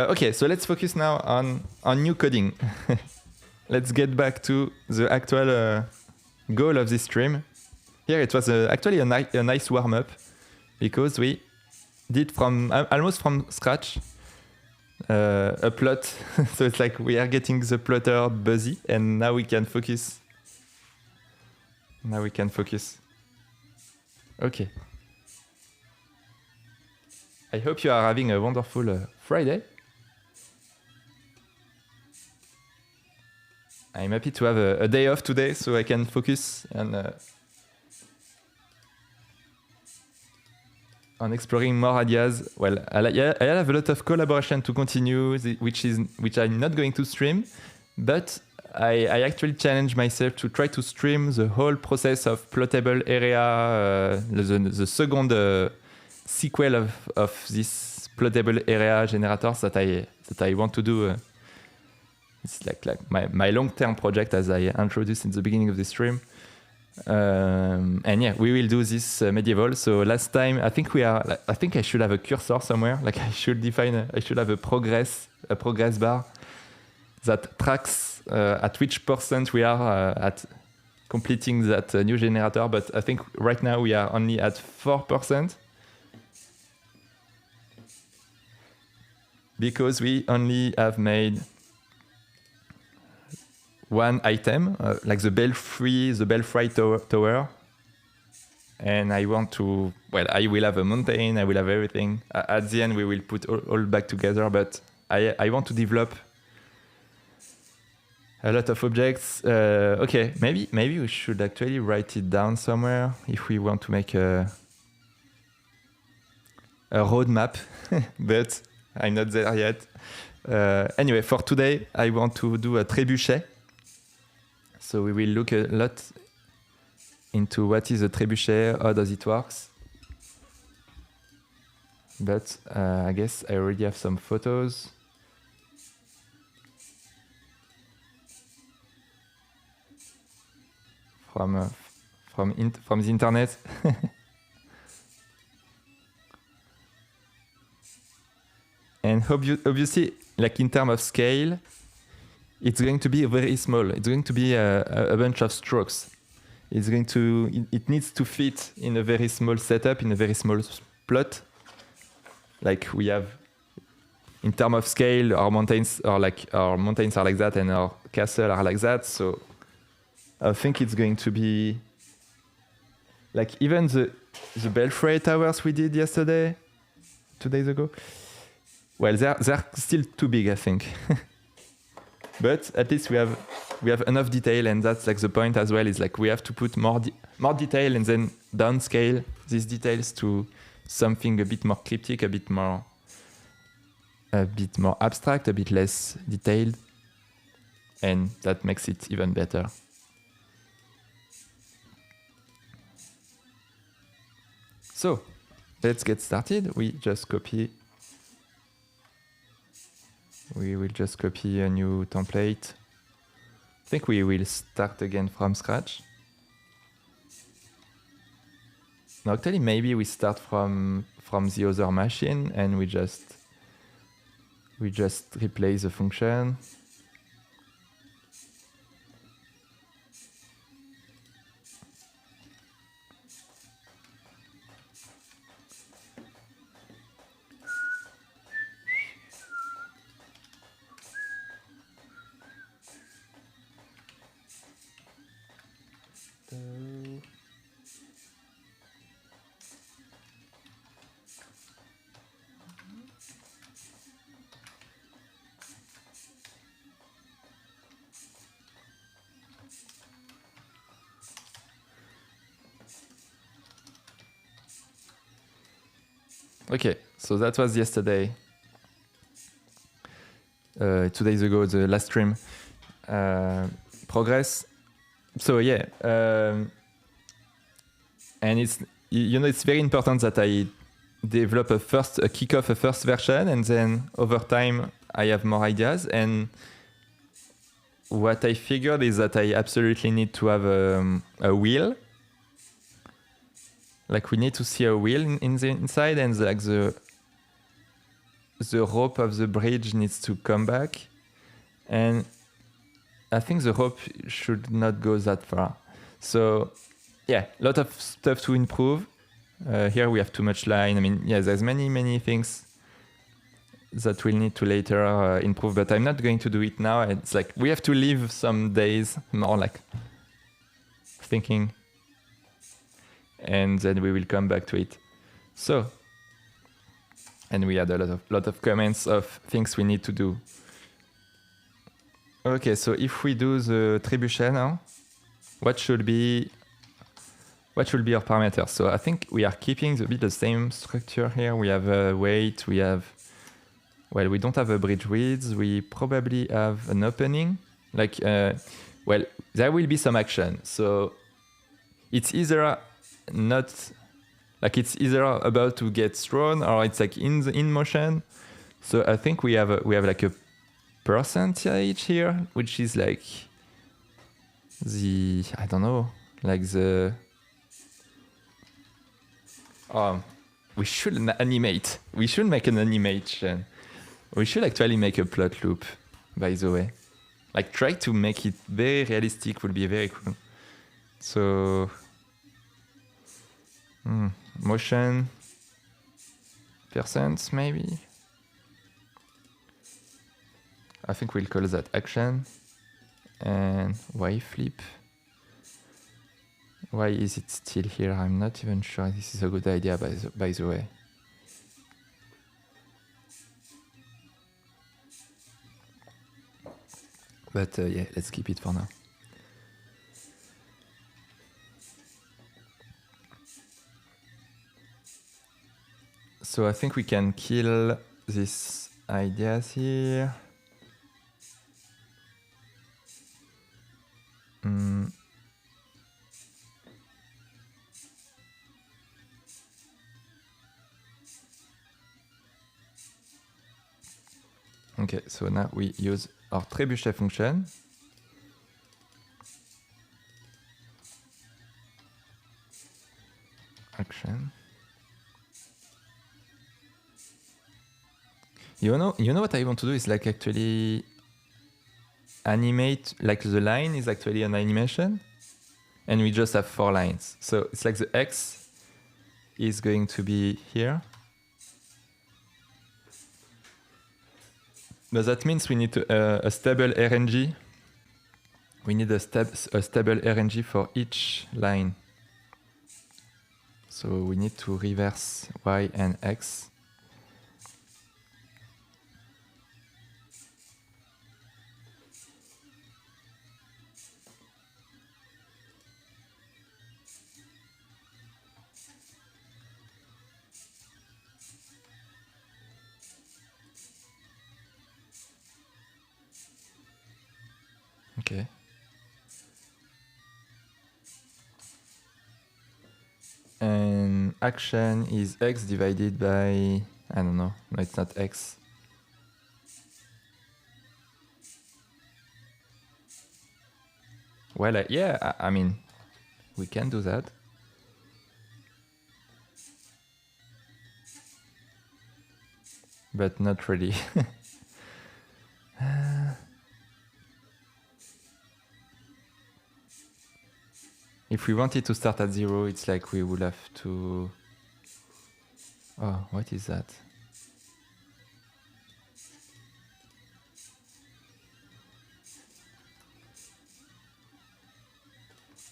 Okay, so let's focus now on new coding. Let's get back to the actual goal of this stream. Here it was actually a nice warm-up because we did from almost from scratch a plot. So it's like we are getting the plotter busy, and now we can focus. Okay. I hope you are having a wonderful Friday. I'm happy to have a day off today so I can focus on exploring more ideas. Well, I have a lot of collaboration to continue, which I'm not going to stream, but I actually challenge myself to try to stream the whole process of Plottable Area, the second sequel of this Plottable Area generators that I want to do. It's like my long-term project, as I introduced in the beginning of the stream. And yeah, we will do this medieval. So last time, I think I should have a cursor somewhere. Like I should have a progress bar that tracks at which percent we are at completing that new generator. But I think right now we are only at 4%. Because we only have made one item, like the belfry tower. And I want to, well, I will have a mountain, I will have everything. At the end, we will put all back together, but I want to develop a lot of objects. Okay, maybe we should actually write it down somewhere if we want to make a roadmap, but I'm not there yet. Anyway, for today, I want to do a trebuchet. So we will look a lot into what is a trebuchet, how does it work. But I guess I already have some photos. From the internet. And obviously, like in terms of scale, it's going to be very small. It's going to be a bunch of strokes. It needs to fit in a very small setup, in a very small plot. Like we have, in terms of scale, our mountains are like that, and our castle are like that. So I think it's going to be like even the belfry towers we did 2 days ago. Well, they're still too big, I think. But at least we have enough detail, and that's like the point as well. Is like we have to put more detail and then downscale these details to something a bit more cryptic, a bit more abstract, a bit less detailed, and that makes it even better. So let's get started. We will just copy a new template. I think we will start again from scratch. No, actually, maybe we start from the other machine and we just replace the function. Okay, so that was yesterday. 2 days ago, the last stream. Progress. So yeah, and it's very important that I develop kick off a first version, and then over time I have more ideas. And what I figured is that I absolutely need to have a wheel. Like we need to see a wheel in the inside, and the rope of the bridge needs to come back. And I think the rope should not go that far. So yeah, a lot of stuff to improve. Here we have too much line. I mean, yeah, there's many things that we'll need to later improve, but I'm not going to do it now. It's like we have to leave some days more like thinking, and then we will come back to it. So, and we had a lot of comments of things we need to do. Okay, so if we do the trebuchet now, what should be our parameters? So I think we are keeping the same structure here. We have a weight, we have, well, we don't have a bridge width. We probably have an opening. Like, well, there will be some action. So it's either not, like it's either about to get thrown or it's like in motion. So I think we have like a percentage here, which is like the, I don't know, like the, we should animate. We should make an animation. We should actually make a plot loop, by the way. Like try to make it very realistic would be very cool. So, motion percent maybe. I think we'll call that action. And Y flip. Why is it still here? I'm not even sure this is a good idea, by the way. But yeah, let's keep it for now. So I think we can kill these ideas here. Okay, so now we use our trebuchet function. Action. You know what I want to do is like actually animate, like the line is actually an animation and we just have 4 lines. So it's like the X is going to be here. But that means we need a stable RNG. We need a stable RNG for each line. So we need to reverse Y and X. Okay. And action is X divided by, I don't know, no, it's not X. Well, yeah, I mean, we can do that. But not really. If we wanted to start at 0, it's like we would have to... Oh, what is that?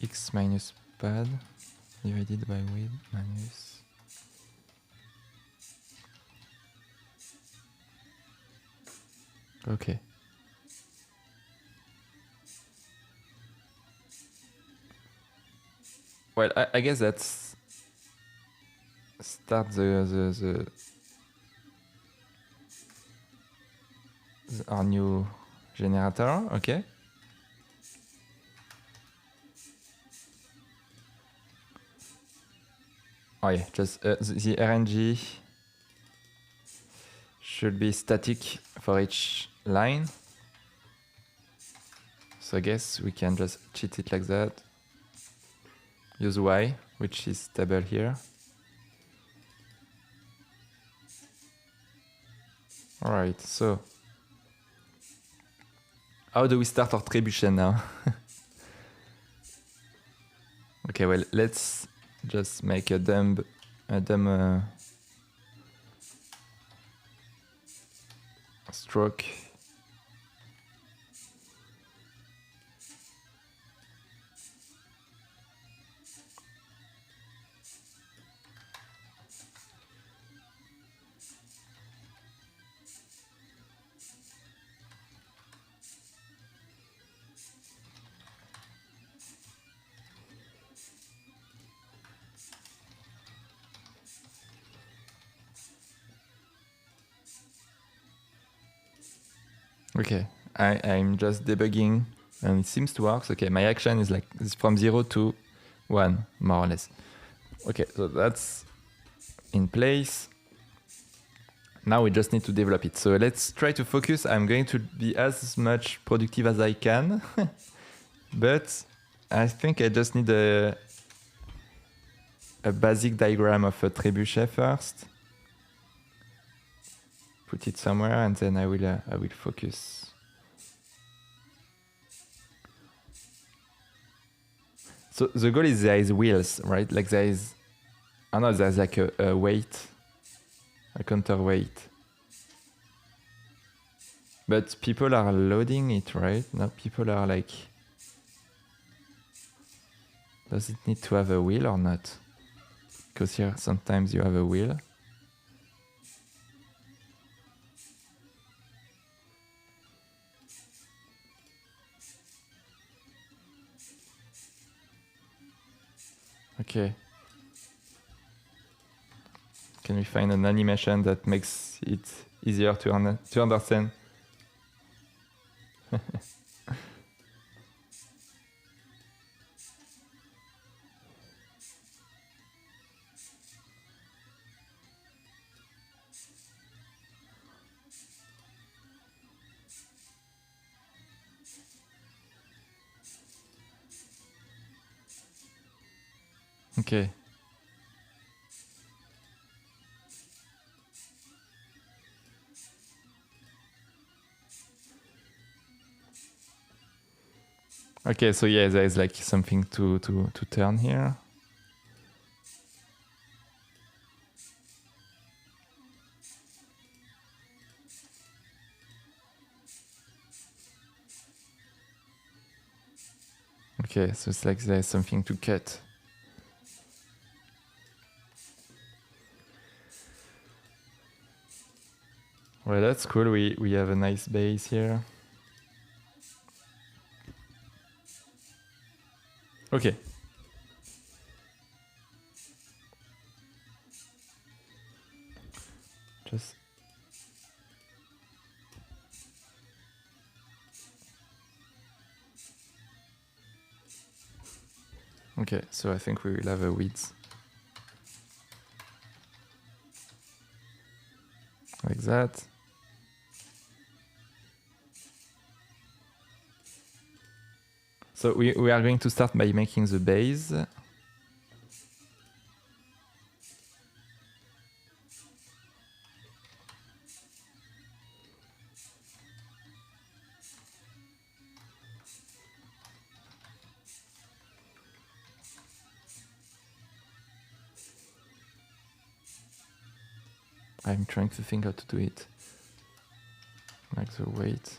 X minus pad divided by width minus... Okay. Well, I guess that's start our new generator. Okay. Oh yeah, just the RNG should be static for each line. So I guess we can just cheat it like that. Use Y, which is stable here. All right, so how do we start our trebuchet now? Okay, well, let's just make a dumb stroke. Okay, I'm just debugging and it seems to work. Okay, my action is like it's from 0 to 1, more or less. Okay, so that's in place. Now we just need to develop it. So let's try to focus. I'm going to be as much productive as I can, but I think I just need a basic diagram of a trebuchet first. Put it somewhere and then I will focus. So the goal is there is wheels, right? Like there is, I know there's like a weight, a counterweight. But people are loading it, right? No, people are like, does it need to have a wheel or not? Because here sometimes you have a wheel. Okay. Can we find an animation that makes it easier to understand? Okay. Okay, so yeah, there is like something to turn here. Okay, so it's like there's something to cut. Well, that's cool. We have a nice base here. Okay. Just okay, so I think we will have a width like that. So we are going to start by making the base. I'm trying to think how to do it. Like the weight.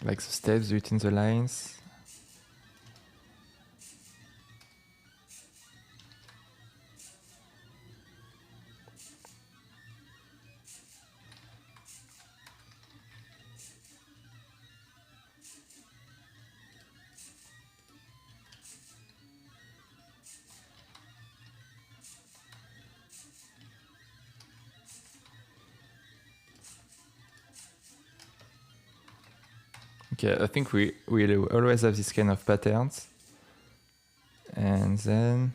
Like the steps between the lines. Okay, I think we will always have this kind of patterns. then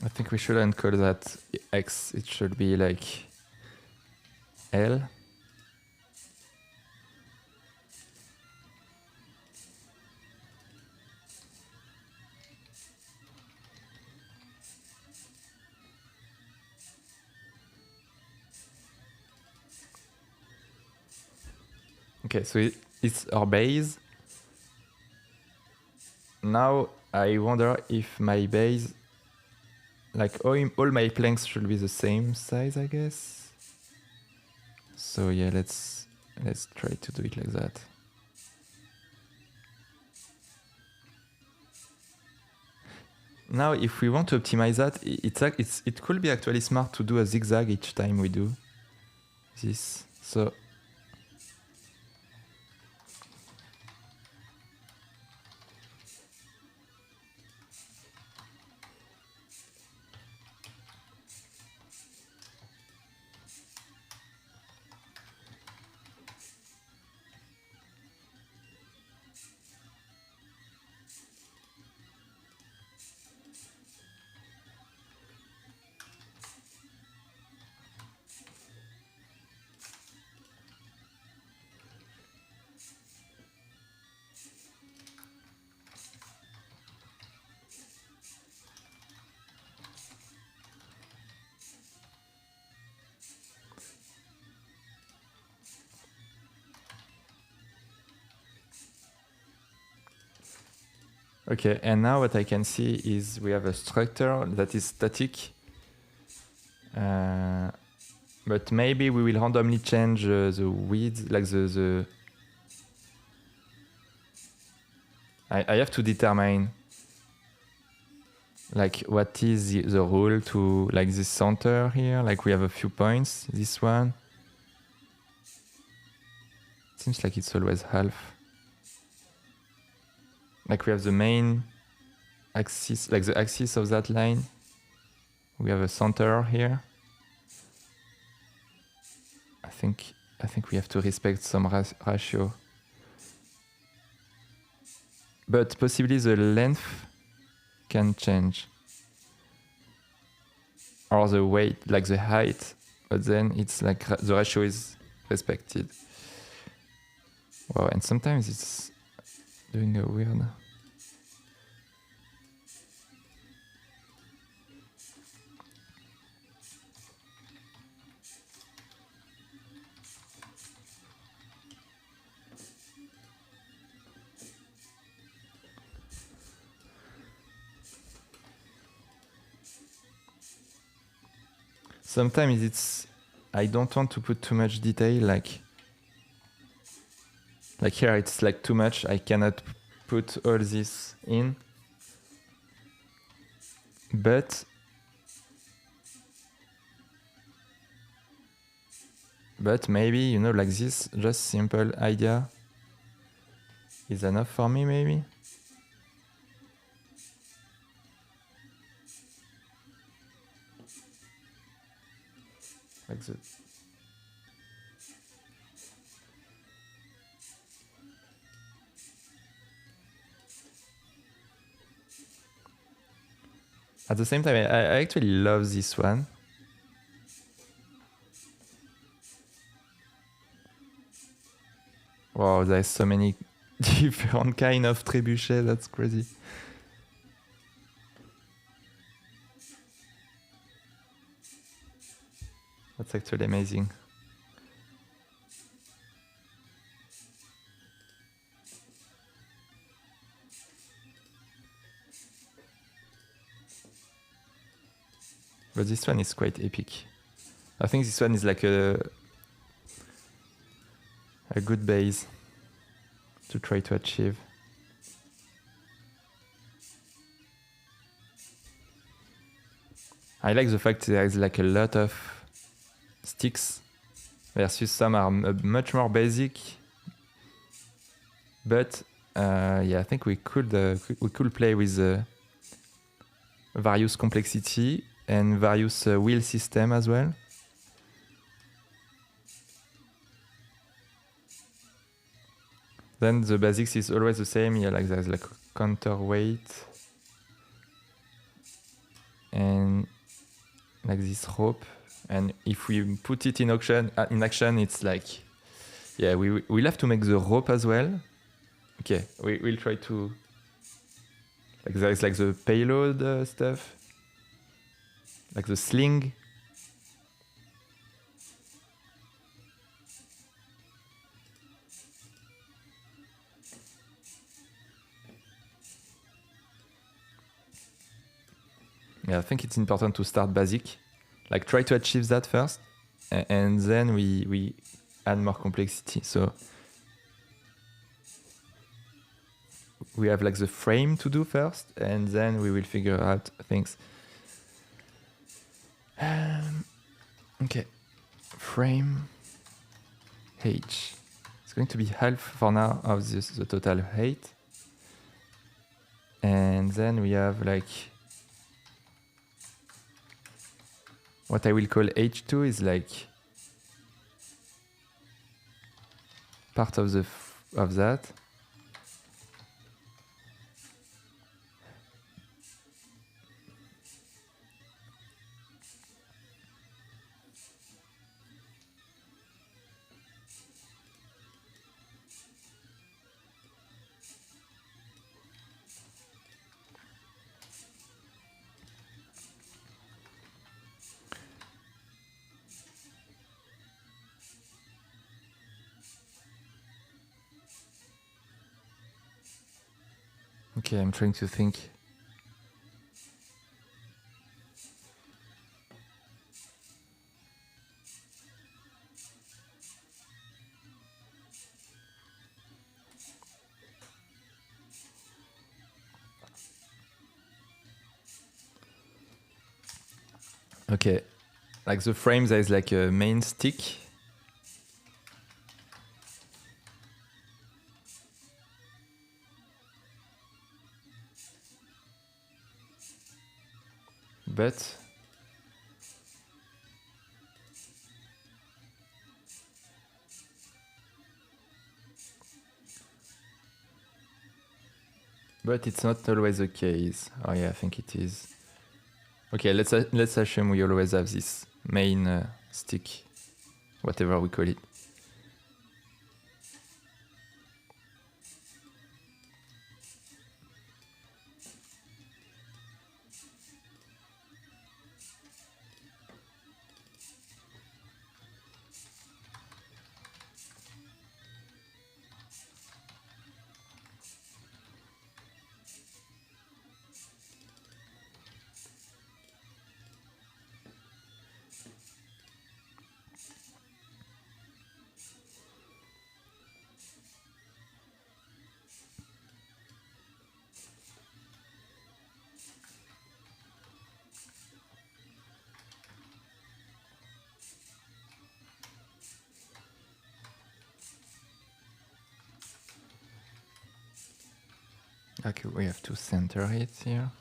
I think we shouldn't call that X. It should be like L. Okay, so it's our base. Now I wonder if my base, like all my planks should be the same size, I guess. So yeah, let's try to do it like that. Now, if we want to optimize that, it could be actually smart to do a zigzag each time we do this. So okay, and now what I can see is we have a structure that is static, but maybe we will randomly change the width, like the I have to determine like what is the rule to like this center here, like we have a few points, this one. Seems like it's always half. Like we have the main axis, like the axis of that line. We have a center here. I think we have to respect some ratio. But possibly the length can change. Or the weight, like the height, but then it's like the ratio is respected. Wow, and sometimes it's doing a weird... Sometimes it's... I don't want to put too much detail, like here it's like too much, I cannot put all this in. But maybe, you know, like this, just simple idea is enough for me, maybe. Like that. At the same time, I actually love this one. Wow, there's so many different kind of trebuchet, that's crazy. That's actually amazing. But this one is quite epic. I think this one is like a good base to try to achieve. I like the fact there is like a lot of sticks versus some are much more basic. But yeah, I think we could play with various complexity and various wheel system as well. Then the basics is always the same. Yeah, like there's like counterweight and like this rope. And if we put it in action, it's like, yeah, we'll have to make the rope as well. Okay, we'll try to, like there's like the payload stuff, like the sling. Yeah, I think it's important to start basic, like try to achieve that first, and then we add more complexity. So we have like the frame to do first, and then we will figure out things. Okay, frame H. It's going to be half for now of the total height. And then we have like what I will call H2 is like part of that. Okay, I'm trying to think. Okay, like the frame, there is like a main stick. But it's not always the case. Oh yeah, I think it is. Okay, let's assume we always have this main stick, whatever we call it. Okay, we have to center it here.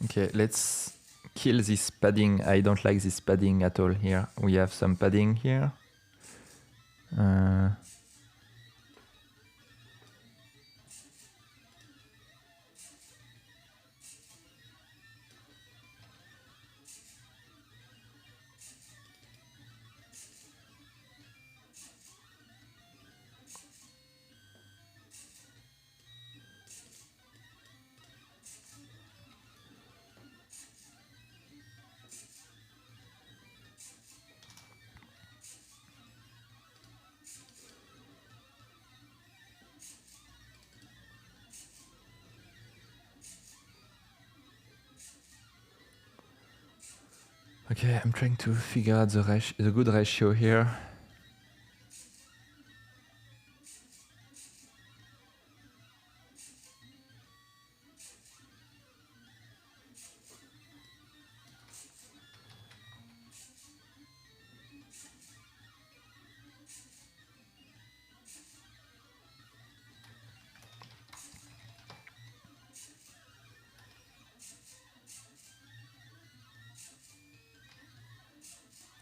Okay, let's kill this padding. I don't like this padding at all here. We have some padding here. Okay, I'm trying to figure out the good ratio here.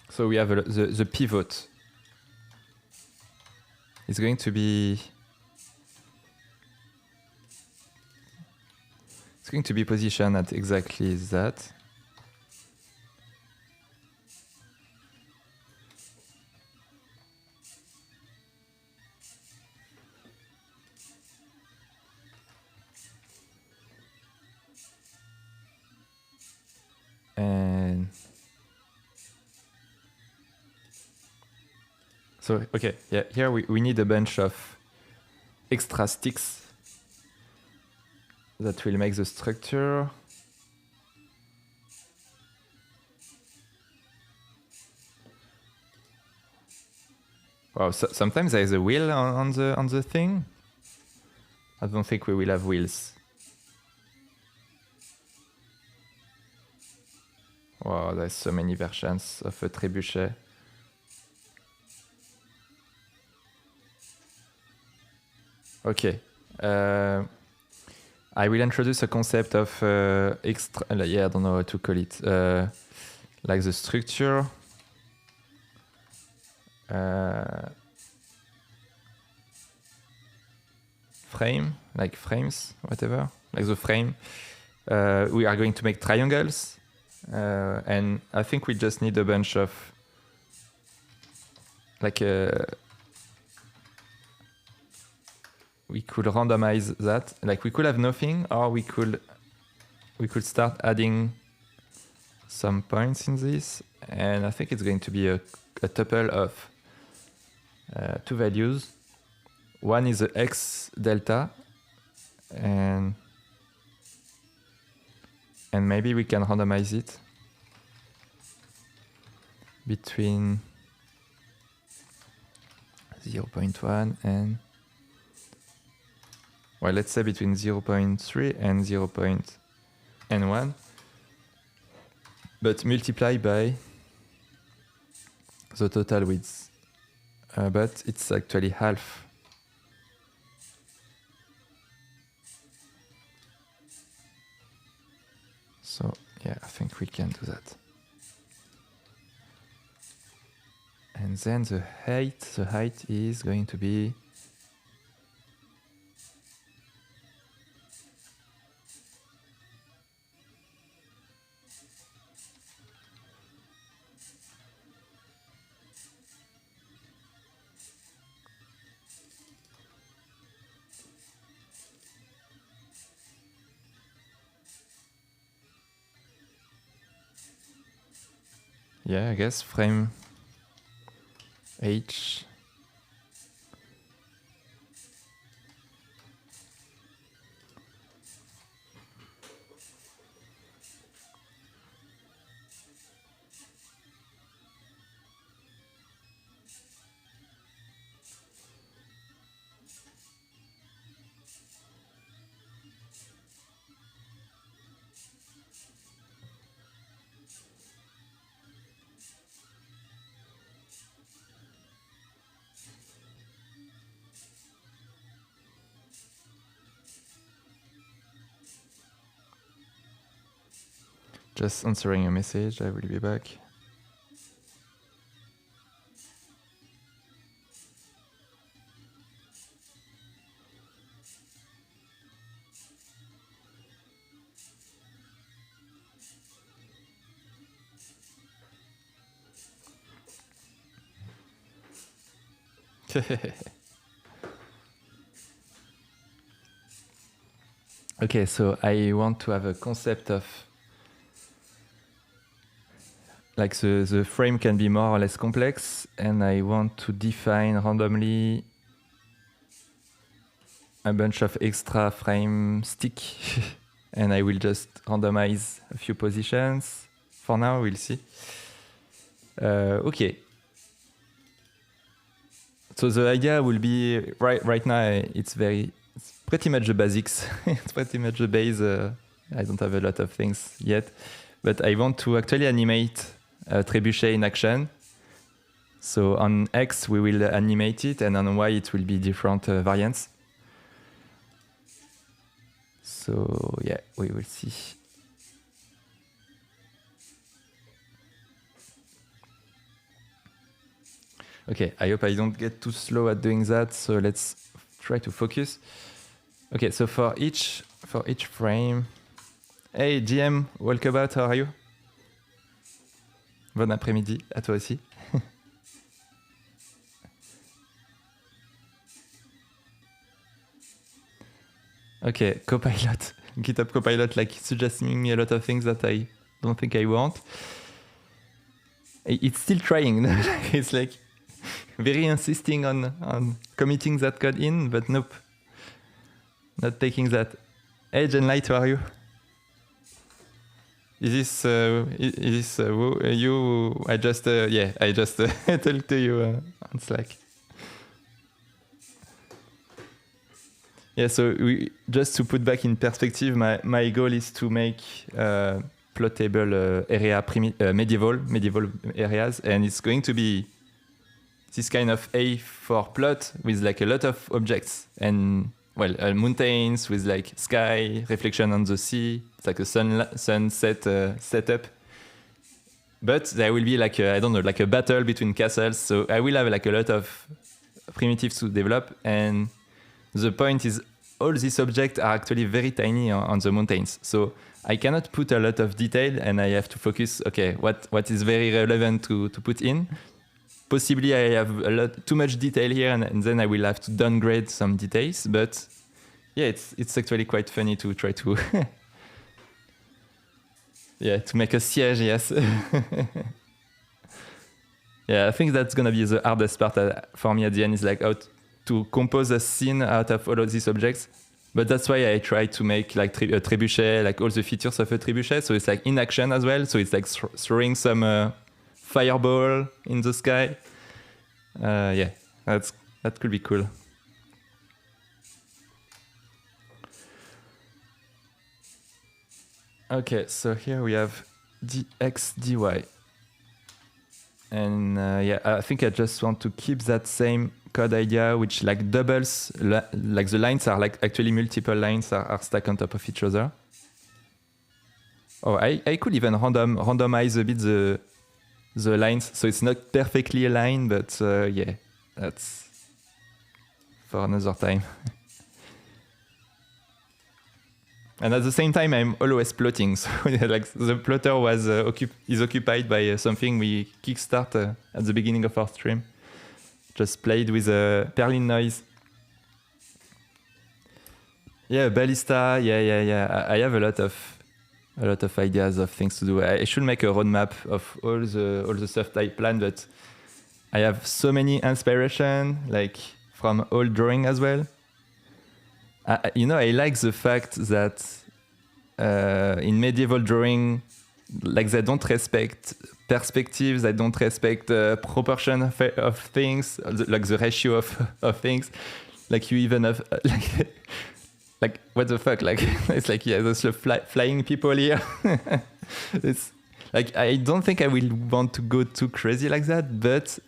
So we have the pivot. It's going to be positioned at exactly that. And so, okay, yeah, here we need a bunch of extra sticks that will make the structure. Wow, so sometimes there is a wheel on the thing. I don't think we will have wheels. Wow, there's so many versions of a trebuchet. Okay. I will introduce a concept of extra. Yeah, I don't know how to call it. Like the structure. Frame, like frames, whatever, like the frame. We are going to make triangles, and I think we just need a bunch of like we could randomize that. Like we could have nothing, or we could start adding some points in this, and I think it's going to be a tuple of two values. One is the x delta, and maybe we can randomize it between 0.1 and, well, let's say between 0.3 and 0.1, but multiply by the total width. But it's actually half. So yeah, I think we can do that. And then the height is going to be I guess frame H Just answering a message, I will be back. Okay, so I want to have a concept of like the frame can be more or less complex, and I want to define randomly a bunch of extra frame stick and I will just randomize a few positions for now, we'll see. Okay. So the idea will be right now. It's pretty much the basics. It's pretty much the base. I don't have a lot of things yet, but I want to actually animate Trebuchet in action. So on X we will animate it, and on Y it will be different variants. So yeah, we will see. Okay, I hope I don't get too slow at doing that. So let's try to focus. Okay, so for each frame. Hey GM, Walkabout, how are you? Bon après-midi à toi aussi. Okay, Copilot, GitHub Copilot, like suggesting me a lot of things that I don't think I want. It's still trying. It's like very insisting on committing that code in, but nope, not taking that. Hey Genlight, how are you? Is this you? I just talked to you on Slack. Yeah, so just to put back in perspective, my goal is to make plottable area medieval areas, and it's going to be this kind of A4 plot with like a lot of objects and mountains with like sky, reflection on the sea. It's like a sunset setup. But there will be like like a battle between castles. So I will have like a lot of primitives to develop, and the point is all these objects are actually very tiny on the mountains. So I cannot put a lot of detail, and I have to focus, okay, what is very relevant to put in. Possibly I have too much detail here, and then I will have to downgrade some details. But yeah, it's actually quite funny to try to to make a siege, yes. Yeah, I think that's gonna be the hardest part for me at the end, is like how to compose a scene out of all of these objects. But that's why I try to make like a trebuchet, like all the features of a trebuchet. So it's like in action as well. So it's like throwing some fireball in the sky. Yeah, that could be cool. Okay, so here we have dx dy. And yeah, I think I just want to keep that same code idea, which like doubles, like the lines are like actually multiple lines are stacked on top of each other. Oh, I could even randomize a bit the lines, so it's not perfectly aligned, but yeah, that's for another time. And at the same time, I'm always plotting. So like the plotter is occupied by something we kickstart at the beginning of our stream. Just played with a Perlin noise. Yeah, ballista. Yeah. I have a lot of ideas of things to do. I should make a roadmap of all the stuff I plan, but I have so many inspiration, like from old drawing as well. I like the fact that in medieval drawing, like they don't respect perspectives, they don't respect proportion of things, like the ratio of things. Like you even have like what the fuck? Like it's like, yeah, there's flying people here. It's like I don't think I will want to go too crazy like that, but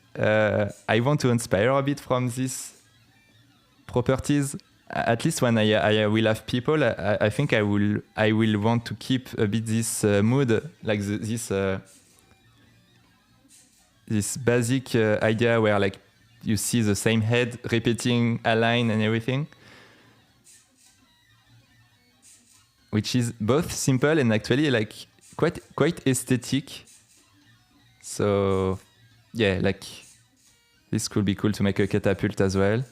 I want to inspire a bit from these properties. At least when I will have people, I think I will want to keep a bit this mood, like this basic idea where like you see the same head repeating a line and everything, which is both simple and actually like quite aesthetic. So yeah, like this could be cool to make a catapult as well.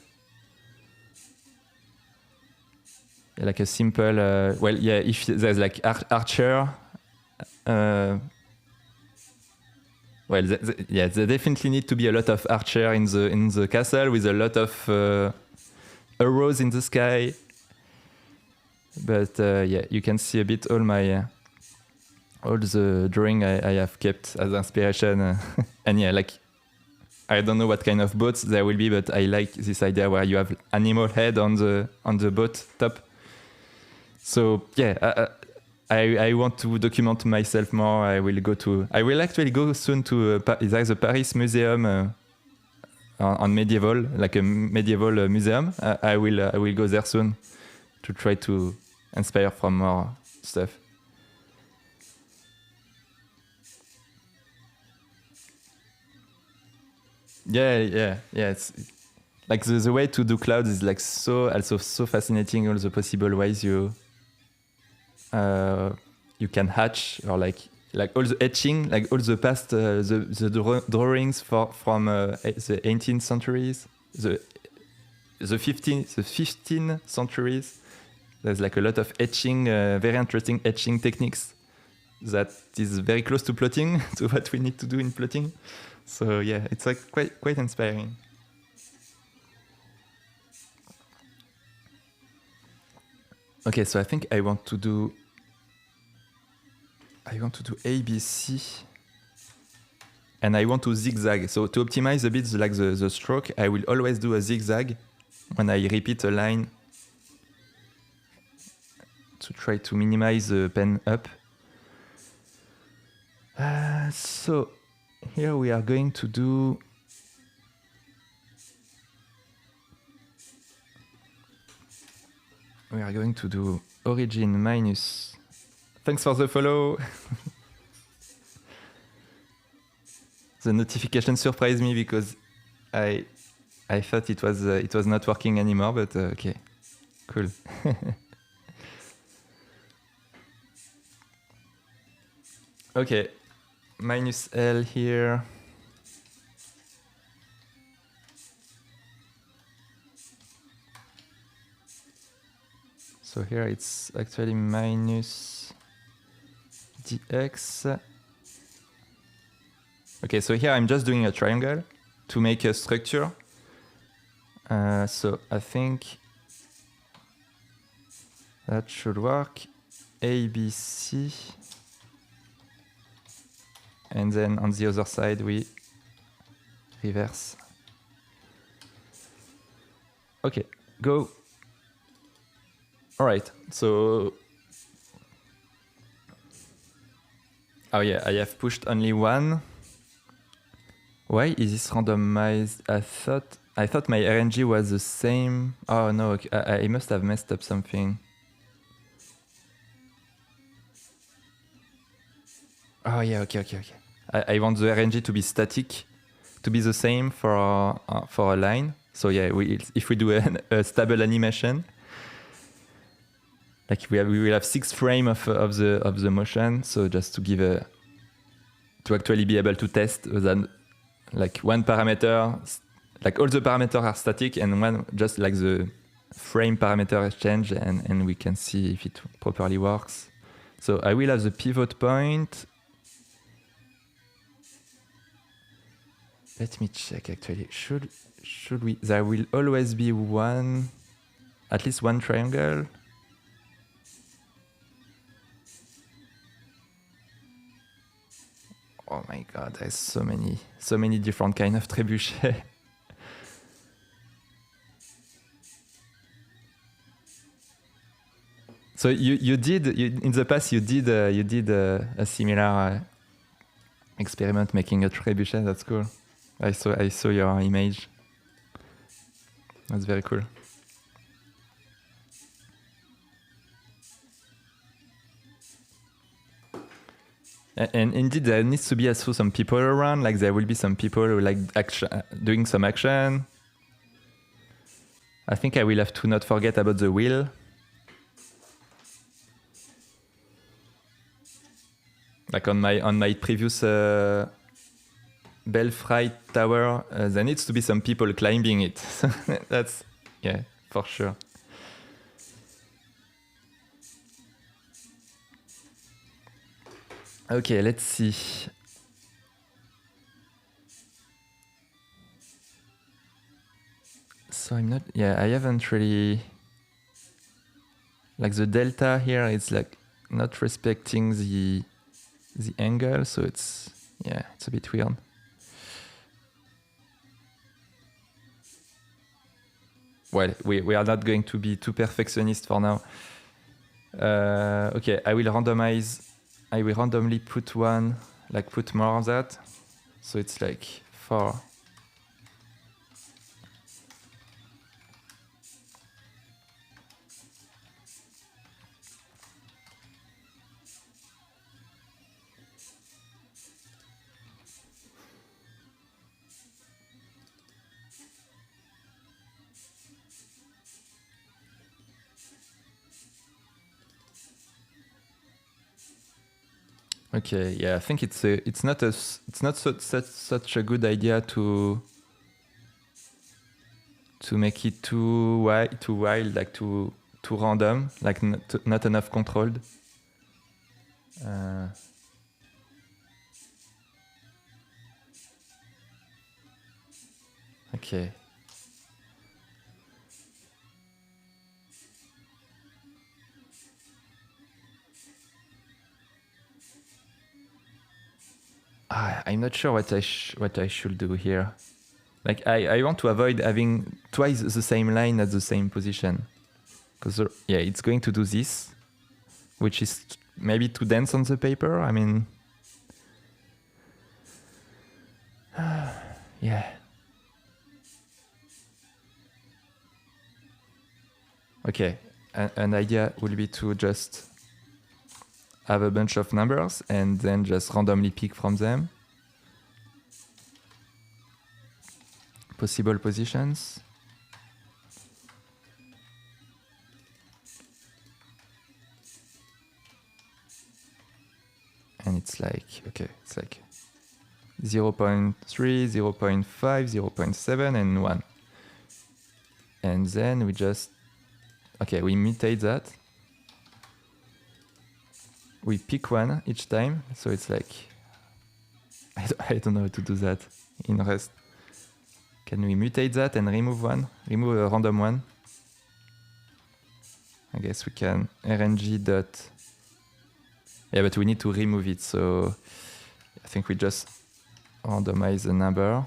Like a simple, if there's like archer, there definitely need to be a lot of archer in the castle with a lot of arrows in the sky. But yeah, you can see a bit all my all the drawing I have kept as inspiration. And yeah, like, I don't know what kind of boats there will be, but I like this idea where you have animal head on the boat top. So yeah, I want to document myself more. I will actually go soon to there's a Paris museum on medieval, like a medieval museum. I will go there soon to try to inspire from more stuff. Yeah. It's like the way to do clouds is like so fascinating. All the possible ways you can hatch, or like all the etching, like all the past the drawings from the 18th centuries, the 15th centuries. There's like a lot of etching, very interesting etching techniques that is very close to plotting, to what we need to do in plotting. So yeah, it's like quite inspiring. Okay, so I think I want to do ABC, and I want to zigzag. So to optimize a bit like the stroke, I will always do a zigzag when I repeat a line to try to minimize the pen up. So here we are going to do origin minus. Thanks for the follow. The notification surprised me because I thought it was not working anymore, but okay, cool. Okay, minus L here. So here it's actually minus dx. Okay, so here I'm just doing a triangle to make a structure. So I think that should work. ABC. And then on the other side we reverse. Okay, go. All right, so oh yeah, I have pushed only one. Why is this randomized? I thought my RNG was the same. Oh no, okay. I must have messed up something. Oh yeah, okay. I want the RNG to be static, to be the same for a line. So yeah, if we do a stable animation, like we will have 6 frames of the motion. So just to give to actually be able to test that, like one parameter, like all the parameters are static, and one just like the frame parameter is changed, and we can see if it properly works. So I will have the pivot point. Let me check actually. Should we? There will always be at least one triangle. Oh my god, there's so many different kind of trebuchet. So in the past you did a similar experiment making a trebuchet. That's cool. I saw your image. That's very cool. And indeed, there needs to be also some people around. Like there will be some people who like doing some action. I think I will have to not forget about the wheel. Like on my previous Belfry tower, there needs to be some people climbing it. That's yeah, for sure. Okay, let's see. So I haven't really, like the delta here is like not respecting the angle, so it's a bit weird. Well, we are not going to be too perfectionist for now. Okay, I will randomly put one, like put more of that. So it's like 4. Okay, yeah, I think it's not such a good idea to make it too wild, like too random, like not enough controlled. Okay. I'm not sure what I should do here. Like I want to avoid having twice the same line at the same position, because it's going to do this, which is maybe too dense on the paper. I mean, yeah. Okay, an idea would be to just have a bunch of numbers and then just randomly pick from them possible positions. And it's like, okay, it's like 0.3, 0.5, 0.7, and 1. And then we just, okay, we mutate that. We pick one each time, so it's like, I don't know how to do that in Rust. Can we mutate that and remove one? Remove a random one? I guess we can rng dot. Yeah, but we need to remove it, so I think we just randomize the number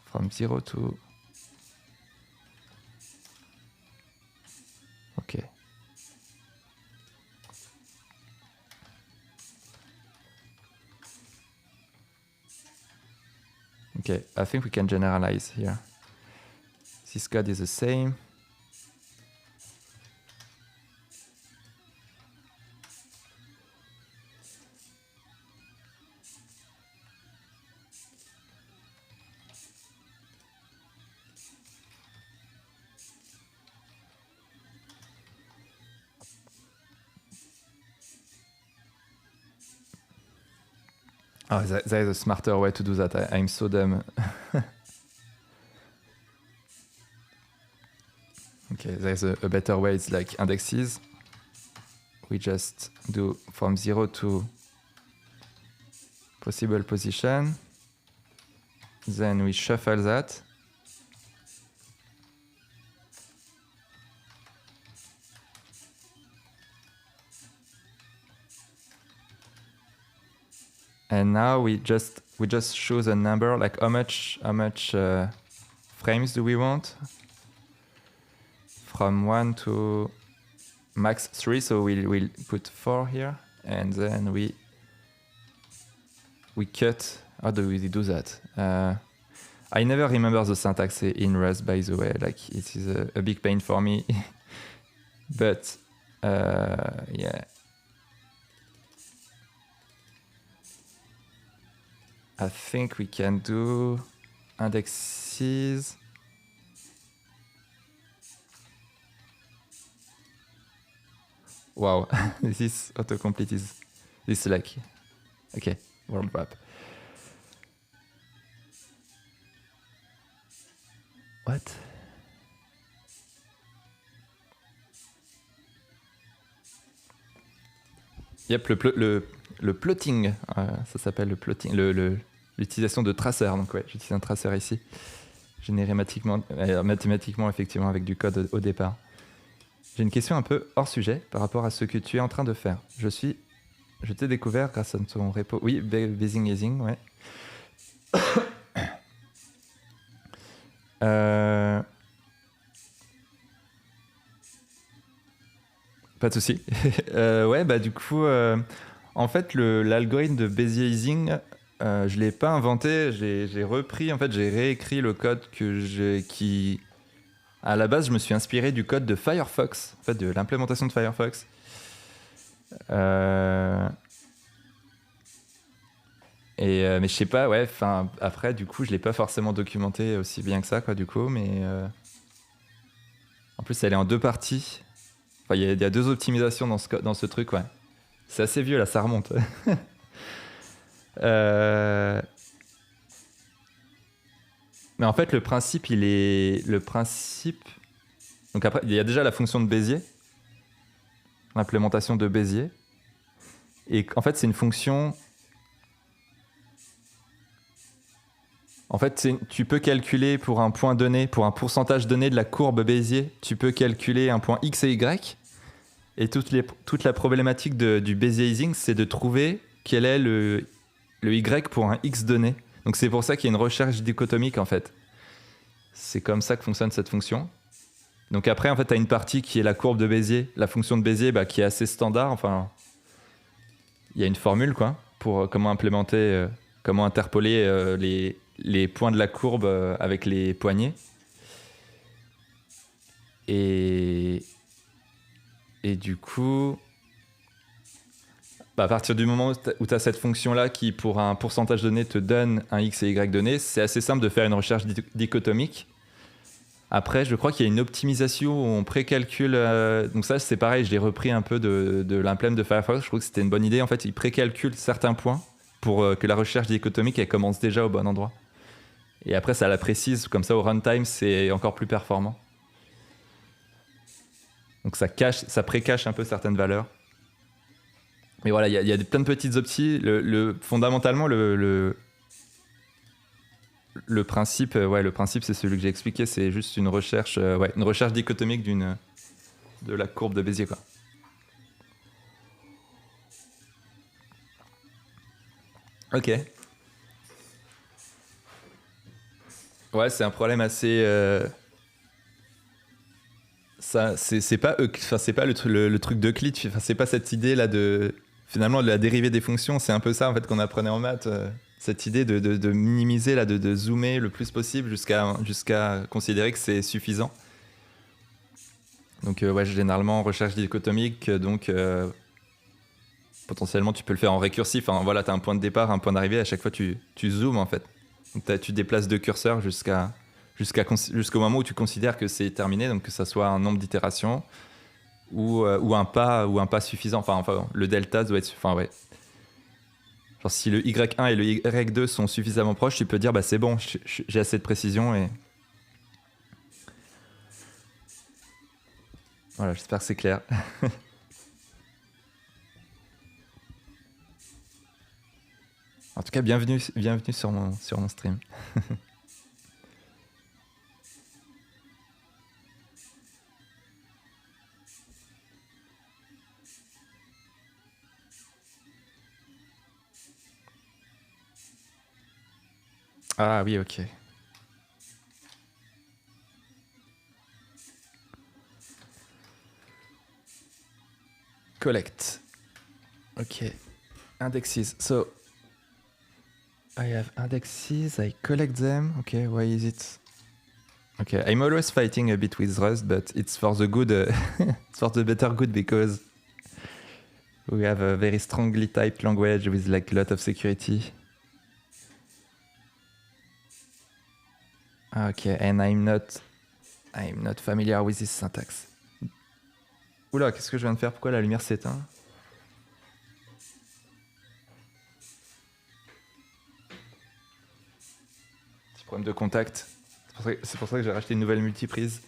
from 0 to. Okay. Okay, I think we can generalize here. This code is the same. Oh, there is a smarter way to do that. I'm so dumb. Okay, there's a better way. It's like indexes. We just do from 0 to possible position. Then we shuffle that. And now we just show the number, like how much frames do we want? From 1 to max 3, so we'll put 4 here, and then we cut. How do we do that? I never remember the syntax in Rust, by the way. Like, it is a big pain for me. But yeah. I think we can do indexes. Wow, this autocomplete is like, okay, world map. What? Yep, le plotting, ça s'appelle le plotting, l'utilisation de traceurs. Donc ouais, j'utilise un traceur ici, généré mathématiquement effectivement avec du code au départ. J'ai une question un peu hors sujet par rapport à ce que tu es en train de faire. Je t'ai découvert grâce à ton repo. Oui, Basing Easing, ouais. Pas de souci. Ouais, bah du coup, en fait, l'algorithme de Bézier Easing, je l'ai pas inventé. J'ai repris, en fait, j'ai réécrit le code qui, à la base, je me suis inspiré du code de Firefox, en fait, de l'implémentation de Firefox. Mais je sais pas, ouais. Enfin, après, du coup, je l'ai pas forcément documenté aussi bien que ça, quoi, du coup. Mais en plus, elle est en 2 parties. Enfin, il y a 2 optimisations dans ce truc, ouais. C'est assez vieux là, ça remonte. Mais en fait, le principe. Donc après, il y a déjà la fonction de Bézier, l'implémentation de Bézier. Et en fait, c'est une fonction. En fait, tu peux calculer pour un point donné, pour un pourcentage donné de la courbe Bézier, tu peux calculer un point X et Y. Et toute la problématique du Bézier Easing, c'est de trouver quel est le Y pour un X donné. Donc c'est pour ça qu'il y a une recherche dichotomique en fait. C'est comme ça que fonctionne cette fonction. Donc après, en fait, tu as une partie qui est la courbe de Bézier, la fonction de Bézier qui est assez standard. Enfin, il y a une formule quoi, pour comment implémenter, comment interpoler les points de la courbe avec les poignées. Et du coup, à partir du moment où tu as cette fonction-là qui, pour un pourcentage donné, te donne un X et Y donné, c'est assez simple de faire une recherche dichotomique. Après, je crois qu'il y a une optimisation où on précalcule. Donc ça, c'est pareil, je l'ai repris un peu de l'implème de Firefox. Je trouve que c'était une bonne idée. En fait, il précalcule certains points pour que la recherche dichotomique, elle commence déjà au bon endroit. Et après, ça la précise. Comme ça, au runtime, c'est encore plus performant. Donc ça précache un peu certaines valeurs. Mais voilà, il y a plein de petites opties. Fondamentalement, le principe, le principe, c'est celui que j'ai expliqué. C'est juste une recherche dichotomique de la courbe de Bézier, quoi. Ok. Ouais, c'est un problème assez. Ça, c'est pas le truc d'Euclide. Enfin, c'est pas cette idée là de finalement de la dérivée des fonctions. C'est un peu ça en fait qu'on apprenait en maths. Cette idée de minimiser là, de zoomer le plus possible jusqu'à considérer que c'est suffisant. Donc ouais, généralement recherche dichotomique. Donc potentiellement tu peux le faire en récursif. Enfin, voilà, t'as un point de départ, un point d'arrivée. À chaque fois tu zoomes en fait. Donc tu déplaces 2 curseurs jusqu'au moment où tu considères que c'est terminé, donc que ça soit un nombre d'itérations ou un pas suffisant. Enfin, le delta doit être. Enfin, ouais. Genre, si le Y1 et le Y2 sont suffisamment proches, tu peux dire bah c'est bon, j'ai assez de précision et. Voilà, j'espère que c'est clair. En tout cas, bienvenue sur mon stream. Ah oui, ok. Collect. Okay. Indexes. So I have indexes, I collect them. Okay, why is it? Okay, I'm always fighting a bit with Rust, but it's for the good, it's for the better good because we have a very strongly typed language with like a lot of security. Okay, and I'm not familiar with this syntax. Oula, qu'est-ce que je viens de faire? Pourquoi la lumière s'éteint? Petit problème de contact. C'est pour ça que j'ai racheté une nouvelle multiprise.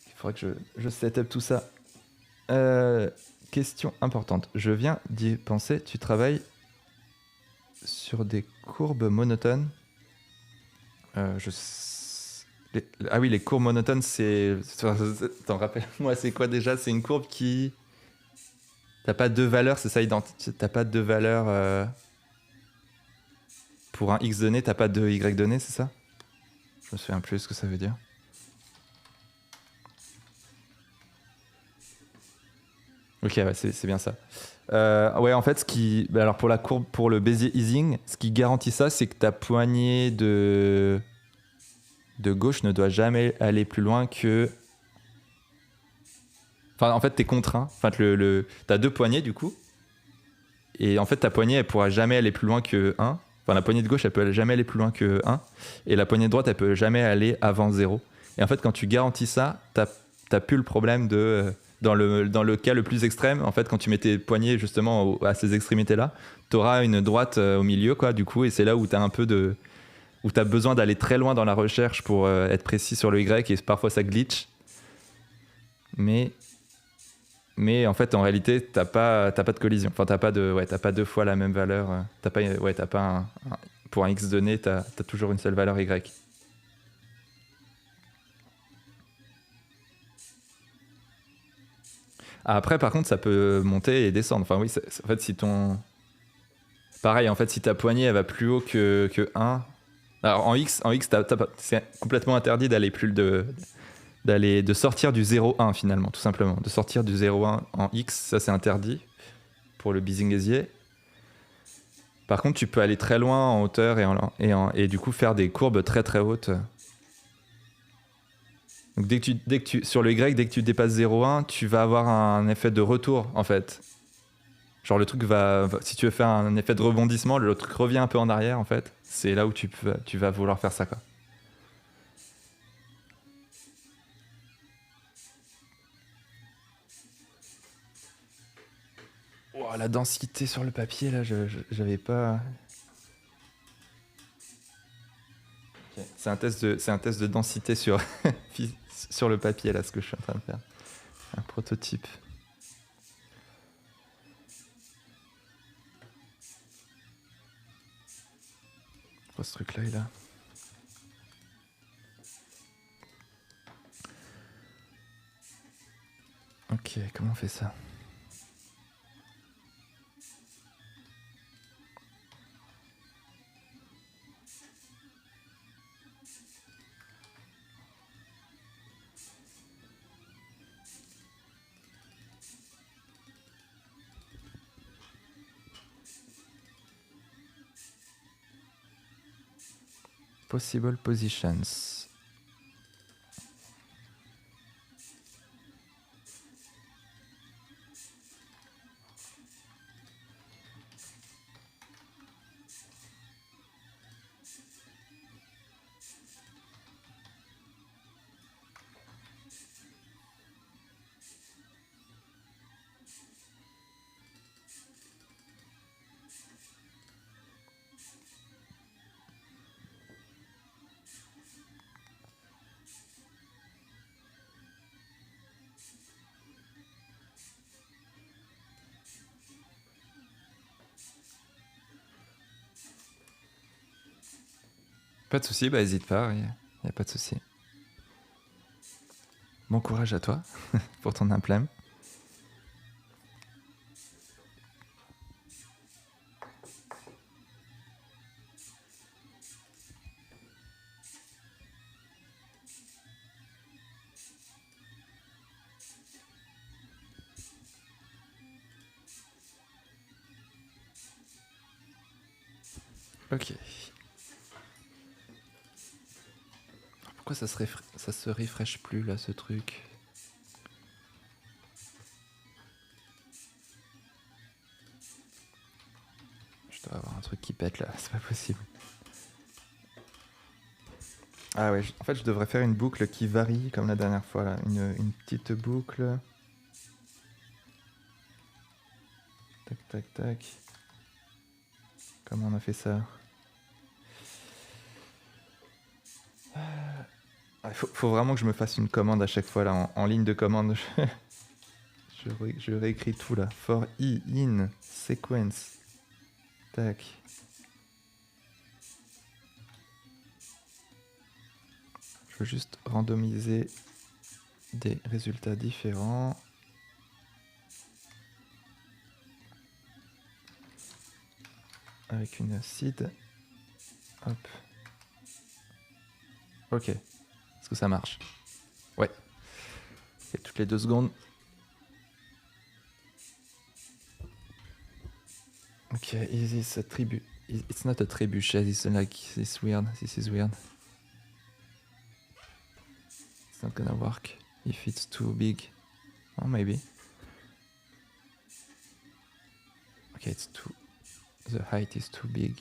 Il faudrait que je set up tout ça. Question importante. Je viens d'y penser. Tu travailles sur des courbes monotones. Ah oui, les courbes monotones, c'est... T'en rappelles-moi, c'est quoi déjà? C'est une courbe qui... T'as pas deux valeurs, c'est ça, identique. T'as pas deux valeurs... Pour un x donné, t'as pas deux y donné, c'est ça? Je me souviens plus ce que ça veut dire. Ok, ouais, c'est bien ça. Ouais, en fait, alors pour la courbe, pour le Bézier easing, ce qui garantit ça, c'est que ta poignée de gauche ne doit jamais aller plus loin que... Enfin, en fait, t'es contraint. Enfin, t'as deux poignées, du coup. Et en fait, ta poignée, elle pourra jamais aller plus loin que 1. Enfin, la poignée de gauche, elle peut jamais aller plus loin que 1. Et la poignée de droite, elle peut jamais aller avant 0. Et en fait, quand tu garantis ça, t'as plus le problème de... Dans le cas le plus extrême, en fait, quand tu mets tes poignets justement à ces extrémités-là, t'auras une droite au milieu, quoi, du coup. Et c'est là où t'as un peu de... Où t'as besoin d'aller très loin dans la recherche pour être précis sur le Y. Et parfois, ça glitch. Mais en fait, en réalité, t'as pas de collision. Enfin, t'as pas deux fois la même valeur. T'as pas pour un x donné, t'as toujours une seule valeur y. Après, par contre, ça peut monter et descendre. Enfin, oui, en fait, si ton... Pareil, en fait, si ta poignée, elle va plus haut que 1... Alors, en x c'est complètement interdit de sortir du 0,1 finalement, tout simplement. De sortir du 0,1 en x, ça c'est interdit pour le Bézier. Par contre, tu peux aller très loin en hauteur et du coup faire des courbes très très hautes. Donc sur le Y, dès que tu dépasses 0,1, tu vas avoir un effet de retour en fait. Genre le truc si tu veux faire un effet de rebondissement, le truc revient un peu en arrière en fait. C'est là où tu vas vouloir faire ça, quoi. Oh, la densité sur le papier là, j'avais pas... Okay. C'est un test de densité sur le papier là, ce que je suis en train de faire. Un prototype. Pourquoi ce truc là est là? Ok, comment on fait ça? Possible positions. Pas de souci, bah hésite pas, y a pas de souci. Bon courage à toi pour ton implème. Ok. Pourquoi ça se refresh plus là, ce truc? Je dois avoir un truc qui pète là, c'est pas possible. Ah ouais, en fait je devrais faire une boucle qui varie comme la dernière fois là. Une petite boucle. Tac tac tac. Comment on a fait ça? Il faut vraiment que je me fasse une commande à chaque fois là, en ligne de commande. Je réécris tout là. For i in sequence. Tac. Je veux juste randomiser des résultats différents. Avec une seed. Hop. Ok. Est-ce que ça marche? Ouais. Et toutes les 2 secondes. Ok, is this a tribute? It's not a trebuchet, it's like, this weird. This is weird. It's not gonna work if it's too big. Oh, maybe. Okay, it's too... The height is too big.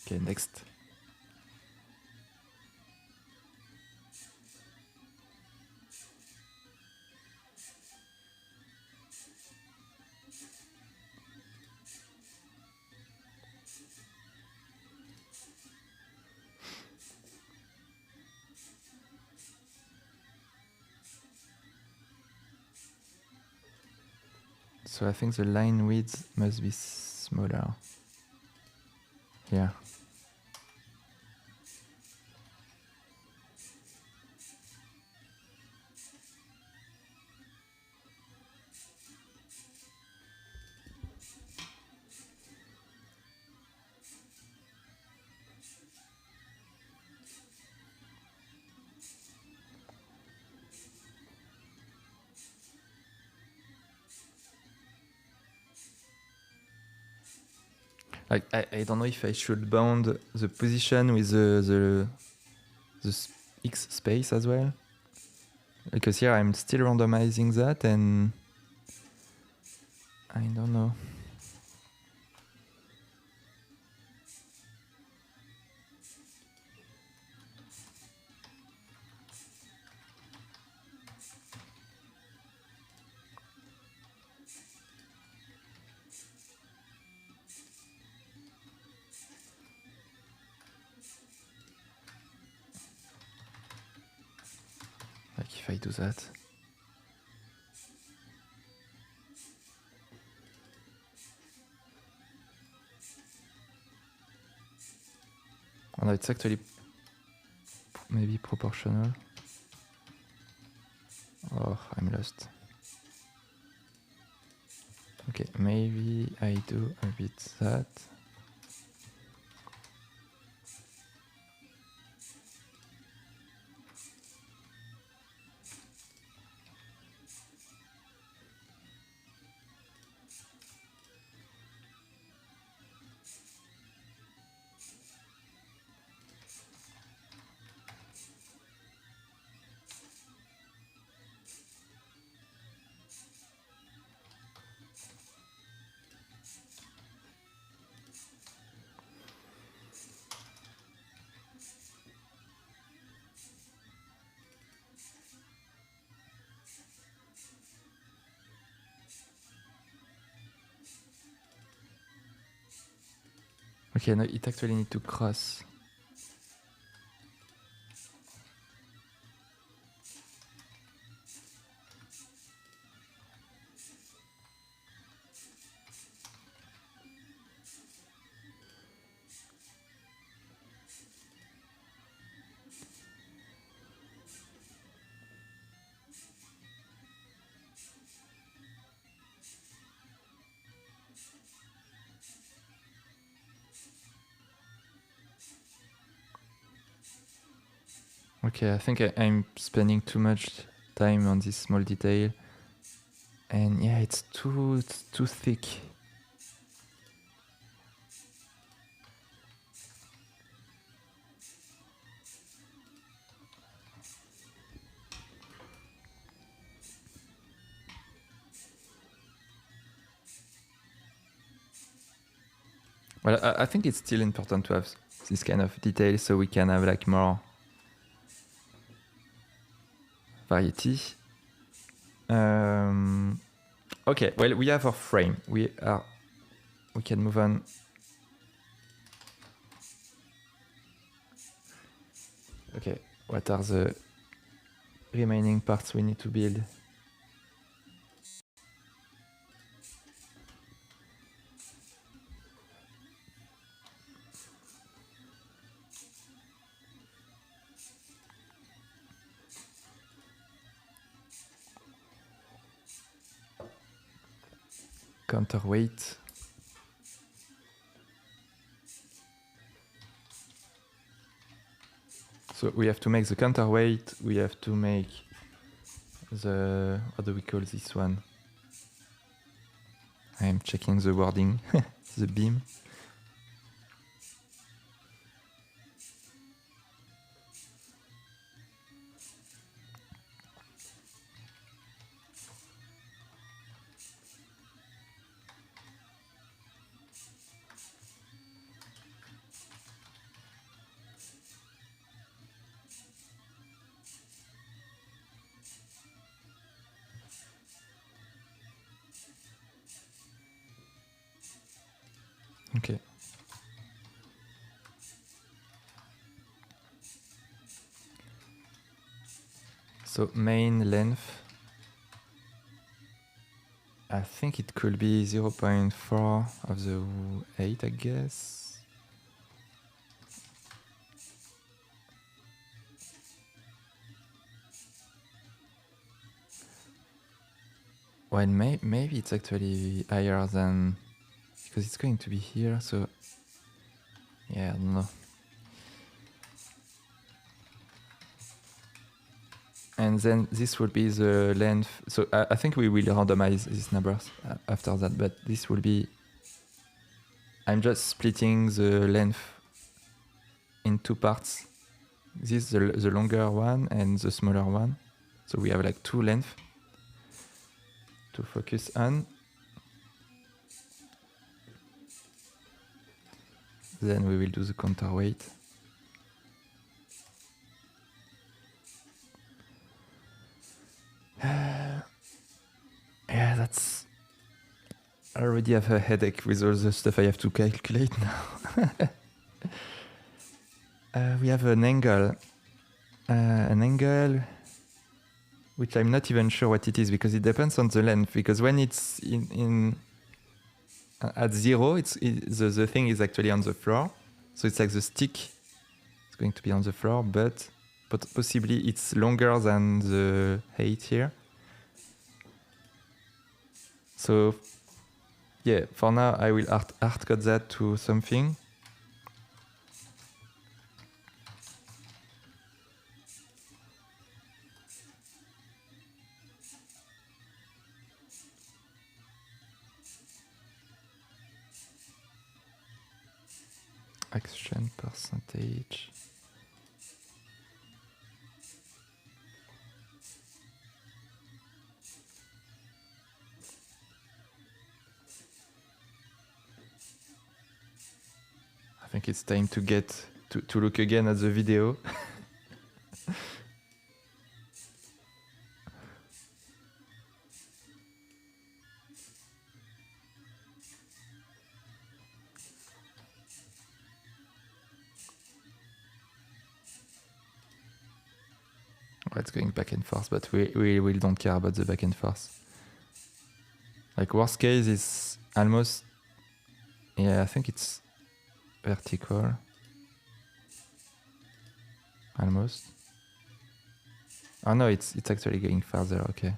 Okay, next. So I think the line width must be smaller. Here. Like I don't know if I should bound the position with the X space as well, because here I'm still randomizing that and I don't know. Like if I do that. Oh no, it's actually maybe proportional. Oh, I'm lost. Okay, maybe I do a bit that. Okay, no, it actually need to cross. Okay, I think I'm spending too much time on this small detail. And yeah, it's too thick. Well, I think it's still important to have this kind of detail so we can have like more variety. Okay, well, we have our frame. We can move on Okay, what are the remaining parts we need to build? Counterweight. So we have to make the counterweight, we have to make the, what do we call this one? I'm checking the wording, the beam. Okay. So main length, I think it could be 0.4 of the 8, I guess. Well, maybe it's actually higher than, because it's going to be here, so yeah, I don't know. And then this will be the length. So I think we will randomize these numbers after that, but this will be, I'm just splitting the length in two parts. This is the longer one and the smaller one. So we have like two lengths to focus on. Then we will do the counterweight. Yeah, that's... I already have a headache with all the stuff I have to calculate now. We have an angle. Which I'm not even sure what it is, because it depends on the length. Because when it's at 0, the thing is actually on the floor. So it's like the stick. It's going to be on the floor, but possibly it's longer than the height here. So yeah, for now I will hard cut that to something. Action percentage. I think it's time to get to look again at the video. Well, it's going back and forth, but we don't care about the back and forth. Like worst case is almost, yeah, I think it's vertical. Almost. Oh no, it's actually going further, okay.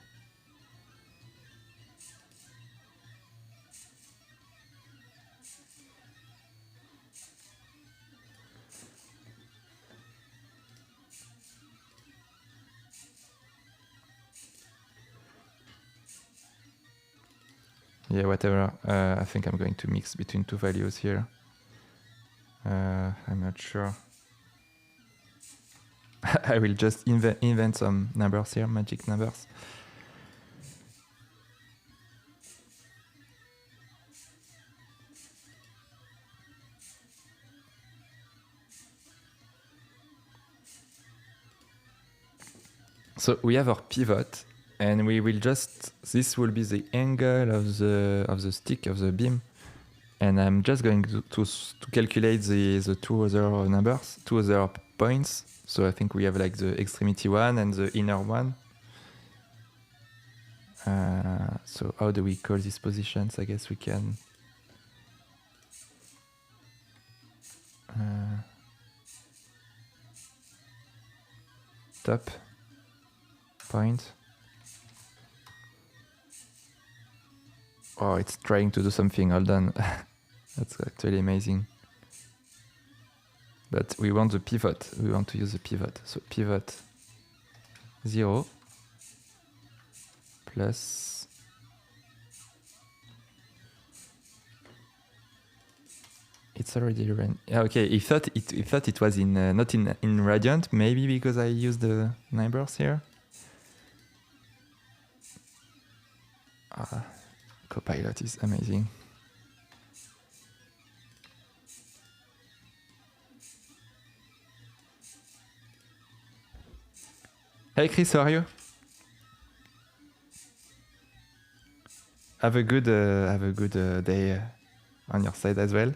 Yeah, whatever. I think I'm going to mix between two values here. I'm not sure. I will just invent some numbers here, magic numbers. So we have our pivot, and we will just, this will be the angle of the stick, of the beam. And I'm just going to calculate the two other numbers, two other points. So I think we have like the extremity one and the inner one. So how do we call these positions? I guess we can top point. Oh, it's trying to do something. Hold on. That's actually amazing. But we want the pivot. We want to use the pivot. So pivot 0 plus it's already run. Okay, he thought it was in not in radiant. Maybe because I used the numbers here. Copilot is amazing. Hey Chris, how are you? Have a good day on your side as well.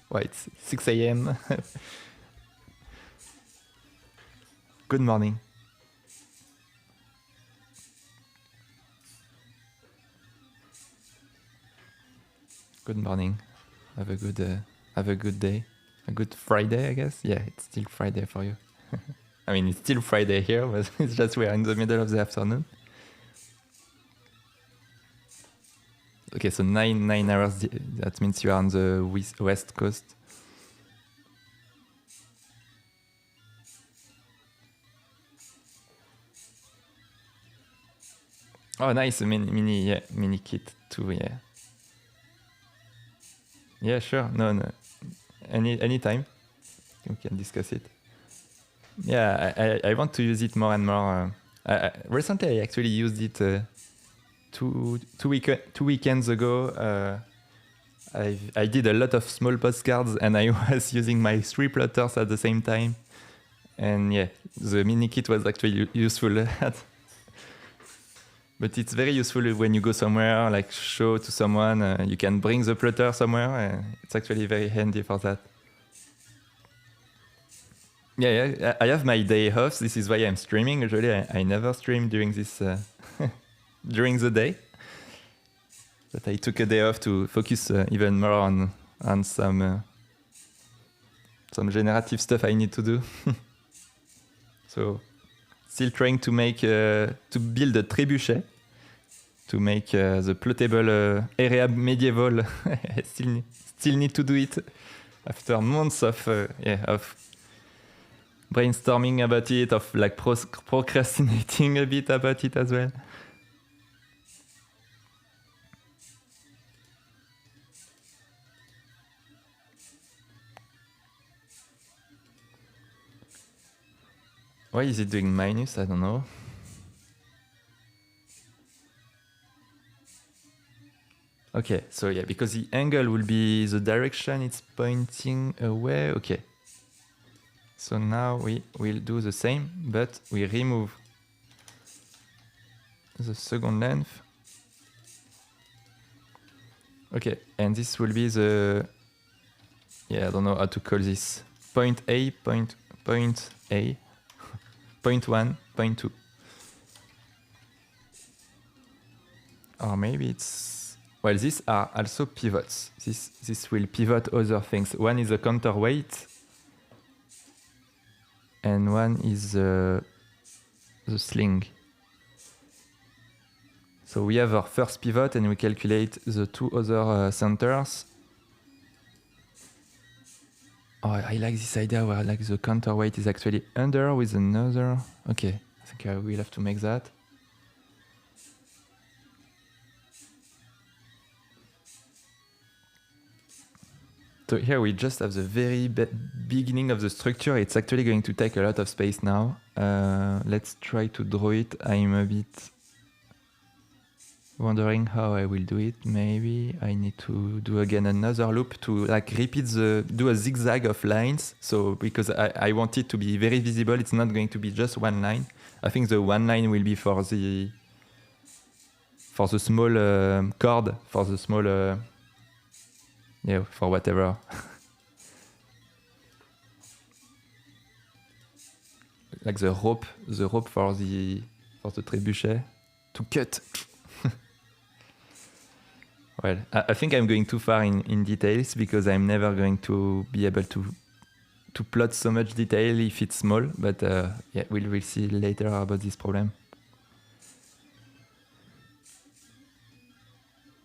Well, it's 6 a.m. Good morning. Good morning. Have a good day. A good Friday, I guess. Yeah, it's still Friday for you. I mean, it's still Friday here, but it's just we're in the middle of the afternoon. Okay, so 9 hours. That means you are on the west coast. Oh, nice. Mini kit too. Yeah. Yeah, sure. No. Anytime. We can discuss it. Yeah, I want to use it more and more. Recently, I actually used it two weekends ago. I did a lot of small postcards, and I was using my 3 plotters at the same time. And yeah, the mini kit was actually useful. But it's very useful when you go somewhere, like show to someone. You can bring the plotter somewhere. It's actually very handy for that. Yeah, I have my day off. This is why I'm streaming. Usually, I never stream during this during the day. But I took a day off to focus even more on some generative stuff I need to do. So, still trying to make to build a Trebuchet to make the Plottable Era Medieval. I still need to do it after months of brainstorming about it, of like procrastinating a bit about it as well. Why is it doing minus? I don't know. Okay, so yeah, because the angle will be the direction it's pointing away. Okay. So now we will do the same, but we remove the second length. Okay, and this will be the, yeah, I don't know how to call this. Point A, point A, point 1, point 2. Or maybe it's, well, these are also pivots. This will pivot other things. One is a counterweight, and one is the sling. So we have our first pivot, and we calculate the 2 other centers. Oh, I like this idea where like the counterweight is actually under with another. Okay, I think I will have to make that. So here we just have the very beginning of the structure. It's actually going to take a lot of space now. Let's try to draw it. I'm a bit wondering how I will do it. Maybe I need to do again another loop to like repeat do a zigzag of lines. So because I want it to be very visible, it's not going to be just one line. I think the one line will be for the small chord, for the small yeah, for whatever. Like the rope for the trebuchet to cut. Well, I think I'm going too far in details because I'm never going to be able to plot so much detail if it's small. But yeah, we'll see later about this problem.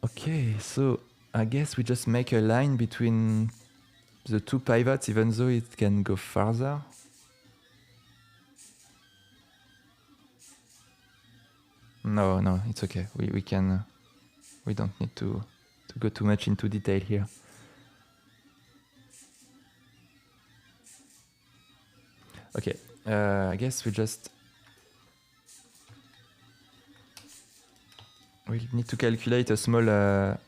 Okay, so I guess we just make a line between the two pivots, even though it can go farther. No, it's okay. We can. We don't need to go too much into detail here. Okay, I guess we'll need to calculate a small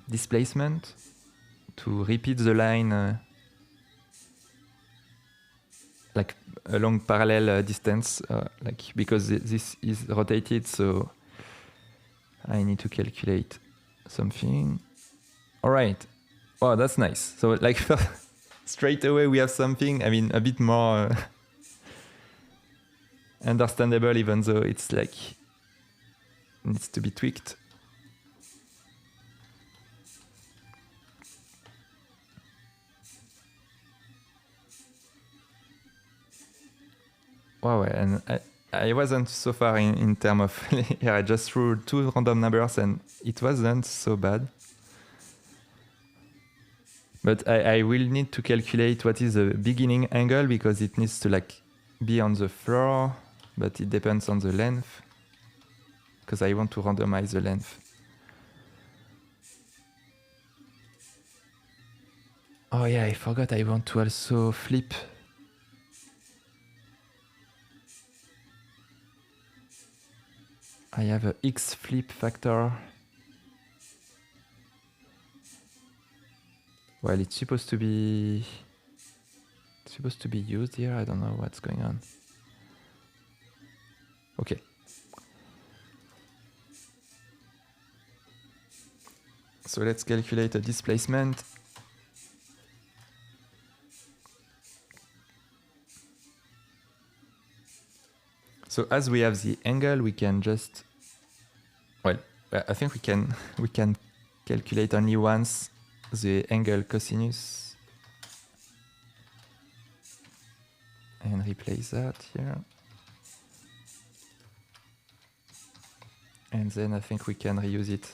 displacement to repeat the line like along parallel distance, like because this is rotated, so I need to calculate something. All right. Wow, that's nice. So like straight away we have something, I mean, a bit more understandable, even though it's like needs to be tweaked. Wow, and I wasn't so far in terms of yeah, I just threw two random numbers and it wasn't so bad. But I will need to calculate what is the beginning angle because it needs to like be on the floor, but it depends on the length because I want to randomize the length. Oh yeah, I forgot I want to also flip. I have a X flip factor. Well, it's supposed to be used here. I don't know what's going on. Okay. So let's calculate a displacement. So as we have the angle, we can just, well, I think we can calculate only once the angle cosinus and replace that here. And then I think we can reuse it.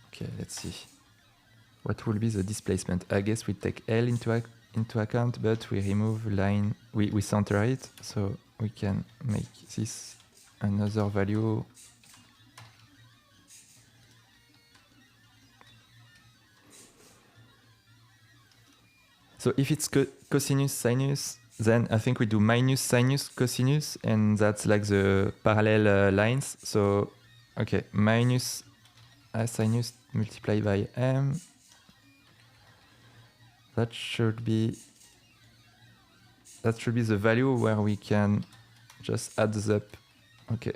Okay, let's see. What will be the displacement? I guess we take L into account, but we remove line, we center it, so we can make this another value. So if it's cosinus sinus, then I think we do minus sinus cosinus, and that's like the parallel lines. So okay, minus sinus multiplied by m. That should be the value where we can just add this up. Okay,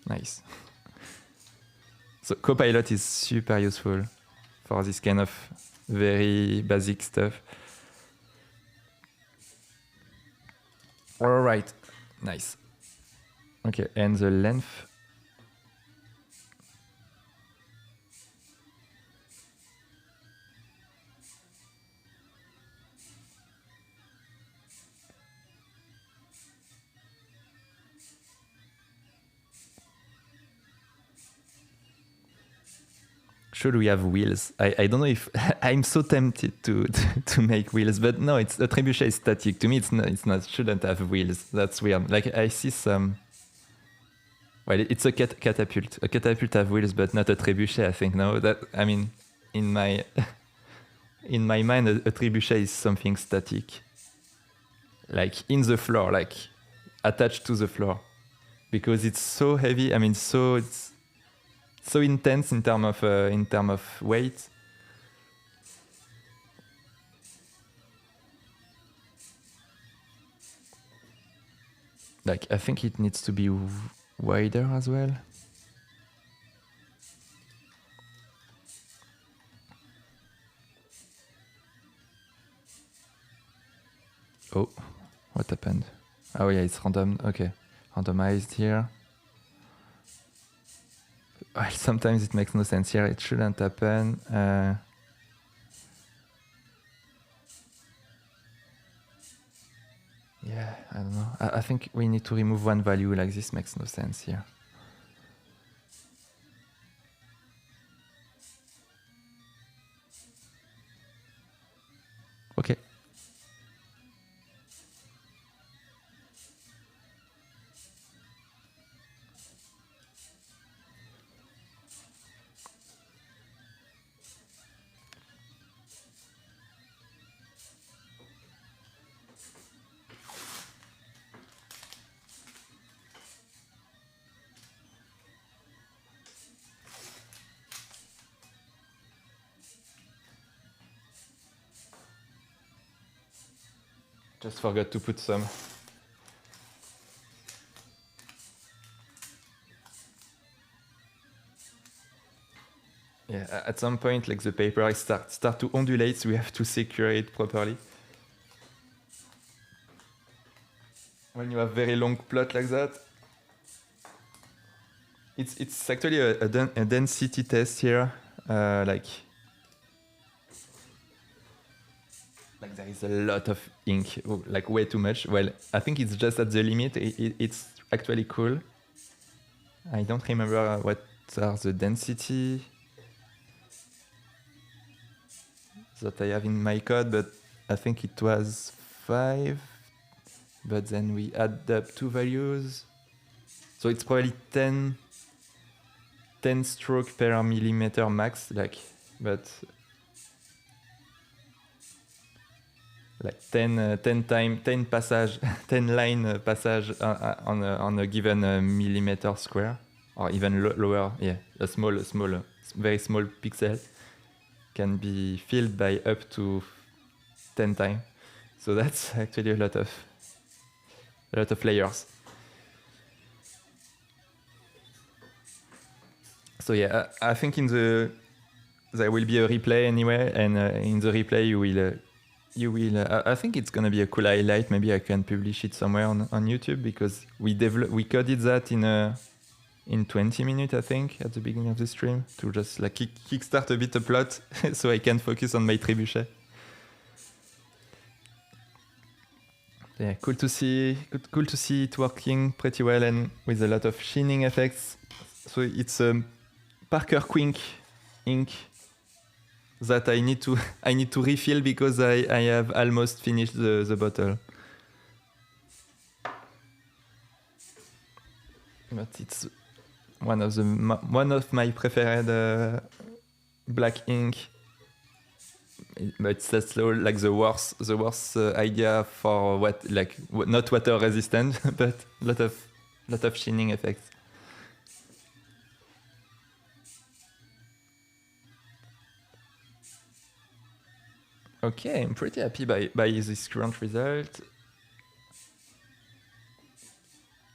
nice. So Copilot is super useful for this kind of very basic stuff. All right, nice. Okay, and the length. Should we have wheels? I don't know if I'm so tempted to make wheels, but no, it's the trebuchet is static. To me, it's not shouldn't have wheels. That's weird. Like I see some. Well, it's a catapult. A catapult have wheels, but not a trebuchet. I think no. That I mean, in my mind, a trebuchet is something static, like in the floor, like attached to the floor, because it's so heavy. I mean, it's so intense in terms of weight. Like, I think it needs to be wider as well. Oh, what happened? Oh yeah, it's random. Okay, randomized here. Well, sometimes it makes no sense here. It shouldn't happen. Yeah, I don't know. I think we need to remove one value. Like this makes no sense here. Okay. Just forgot to put some. Yeah, at some point, like the paper start to ondulate, so we have to secure it properly. When you have very long plot like that, it's actually a density test here. Like there is a lot of ink, like way too much. Well, I think it's just at the limit. It's actually cool. I don't remember what are the density that I have in my code, but I think it was 5. But then we add up 2 values. So it's probably 10 stroke per millimeter max, like, but like 10 passage, 10 line passage on a given millimeter square, or even lower. Yeah, a very small pixel can be filled by up to 10 times. So that's actually a lot of layers. So yeah, I think there will be a replay anyway, and in the replay you will. I think it's gonna be a cool highlight. Maybe I can publish it somewhere on YouTube, because we coded that in 20 minutes, I think, at the beginning of the stream, to just like kickstart a bit the plot, so I can focus on my trebuchet. Yeah, cool to see it working pretty well and with a lot of sheening effects. So it's Parker Quink ink that I need to refill, because I have almost finished the bottle. But it's one of my preferred black ink. But it's slow, like the worst idea for not water resistant, but lot of sheening effects. Okay, I'm pretty happy by this current result.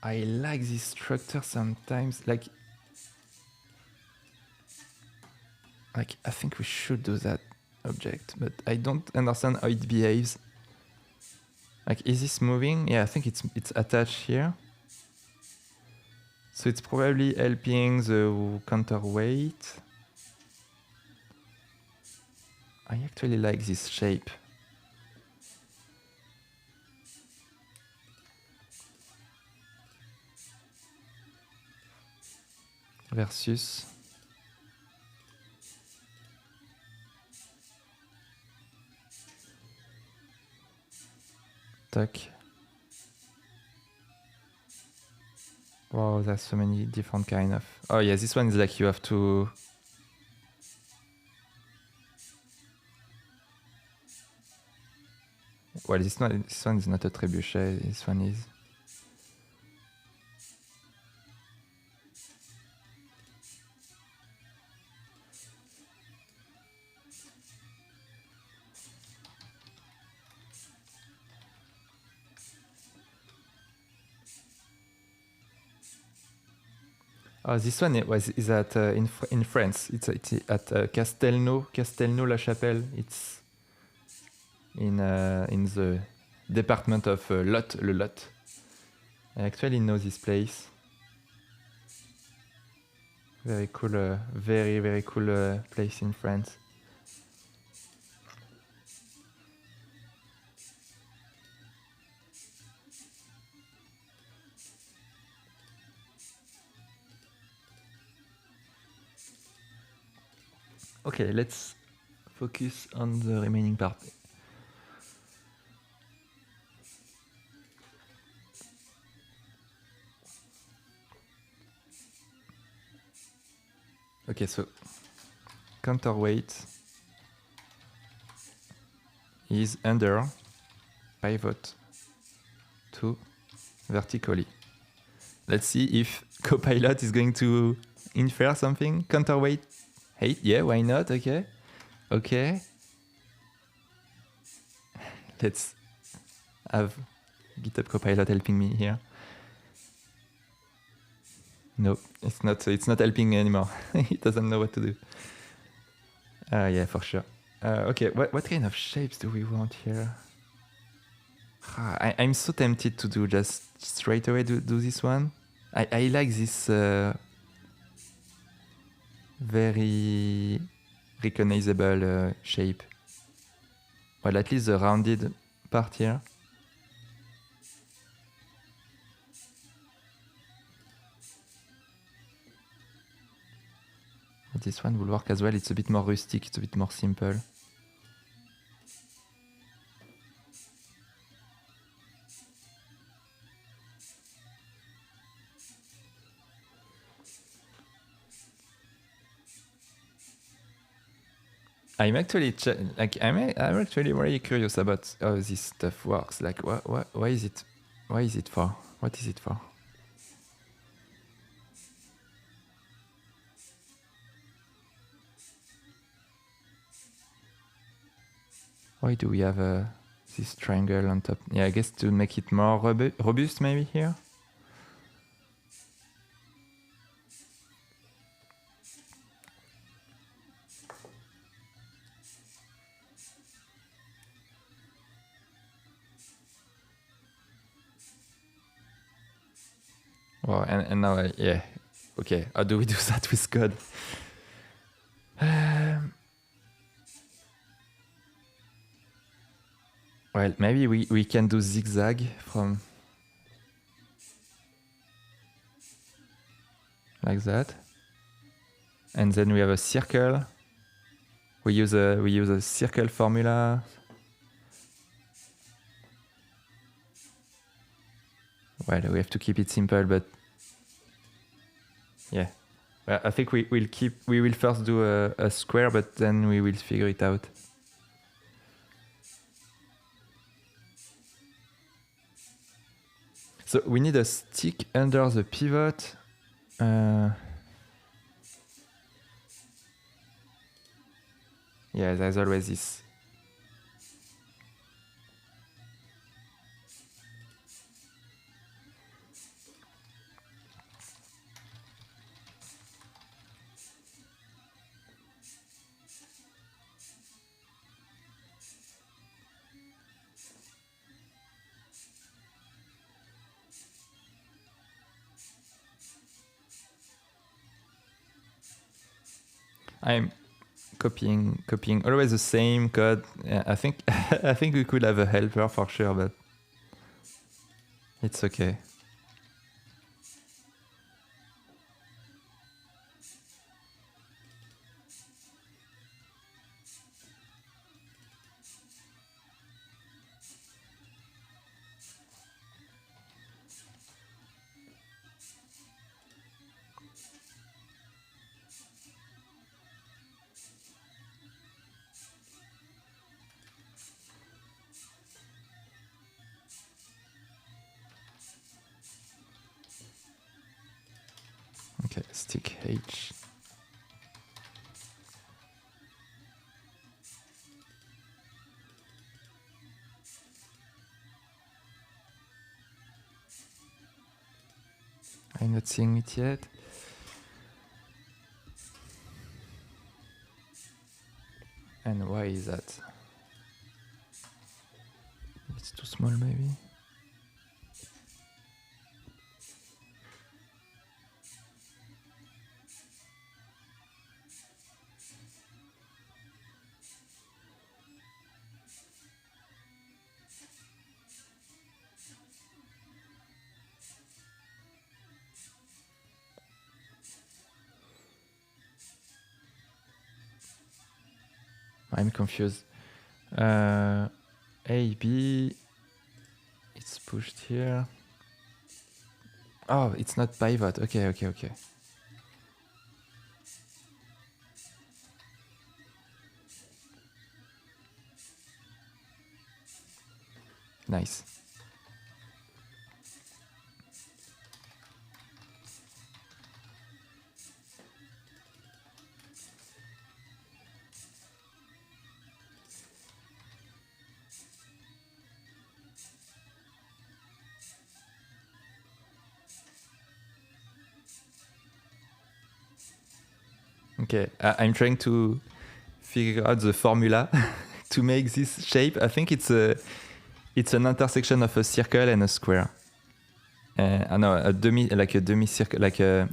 I like this structure sometimes. Like I think we should do that object, but I don't understand how it behaves. Like, is this moving? Yeah, I think it's attached here. So it's probably helping the counterweight. I actually like this shape. Versus. Tac. Wow, there's so many different kind of. Oh yeah, this one is like you have to. Well, this one is not a trebuchet. This one is. Oh, this one is at in France. It's at Castelnau-la-Chapelle. It's in the department of Lot, le Lot. I actually know this place. Very cool, very cool place in France. Okay, let's focus on the remaining part. Okay, so counterweight is under pivot to vertically. Let's see if Copilot is going to infer something. Counterweight 8, yeah, why not? Okay. Let's have GitHub Copilot helping me here. No, it's not helping anymore. It doesn't know what to do. Yeah, for sure. Okay, what kind of shapes do we want here? I'm so tempted to do just straight away do this one. I like this very recognizable shape. Well, at least the rounded part here. This one will work as well. It's a bit more rustic, it's a bit more simple. I'm actually I'm actually very curious about how this stuff works. Like, why is it for? What is it for? Why do we have this triangle on top? Yeah, I guess to make it more robust maybe here. Well, and now, yeah, okay. How do we do that with code? Well, maybe we can do zigzag from like that, and then we have a circle. We use a circle formula. Well, we have to keep it simple, but yeah. Well, I think we will first do a square, but then we will figure it out. So we need a stick under the pivot. Yeah, there's always this. I'm copying always the same code. I think I think we could have a helper for sure, but it's okay. Okay, stick H. I'm not seeing it yet. And why is that? It's too small, maybe. I'm confused. A, B, it's pushed here. Oh, it's not pivot. Okay. Nice. Okay, I'm trying to figure out the formula to make this shape. I think it's an intersection of a circle and a square. No, a demi circle, like a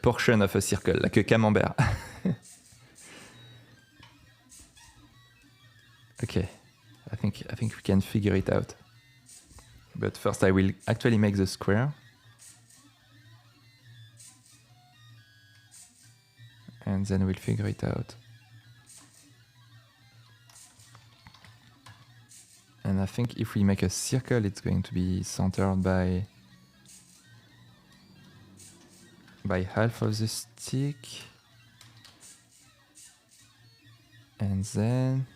portion of a circle, like a camembert. Okay, I think we can figure it out. But first, I will actually make the square. And then we'll figure it out. And I think if we make a circle, it's going to be centered by half of the stick. And then...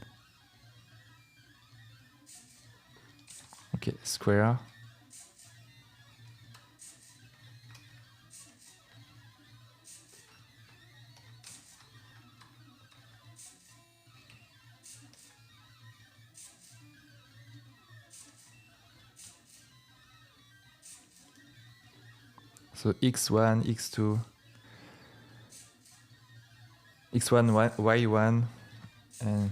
Okay, square. So x1, x2, x1, y1, and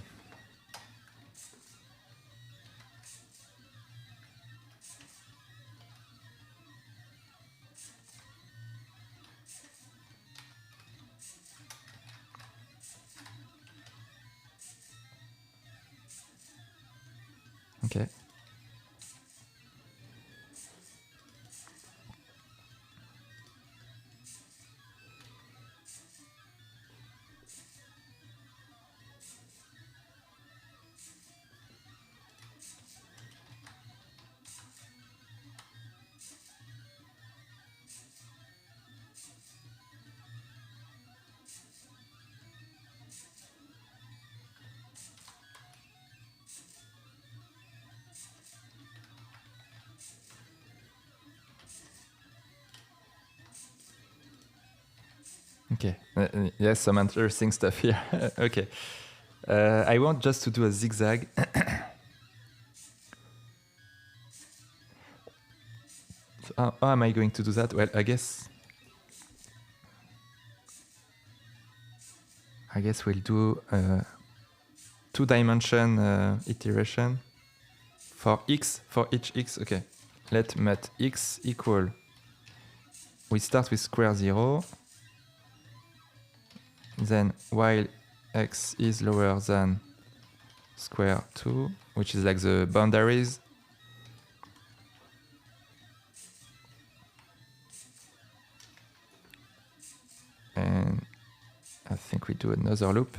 okay. Okay, yes, some interesting stuff here. Okay, I want just to do a zigzag. So how am I going to do that? Well, I guess we'll do a 2-dimension iteration for x, for each x. Okay, let mat x equal. We start with square 0. Then while x is lower than square 2, which is like the boundaries. And I think we do another loop.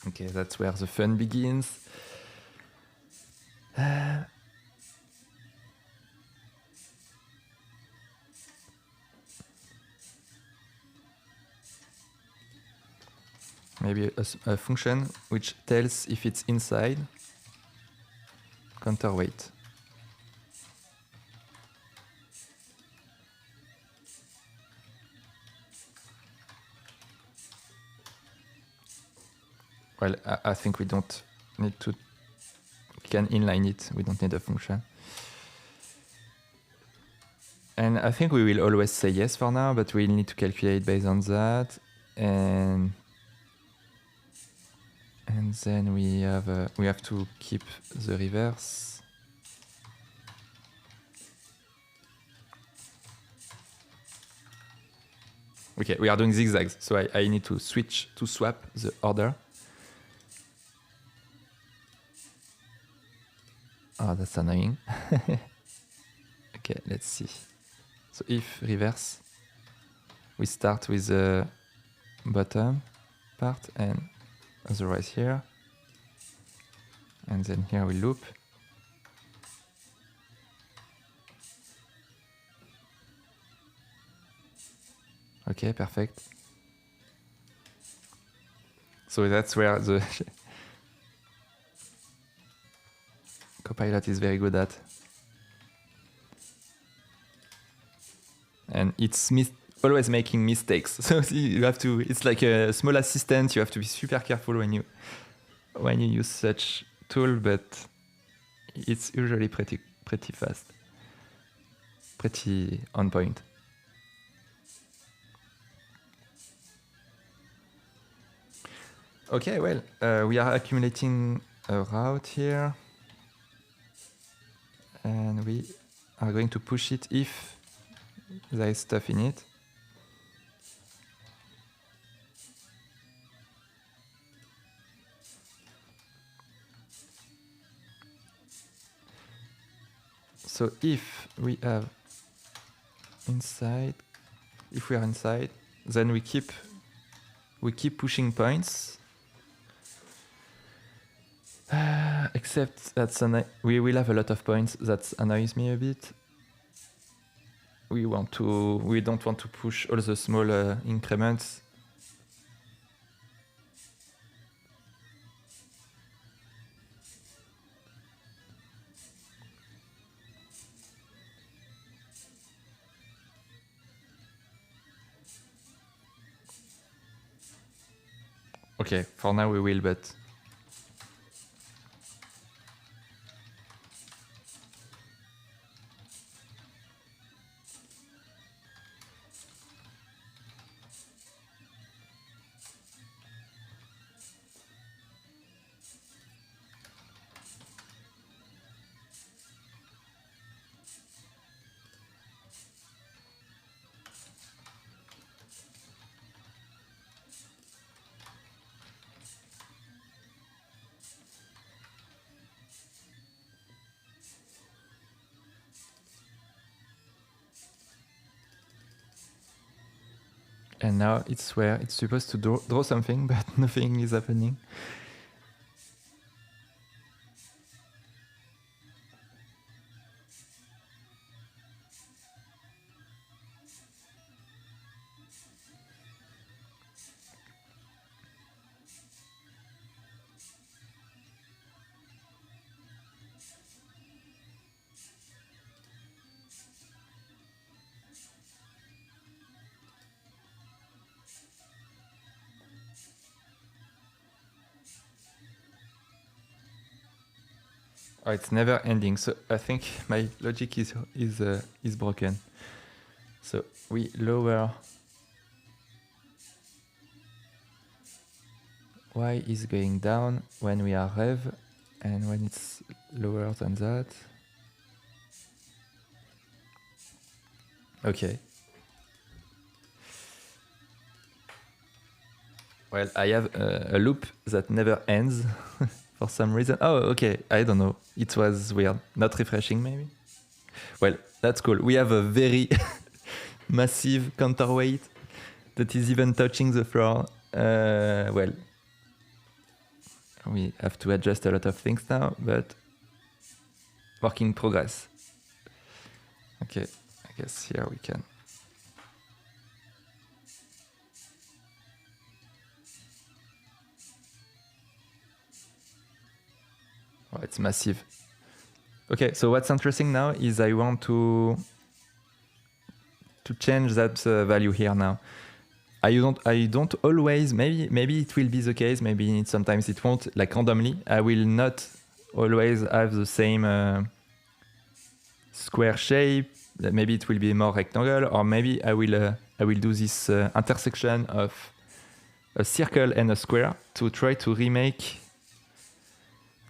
Okay, that's where the fun begins. Maybe a function which tells if it's inside. counterweight. Well, I think we don't need to. We can inline it. We don't need a function. And I think we will always say yes for now, but we'll need to calculate based on that. And then we have to keep the reverse. Okay, we are doing zigzags, so I need to swap the order. Oh, that's annoying. Okay, let's see. So if reverse, we start with the bottom part and otherwise here. And then here we loop. Okay, perfect. So that's where the Copilot is very good at. And it's always making mistakes. So you have to, it's like a small assistant, you have to be super careful when you use such tool, but it's usually pretty fast. Pretty on point. Okay, well, we are accumulating a route here. And we are going to push it if there is stuff in it. So if we have inside, if we are inside, then we keep pushing points. Except that we will have a lot of points. That annoys me a bit. We don't want to push all the small increments. Okay, for now we will, but and now it's where it's supposed to draw something, but nothing is happening. Oh, it's never ending. So I think my logic is broken. So we lower y is going down when we are rev, and when it's lower than that. Okay. Well, I have a loop that never ends for some reason. Oh, okay. I don't know. It was weird. Not refreshing, maybe? Well, that's cool. We have a very massive counterweight that is even touching the floor. Well, we have to adjust a lot of things now, but work in progress. Okay, I guess here we can. Oh, it's massive. Okay, so what's interesting now is I want to change that value here now. I don't always, maybe it will be the case, maybe sometimes it won't, like randomly. I will not always have the same square shape. Maybe it will be more rectangle, or maybe I will do this intersection of a circle and a square to try to remake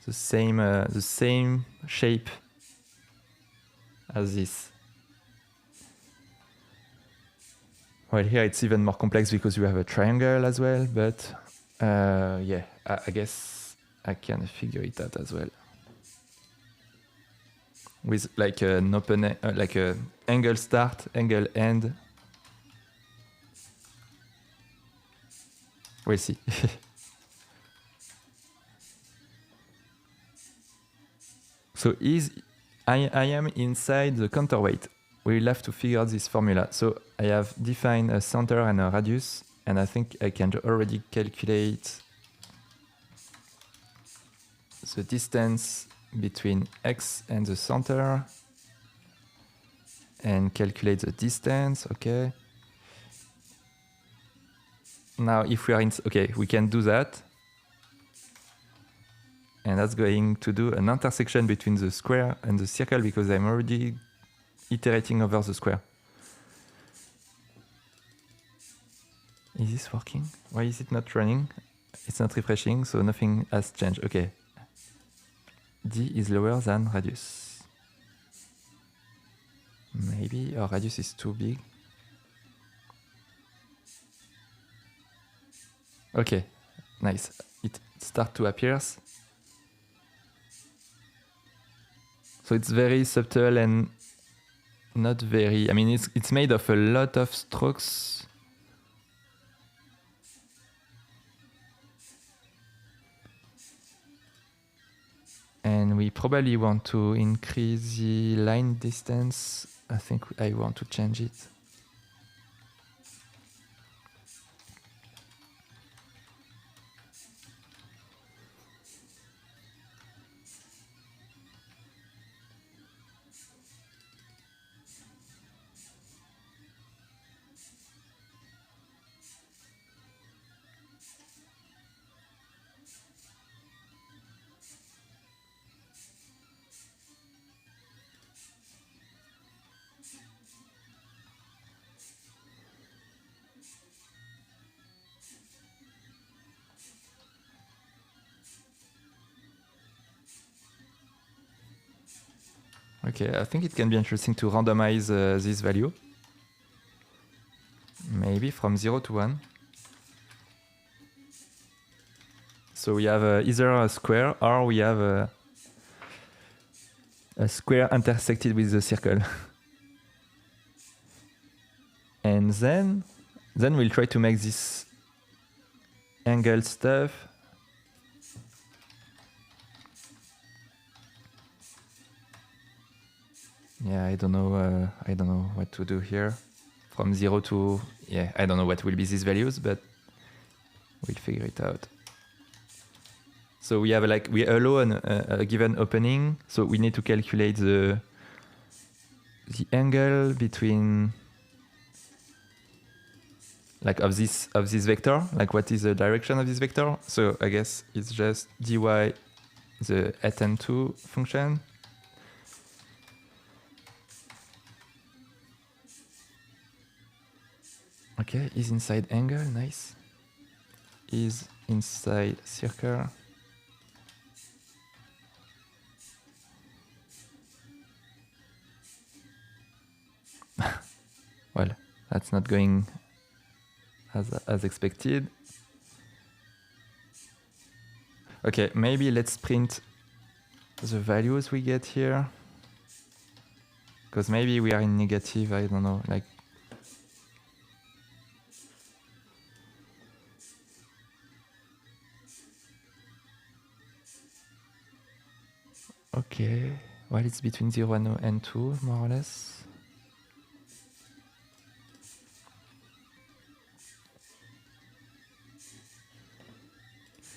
the same shape as this. Well, here it's even more complex because you have a triangle as well, but yeah, I guess I can figure it out as well. With like an open, like a angle start, angle end. We'll see. So I am inside the counterweight. We'll have to figure out this formula. So I have defined a center and a radius, and I think I can already calculate the distance between x and the center and calculate the distance. Okay. Now if we are in, okay, we can do that. And that's going to do an intersection between the square and the circle because I'm already iterating over the square. Is this working? Why is it not running? It's not refreshing, so nothing has changed. Okay. D is lower than radius. Maybe our radius is too big. Okay, nice. It starts to appear. So it's very subtle and not very, I mean, it's made of a lot of strokes. And we probably want to increase the line distance. I think I want to change it. Okay, I think it can be interesting to randomize this value. Maybe from 0 to 1. So we have either a square or we have a square intersected with the circle. And then we'll try to make this angle stuff. Yeah, I don't know what to do here. From 0 to, yeah, I don't know what will be these values, but we'll figure it out. So we have like, we allow a given opening. So we need to calculate the angle between, like of this vector, like what is the direction of this vector. So I guess it's just dy, the atan2 function. Okay, is inside angle, nice. Is inside circle. Well, that's not going as expected. Okay, maybe let's print the values we get here. Because maybe we are in negative, I don't know, like. Okay, well, it's between 0 and 2, more or less.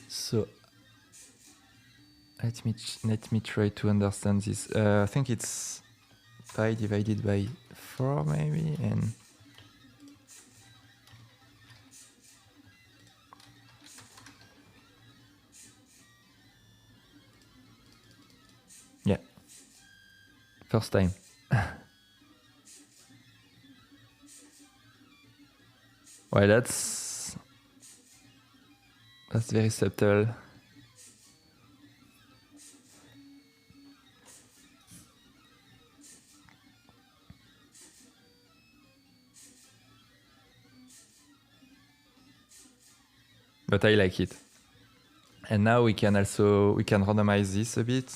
So Let me try to understand this. I think it's pi divided by 4 maybe, and yeah, first time. Well, that's very subtle. But I like it. And now we can randomize this a bit.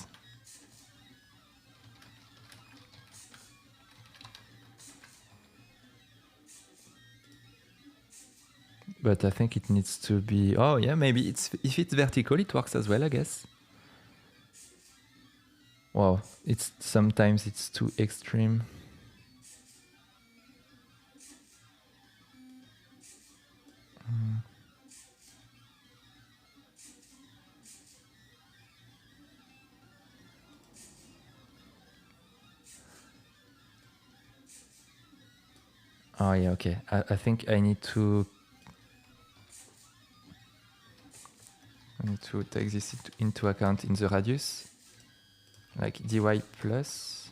But I think it needs to be, oh yeah, maybe if it's vertical, it works as well, I guess. Wow, sometimes it's too extreme. Oh yeah, okay. I think I need to take this into account in the radius, like dy plus.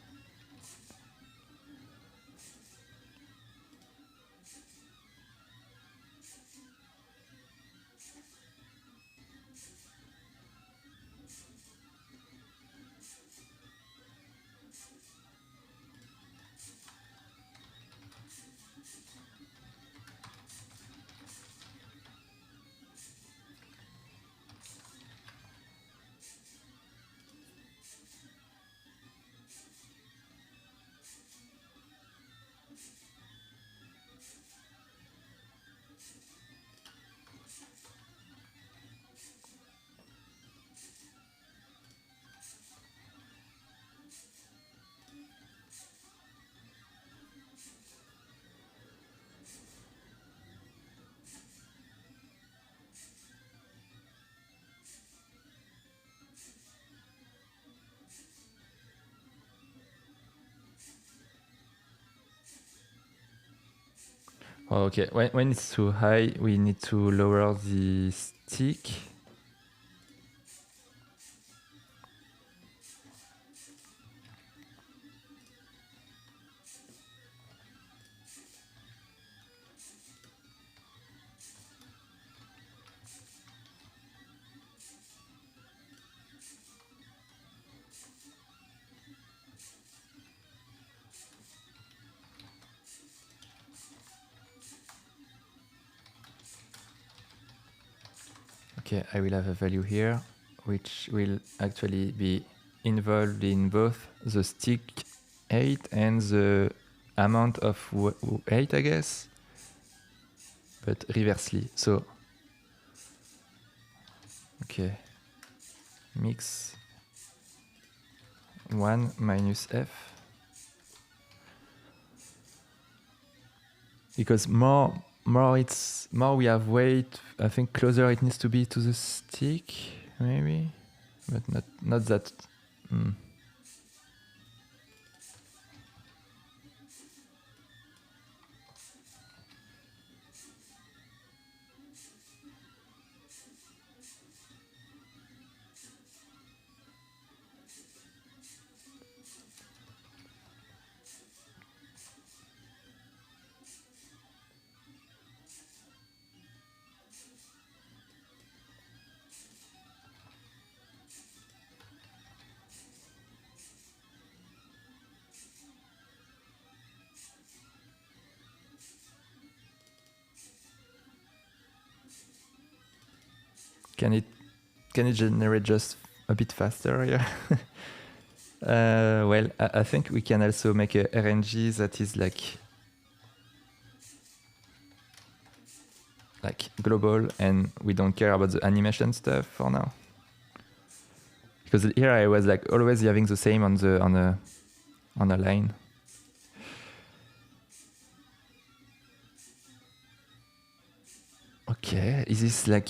Oh, okay, when it's too high, we need to lower the stick. Okay, I will have a value here, which will actually be involved in both the stick height and the amount of height, I guess, but reversely. So, okay, mix 1 minus f. Because more we have weight, I think closer it needs to be to the stick, maybe, but not that. Can it generate just a bit faster here? Well, I think we can also make a RNG that is like global, and we don't care about the animation stuff for now. Because here I was like always having the same on a line. Okay, is this like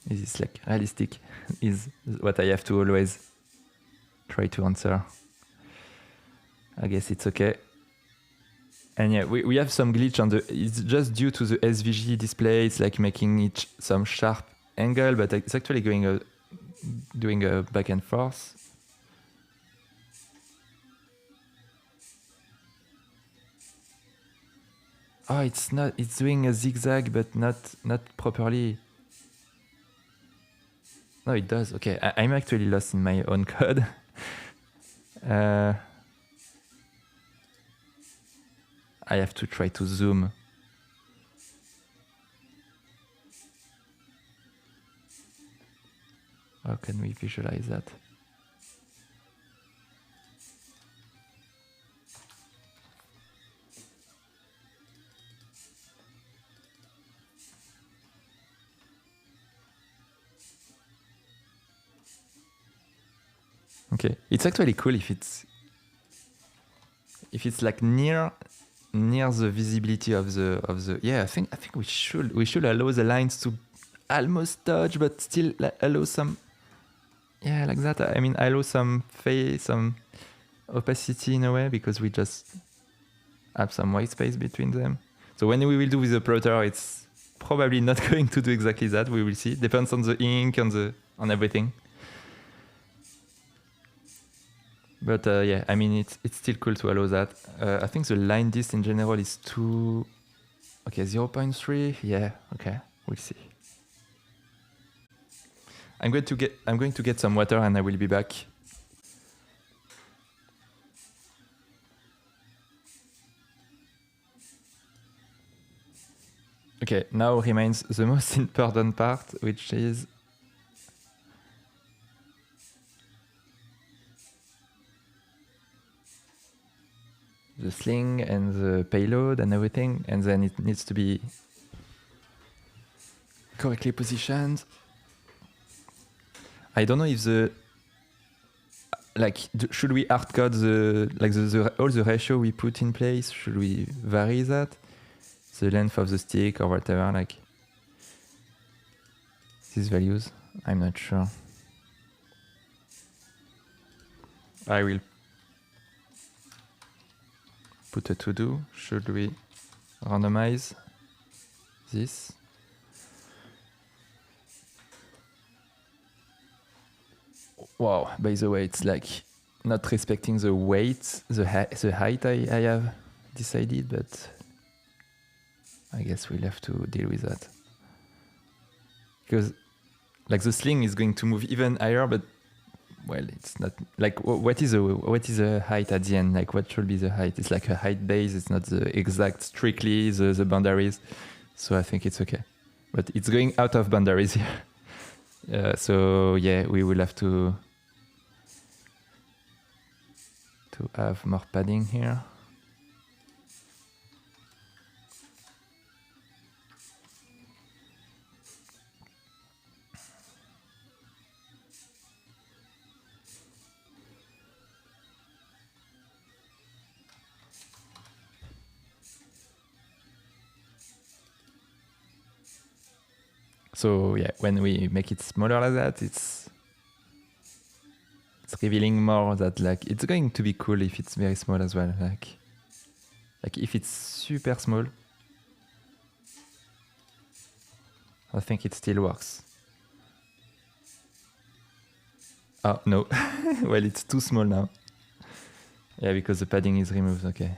Is this like realistic? Is what I have to always try to answer. I guess it's okay. And yeah, we have some glitch on the, it's just due to the SVG display. It's like making it some sharp angle, but it's actually doing a back and forth. Oh, it's doing a zigzag, but not properly. No, it does. Okay, I'm actually lost in my own code. I have to try to zoom. How can we visualize that? Okay, it's actually cool if it's like near the visibility of the. Yeah, I think we should allow the lines to almost touch, but still allow some. Yeah, like that. I mean, allow some opacity in a way, because we just have some white space between them. So when we will do with the plotter, it's probably not going to do exactly that. We will see. Depends on the ink, on everything. But yeah, I mean, it's still cool to allow that. I think the line dist in general is too. Okay, 0.3. Yeah. Okay, we'll see. I'm going to get some water and I will be back. Okay, now remains the most important part, which is the sling and the payload and everything, and then it needs to be correctly positioned. I don't know if should we hard code all the ratio we put in place? Should we vary that? The length of the stick or whatever, like these values? I'm not sure. I will put a to-do. Should we randomize this? Wow, by the way, it's like not respecting the weight, the height I have decided, but I guess we'll have to deal with that. Because like the sling is going to move even higher, but well, it's not like what is the height at the end? Like what should be the height? It's like a height base. It's not the exact strictly the boundaries. So I think it's okay, but it's going out of boundaries here. So yeah, we will have to have more padding here. So yeah, when we make it smaller like that, it's revealing more that like it's going to be cool if it's very small as well. Like if it's super small, I think it still works. Oh no, well, it's too small now. Yeah, because the padding is removed. Okay.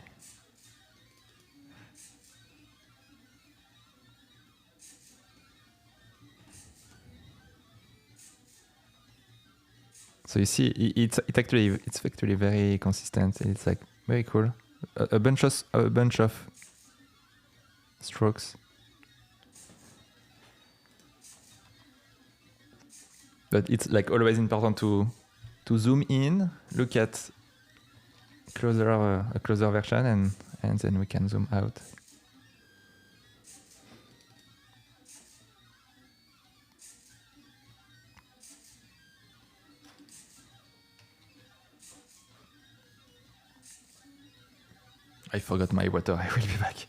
So you see, it's actually very consistent. It's like very cool. A bunch of strokes. But it's like always important to zoom in, look at a closer version, and then we can zoom out. I forgot my water. I will be back.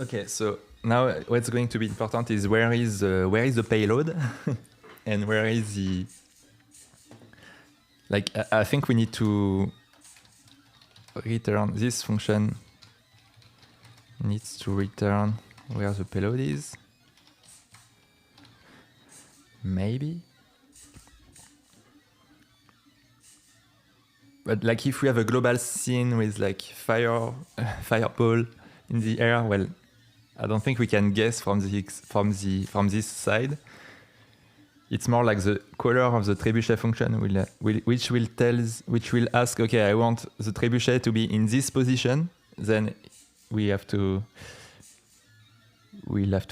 Okay, so now what's going to be important is where is the payload and where is the, like, I think we need to return, this function needs to return where the payload is. Maybe. But like if we have a global scene with like fireball in the air, well, I don't think we can guess from this side. It's more like the caller of the Trebuchet function which will ask, okay, I want the Trebuchet to be in this position. Then we'll have to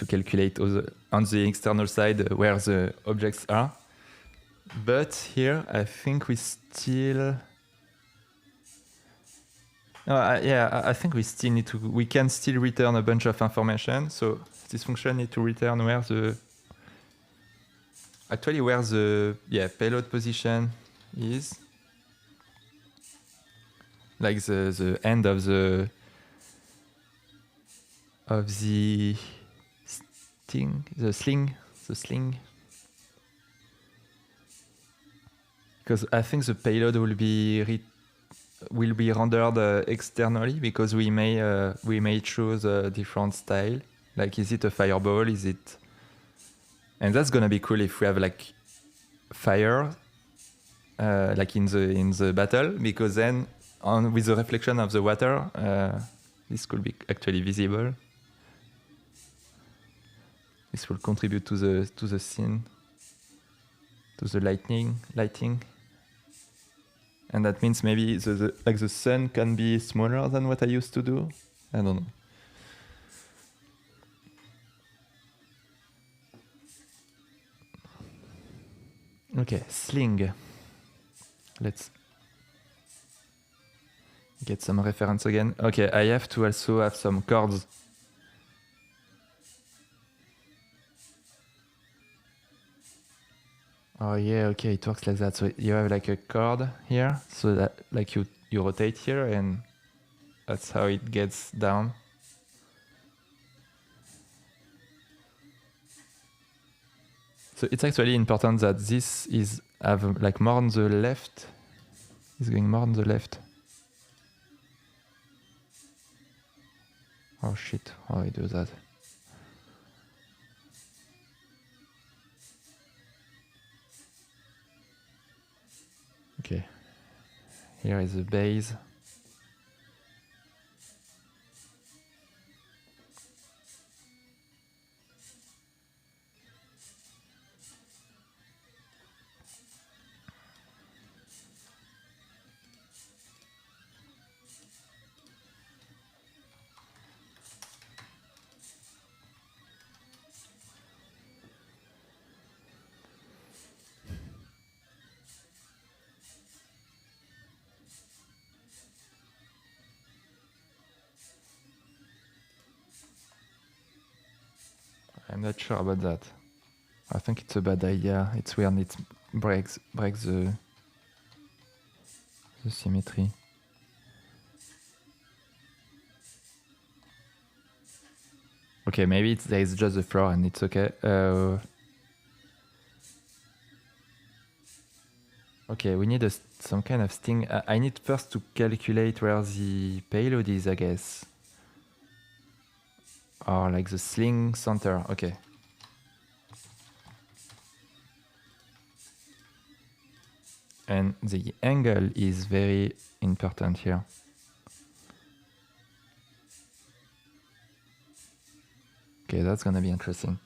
calculate on the external side where the objects are. But here I think we still. I think we still need to. We can still return a bunch of information. So this function needs to return where the payload position is, like the end of the sling. Because I think the payload will be rendered externally, because we may choose a different style. Like, is it a fireball? Is it? And that's gonna be cool if we have like fire, like in the battle, because then with the reflection of the water, this could be actually visible. This will contribute to the scene, to the lighting. And that means maybe the sun can be smaller than what I used to do. I don't know. Okay, sling. Let's get some reference again. Okay, I have to also have some chords. Oh yeah, okay, it works like that. So you have like a chord here, so that like you rotate here, and that's how it gets down. So it's actually important that this have like more on the left. It's going more on the left. Oh shit, how I do that? Okay, here is the base. I'm not sure about that. I think it's a bad idea. It's weird. It breaks the symmetry. Okay, maybe there is just the floor and it's okay. Okay, we need some kind of sting. I need first to calculate where the payload is, I guess. Or like the sling center. Okay. And the angle is very important here. Okay, that's gonna be interesting.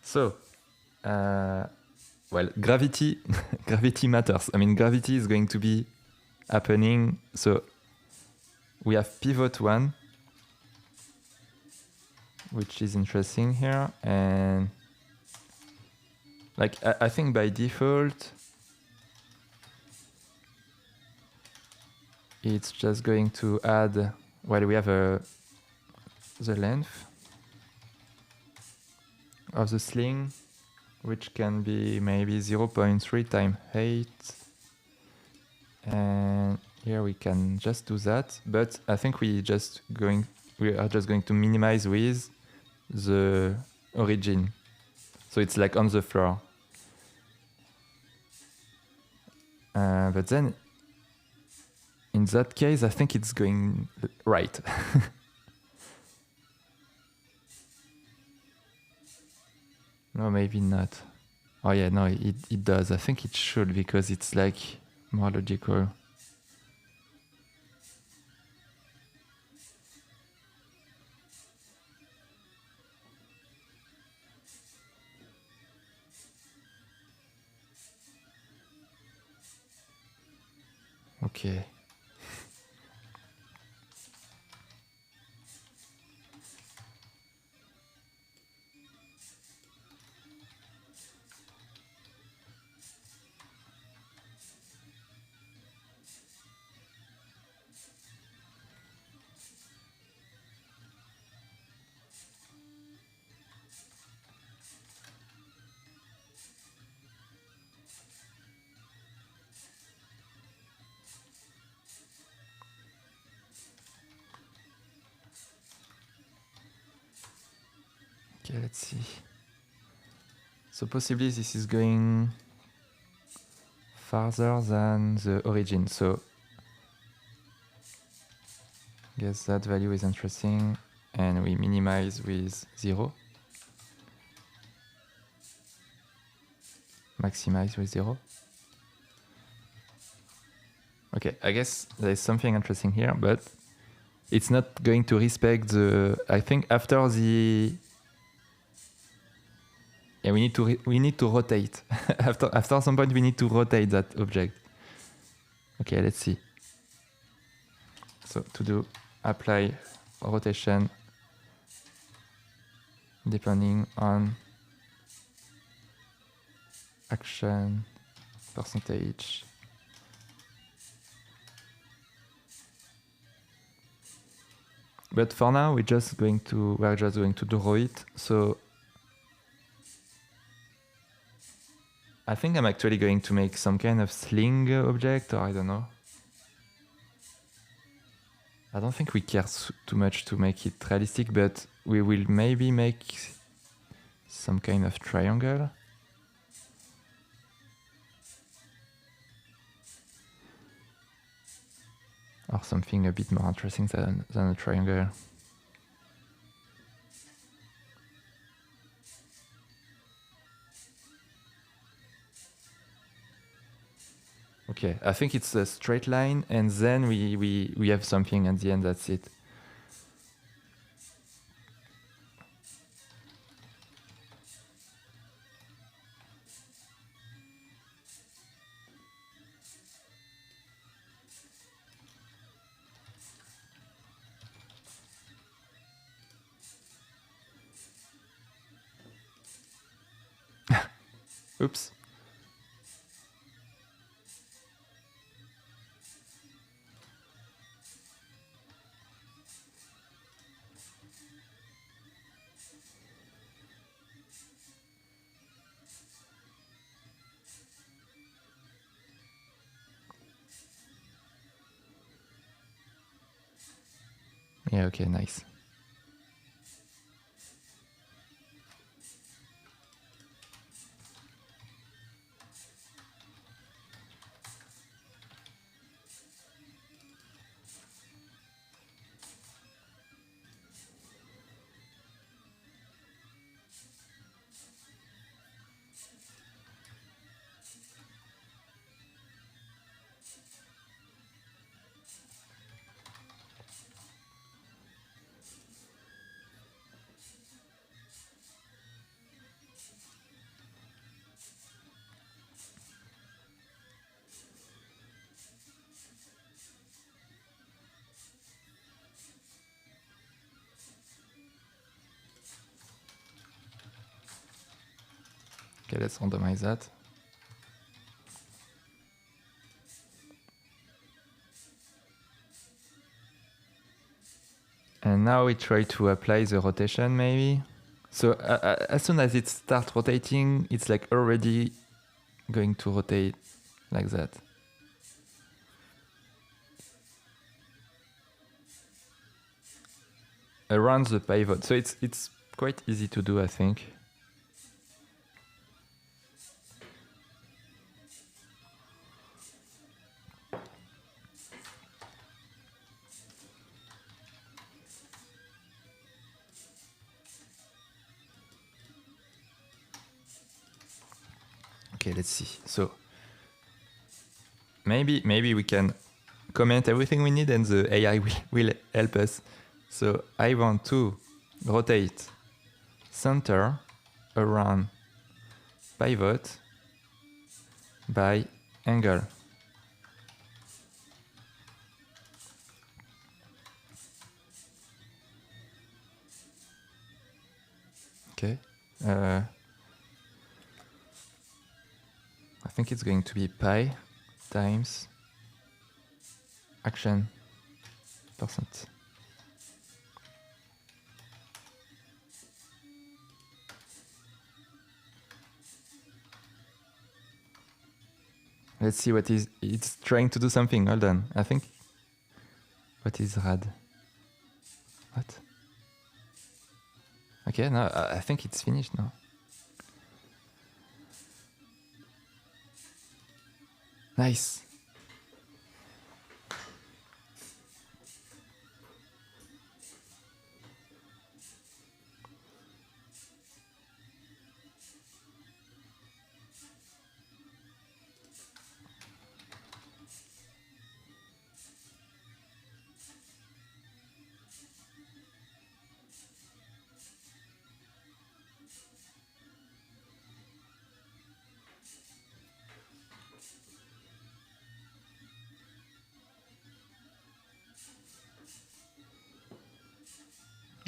So, well, gravity matters. I mean, gravity is going to be happening. So we have pivot 1, which is interesting here. And like, I think by default, it's just going to add, well, we have the length of the sling, which can be maybe 0.3 times 8. And here we can just do that. But I think we just going we are just going to minimize with the origin. So it's like on the floor. But then in that case, I think it's going right. No, maybe not. Oh yeah, no, it does. I think it should because it's like more logical. Okay. Okay, let's see. So possibly this is going farther than the origin. So I guess that value is interesting. And we minimize with 0. Maximize with 0. Okay, I guess there's something interesting here, but it's not going to respect the... I think after the... Yeah, we need to rotate. after some point, we need to rotate that object. Okay, let's see. So to do apply rotation depending on action percentage. But for now, we're just going to draw it. So I think I'm actually going to make some kind of sling object, or I don't know. I don't think we care too much to make it realistic, but we will maybe make some kind of triangle. Or something a bit more interesting than a triangle. Okay, I think it's a straight line, and then we have something at the end, that's it. Oops. Yeah, okay, nice. Okay, let's randomize that. And now we try to apply the rotation maybe. So as soon as it starts rotating, it's like already going to rotate like that. around the pivot. So it's quite easy to do, I think. Okay, let's see. So maybe we can comment everything we need and the AI will help us. So I want to rotate center around pivot by angle. Okay. I think it's going to be pi times action %. Let's see what is it's trying to do something. Hold on. I think what is rad? What? Okay, no, I think it's finished now. Nice.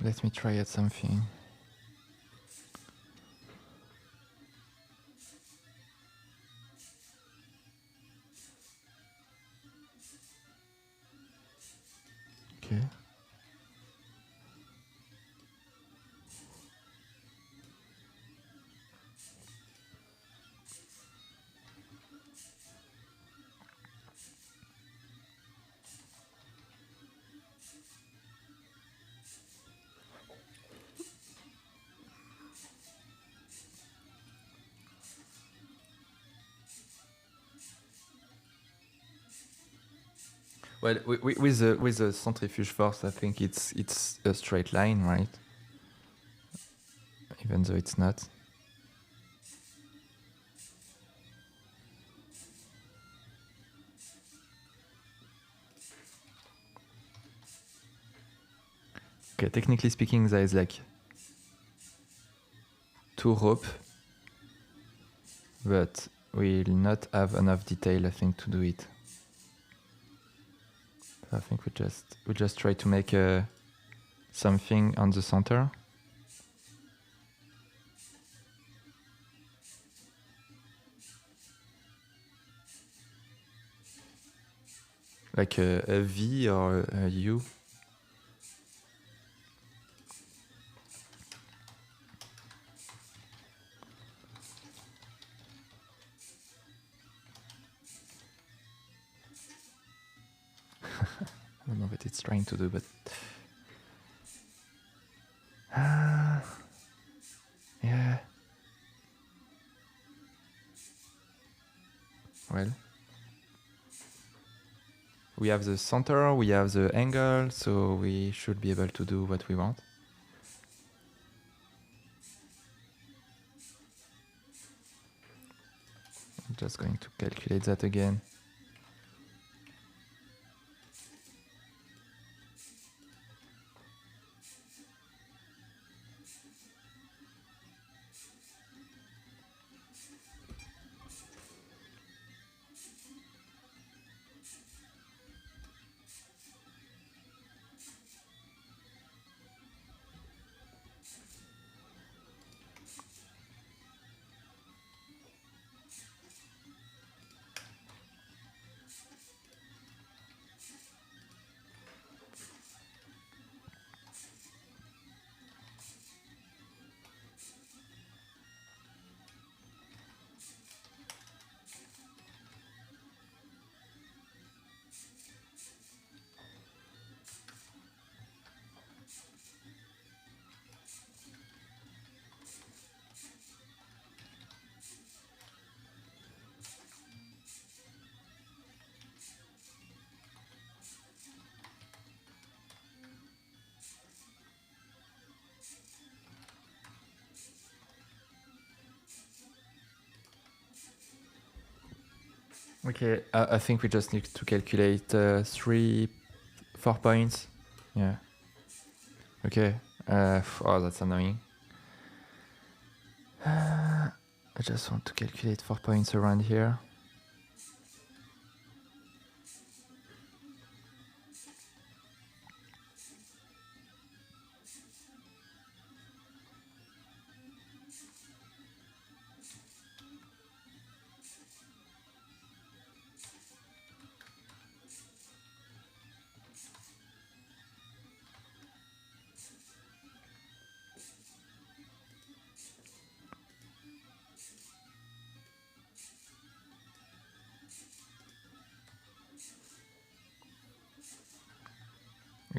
Let me try at something. Okay. Well, with the centrifuge force, I think it's a straight line, right? Even though it's not. Okay, technically speaking, there is like 2 rope, but we'll not have enough detail, I think, to do it. So I think we just try to make something on the center. Like a V or a U. I don't know what it's trying to do, but yeah. Well, we have the center, we have the angle, so we should be able to do what we want. I'm just going to calculate that again. Okay, I think we just need to calculate 4 points. Yeah. Okay. Oh, that's annoying. I just want to calculate 4 points around here.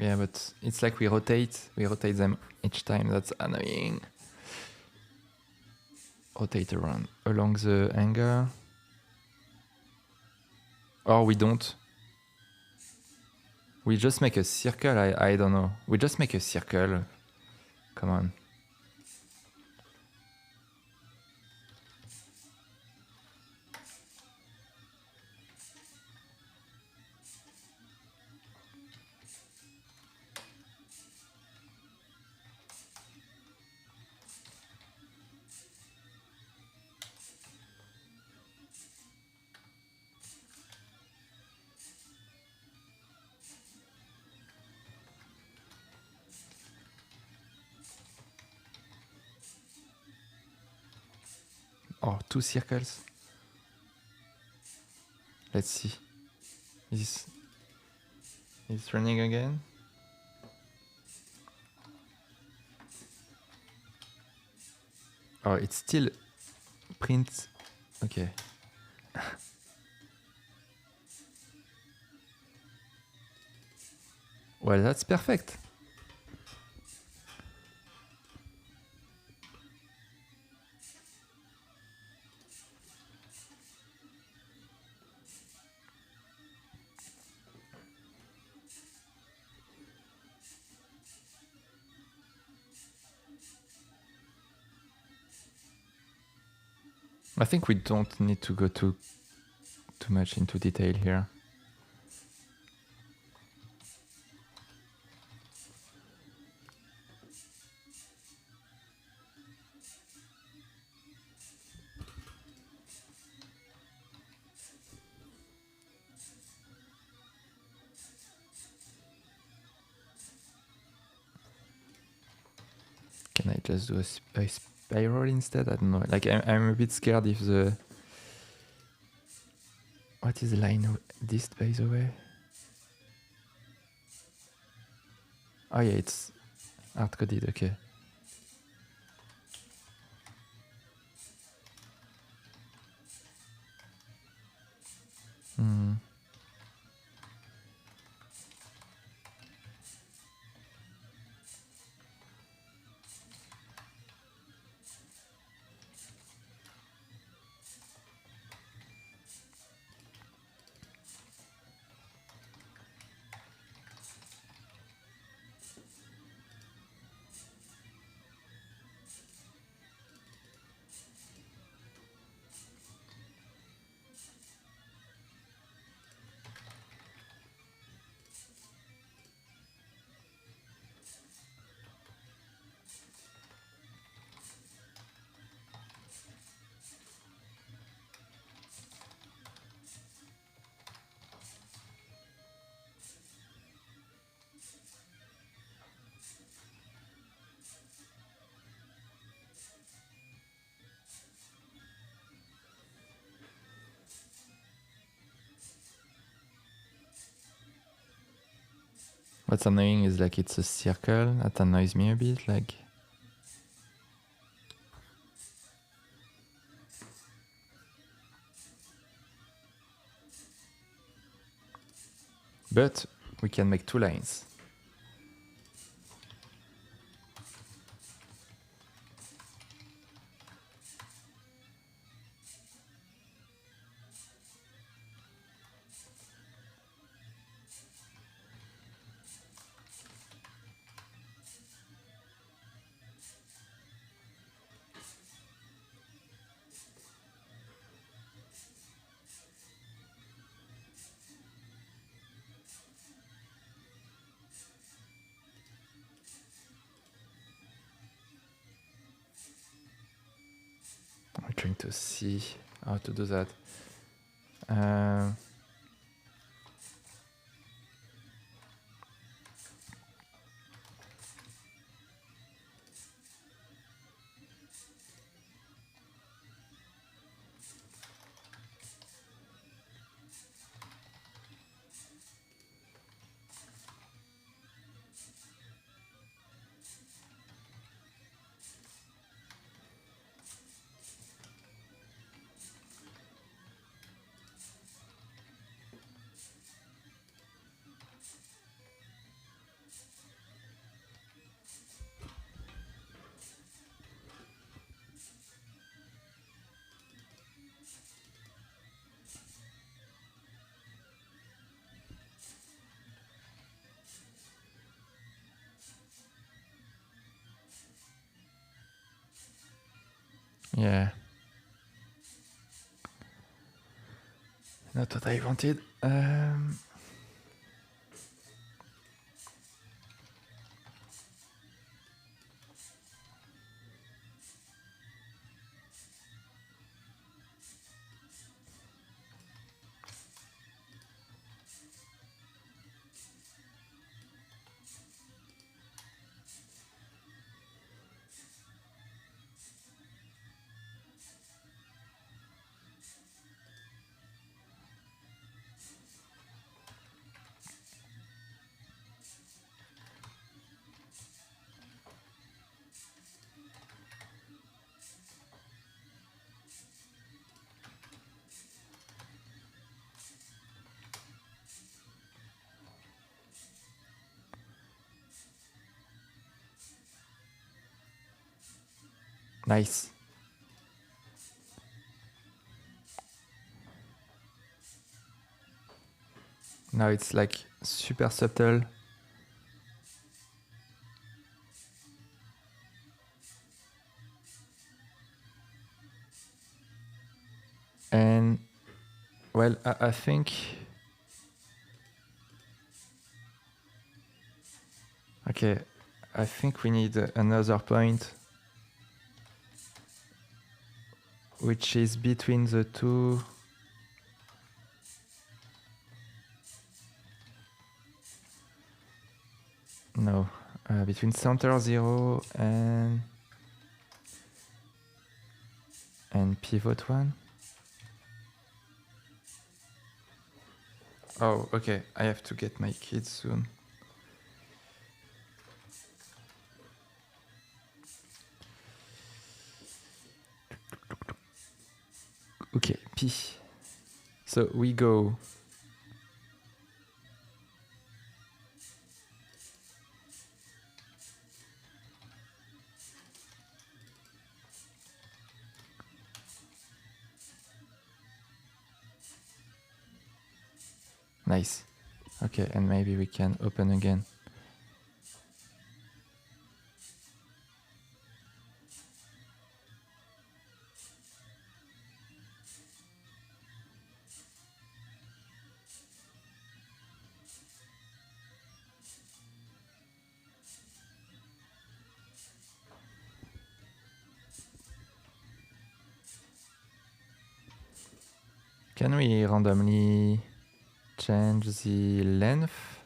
Yeah, but it's like we rotate them each time. That's annoying. Rotate around along the angle. Or we don't. We just make a circle. I don't know. We just make a circle. Come on. Oh, 2 circles. Let's see. Is it running again? Oh, it's still print. Okay. Well, that's perfect. I think we don't need to go too much into detail here. Can I just do a spiral instead? I don't know. Like I'm a bit scared if the... What is the line dist, by the way? Oh yeah, it's hard-coded, okay. Hmm. What's annoying is like it's a circle. That annoys me a bit. Like, but we can make 2 lines. trying to see how to do that. Yeah. Not what I wanted. Nice. Now it's like super subtle. And well, I think, okay, I think we need another point, which is between the two. No, between center 0 and pivot 1. Oh, okay, I have to get my kids soon. Okay, P. So we go nice. Okay, and maybe we can open again. Can we randomly change the length?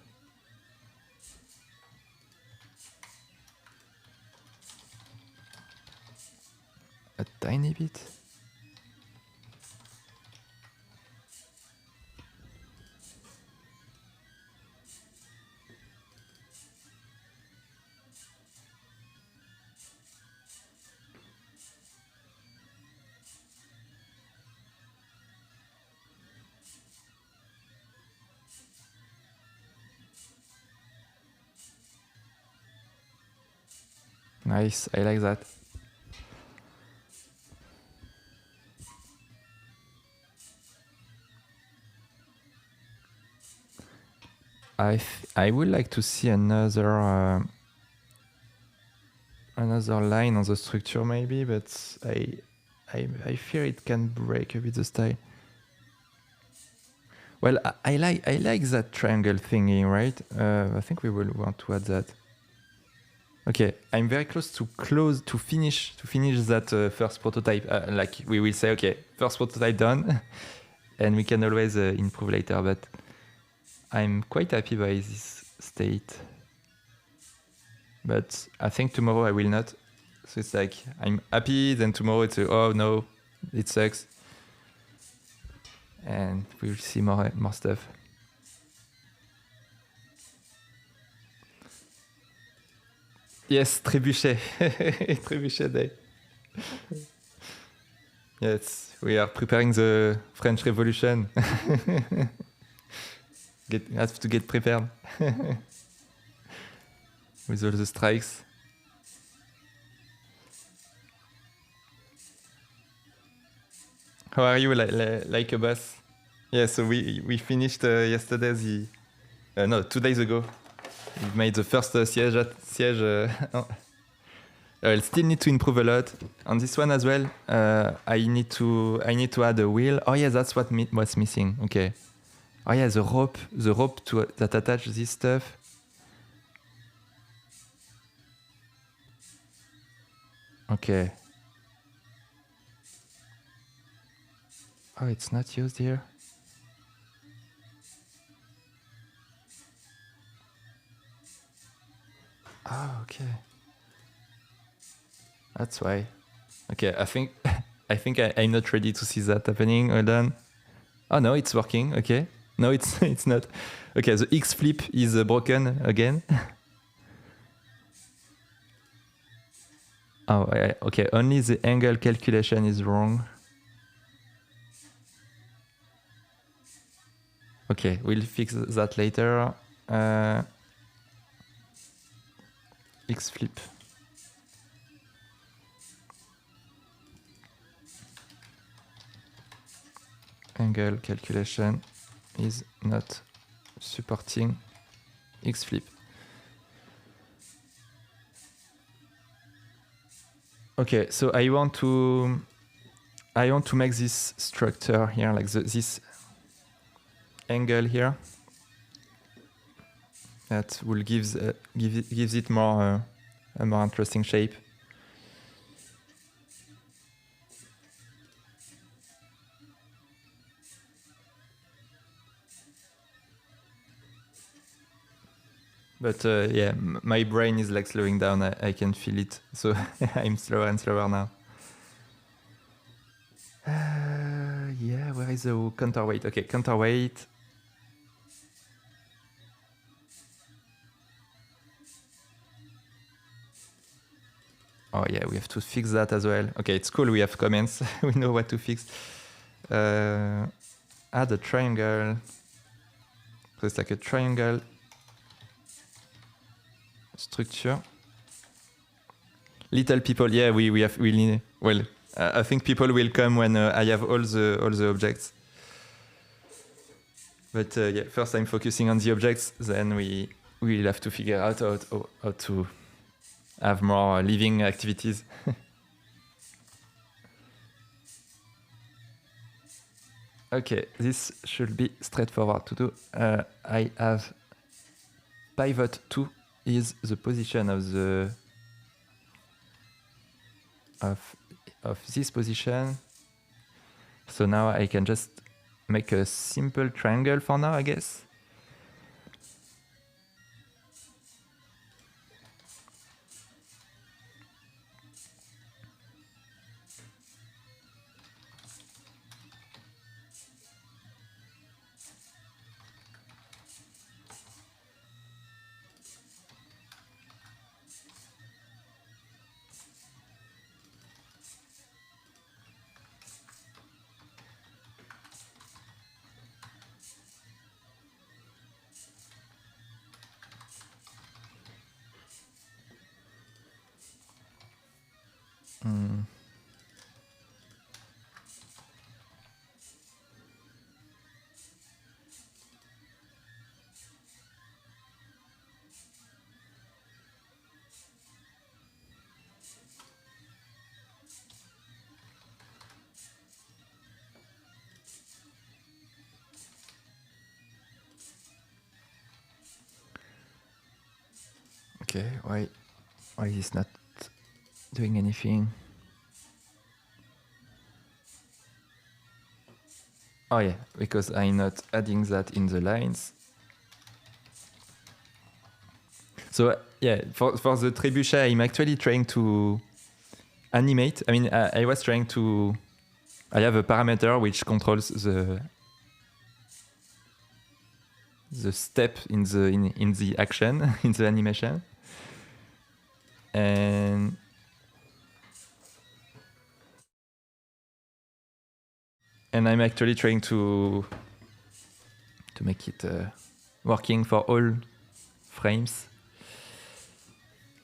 A tiny bit? Nice, I like that. I would like to see another line on the structure maybe, but I fear it can break a bit the style. Well, I like that triangle thingy, right? I think we will want to add that. Okay, I'm very close to finish that first prototype. Like we will say, okay, first prototype done, and we can always improve later. But I'm quite happy by this state. But I think tomorrow I will not. So it's like I'm happy, then tomorrow it's oh no, it sucks, and we will see more stuff. Yes, Trebuchet. Trebuchet Day. Yes, we are preparing the French Revolution. Have to get prepared with all the strikes. How are you, like a boss? Yeah, so we finished yesterday no, 2 days ago. We made the first siege. I'll still need to improve a lot on this one as well. I need to add a wheel. Oh yeah, that's what's missing. Okay. Oh yeah, the rope that attach this stuff. Okay. Oh, it's not used here. Oh, okay. That's why. Okay, I think I'm not ready to see that happening. Hold on. Oh no, it's working. Okay. No, it's not. Okay, the X flip is broken again. Oh, okay. Only the angle calculation is wrong. Okay, we'll fix that later. X flip. Angle calculation is not supporting X flip. Okay, so I want to make this structure here, like this angle here. That will gives it more a more interesting shape. But yeah, my brain is like slowing down. I can feel it, so I'm slower and slower now. Yeah, where is the counterweight? Okay, counterweight. Oh yeah, we have to fix that as well. Okay, it's cool. We have comments. We know what to fix. Add a triangle. So it's like a triangle structure. Little people. Yeah, we need. Well, I think people will come when I have all the objects. But yeah, first I'm focusing on the objects. Then we will have to figure out how to have more living activities. Okay, this should be straightforward to do. I have pivot 2 is the position of the of this position. So now I can just make a simple triangle for now, I guess. Okay, why Why is it not doing anything? Oh yeah, because I'm not adding that in the lines. So yeah, for the trebuchet, I'm actually trying to animate. I mean, I was trying to. I have a parameter which controls the step in the action in the animation, and I'm actually trying to make it working for all frames.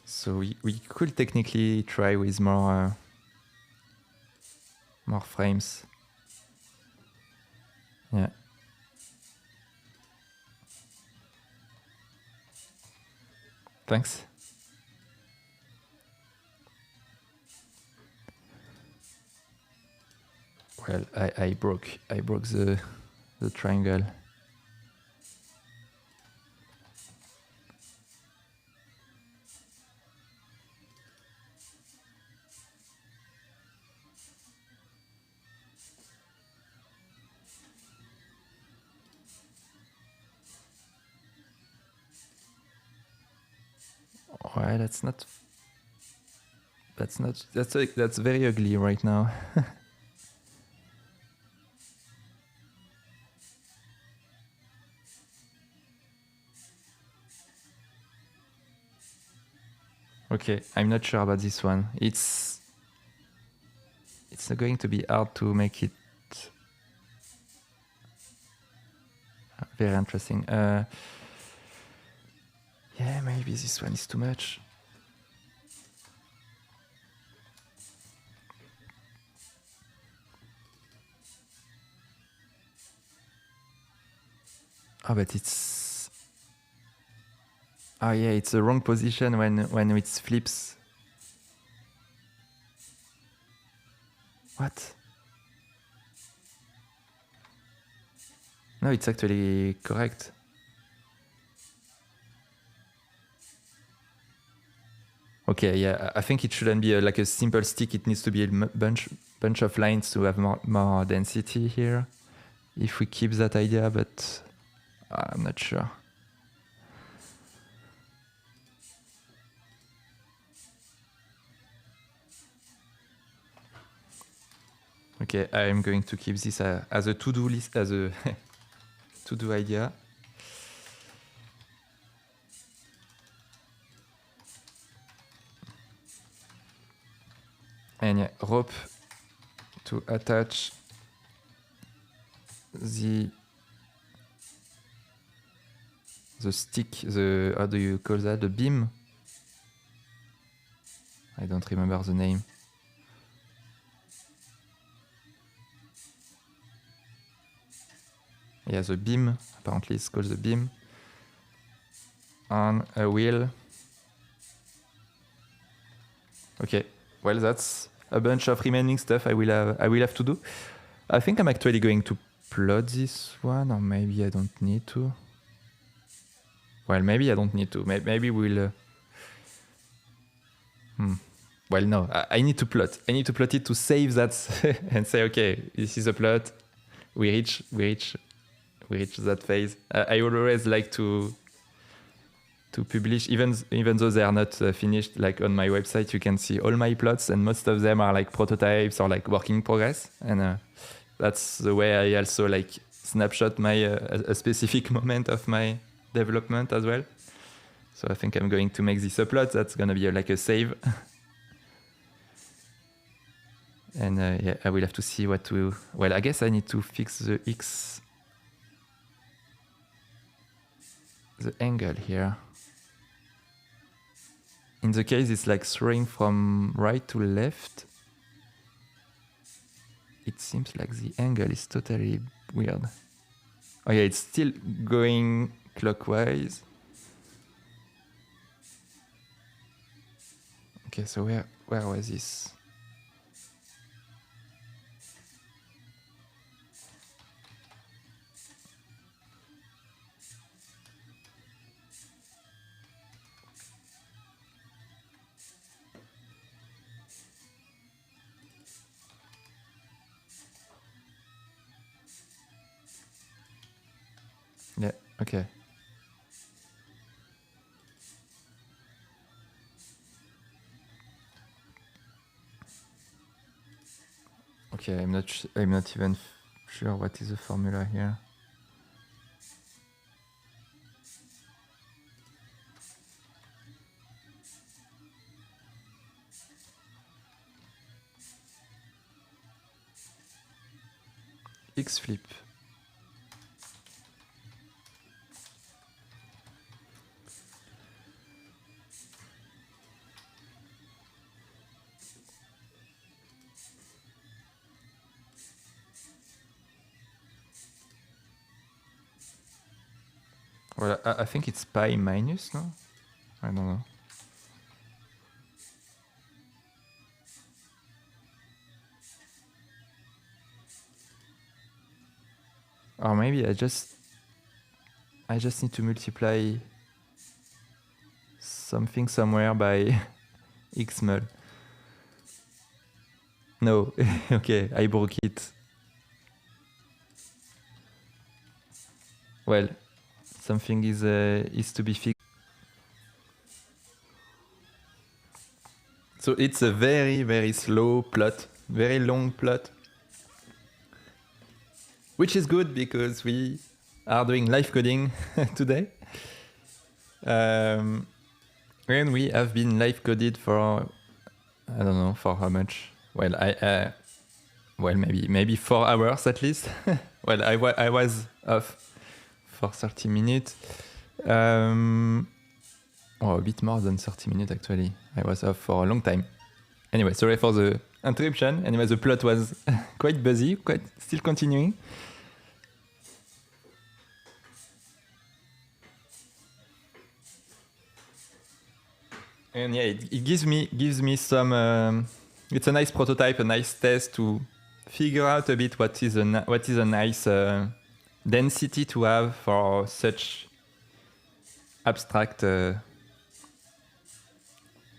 So we could technically try with more frames. Yeah. Thanks. Well, I broke the triangle. Well, that's very ugly right now. Okay, I'm not sure about this one. It's not going to be hard to make it very interesting. Yeah, maybe this one is too much. Oh, but it's... Oh yeah, it's the wrong position when it flips. What? No, it's actually correct. Okay, yeah, I think it shouldn't be like a simple stick. It needs to be a bunch of lines to have more density here. If we keep that idea, but I'm not sure. Okay, I'm going to keep this as a to-do list, as a to-do idea. And yeah, rope to attach the stick, how do you call that? The beam? I don't remember the name. Yeah, the beam. Apparently it's called the beam. On a wheel. Okay, well that's a bunch of remaining stuff I will have to do. I think I'm actually going to plot this one, or maybe I don't need to. Well, maybe I don't need to. Maybe we'll... Well, no, I need to plot. I need to plot it to save that and say, okay, this is a plot. We reach that phase. I always like to publish, even though they are not finished. Like on my website, you can see all my plots, and most of them are like prototypes or like work in progress. And that's the way I also like snapshot my a specific moment of my development as well. So I think I'm going to make this a plot. That's gonna be like a save. And yeah, I will have to see what to... Well, I guess I need to fix the X... the angle here. In the case it's like throwing from right to left. It seems like the angle is totally weird. Oh yeah, it's still going clockwise. Okay, so where was this? Yeah, okay. Okay, I'm not even sure what is the formula here. X flip. Well, I think it's pi minus, no? I don't know. Or maybe I just need to multiply something somewhere by x mod. No, okay, I broke it. Well, something is to be fixed. So it's a very, very slow plot, very long plot, which is good because we are doing live coding today. And we have been live coded for, I don't know, for how much? Well, well, maybe 4 hours at least. Well, I was off for 30 minutes. Oh, a bit more than 30 minutes actually. I was off for a long time. Anyway, sorry for the interruption. Anyway, the plot was quite busy, still continuing. And yeah, it gives me some. It's a nice prototype, a nice test to figure out a bit what is a nice density to have for such abstract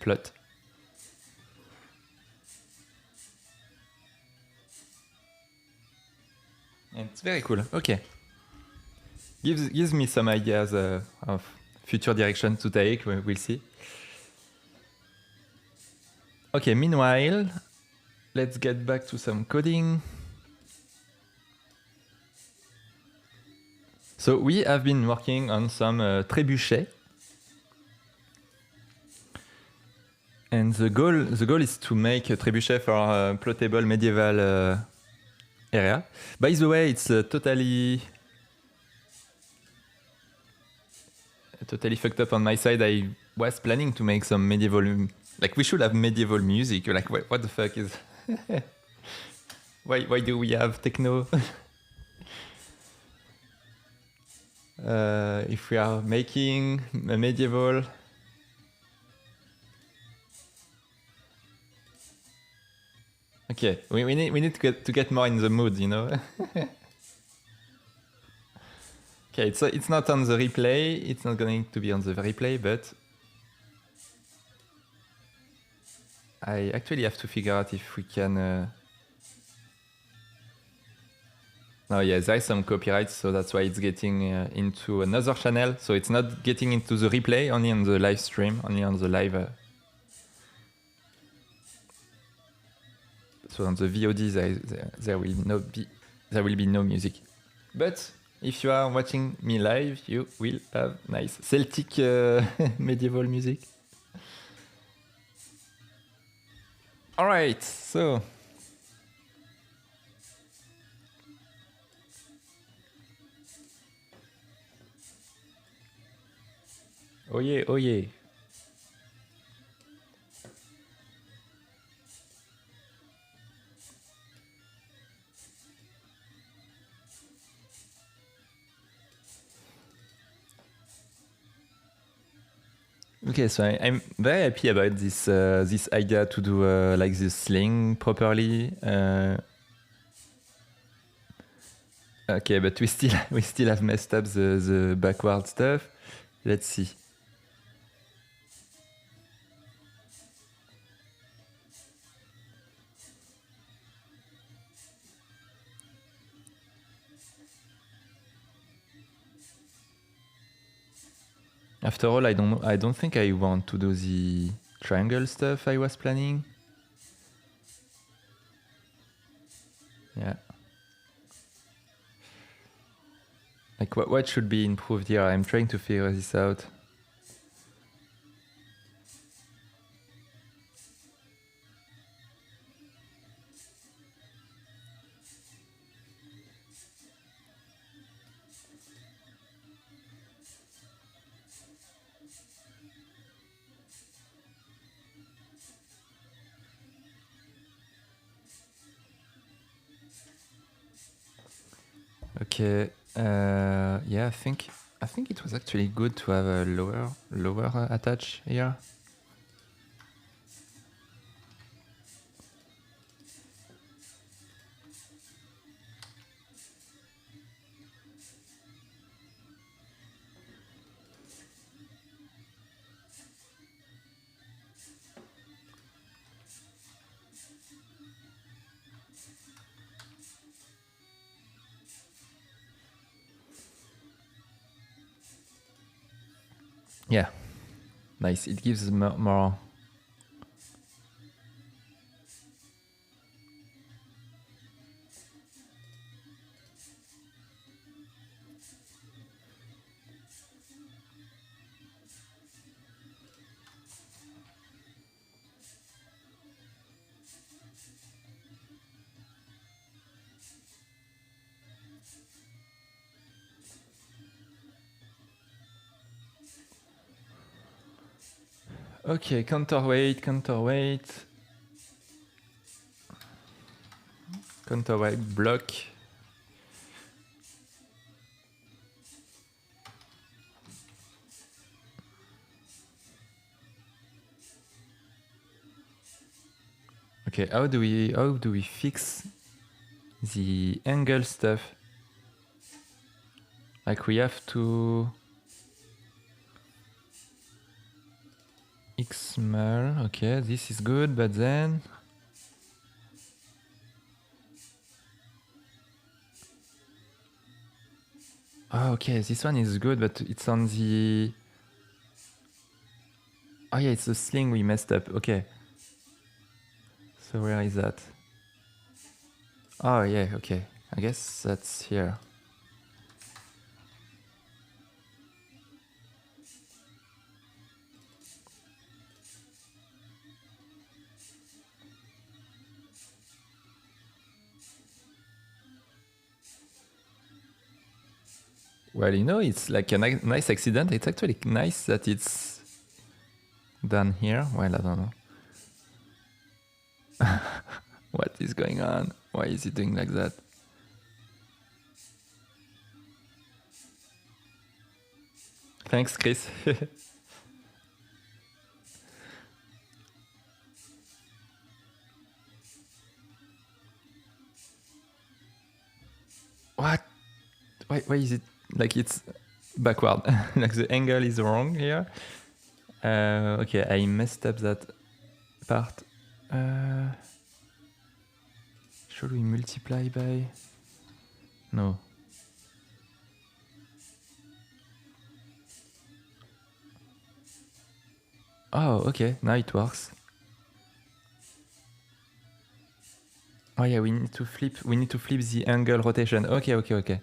plot. And it's very cool. Okay, gives me some ideas of future direction to take. We'll see. Okay, meanwhile, let's get back to some coding. So we have been working on some Trebuchet. And the goal is to make a Trebuchet for Plottable Medieval Era. By the way, it's totally fucked up on my side. I was planning to make some medieval, like we should have medieval music. Like what the fuck is? Why do we have techno? If we are making a medieval. Okay, we need to get more in the mood, you know. Okay, it's not on the replay. It's not going to be on the replay, but I actually have to figure out if we can. Oh yeah, there's some copyright, so that's why it's getting into another channel. So it's not getting into the replay, only on the live stream, only on the live. So on the VOD, there will be no music. But if you are watching me live, you will have nice Celtic medieval music. All right, so. Oh yeah, oh yeah. Okay, so I'm very happy about this idea to do like this sling properly. Okay, but we still have messed up the backward stuff. Let's see. After all, I don't think I want to do the triangle stuff I was planning. Yeah. Like what should be improved here? I'm trying to figure this out. Okay. Yeah, I think it was actually good to have a lower attach here. Yeah, nice. It gives more. Okay, counterweight, block. Okay, how do we fix the angle stuff? Like we have to XML. Okay, this is good, but then okay, this one is good, but it's on the. Oh yeah, it's the sling we messed up. Okay. So where is that? Oh yeah, okay. I guess that's here. Well, you know, it's like a nice accident. It's actually nice that it's done here. Well, I don't know. What is going on? Why is he doing like that? Thanks, Chris. What? Why is it like it's backward? Like the angle is wrong here. Okay, I messed up that part. Should we multiply by? No. Oh, okay, now it works. Oh yeah, we need to flip the angle rotation. Okay.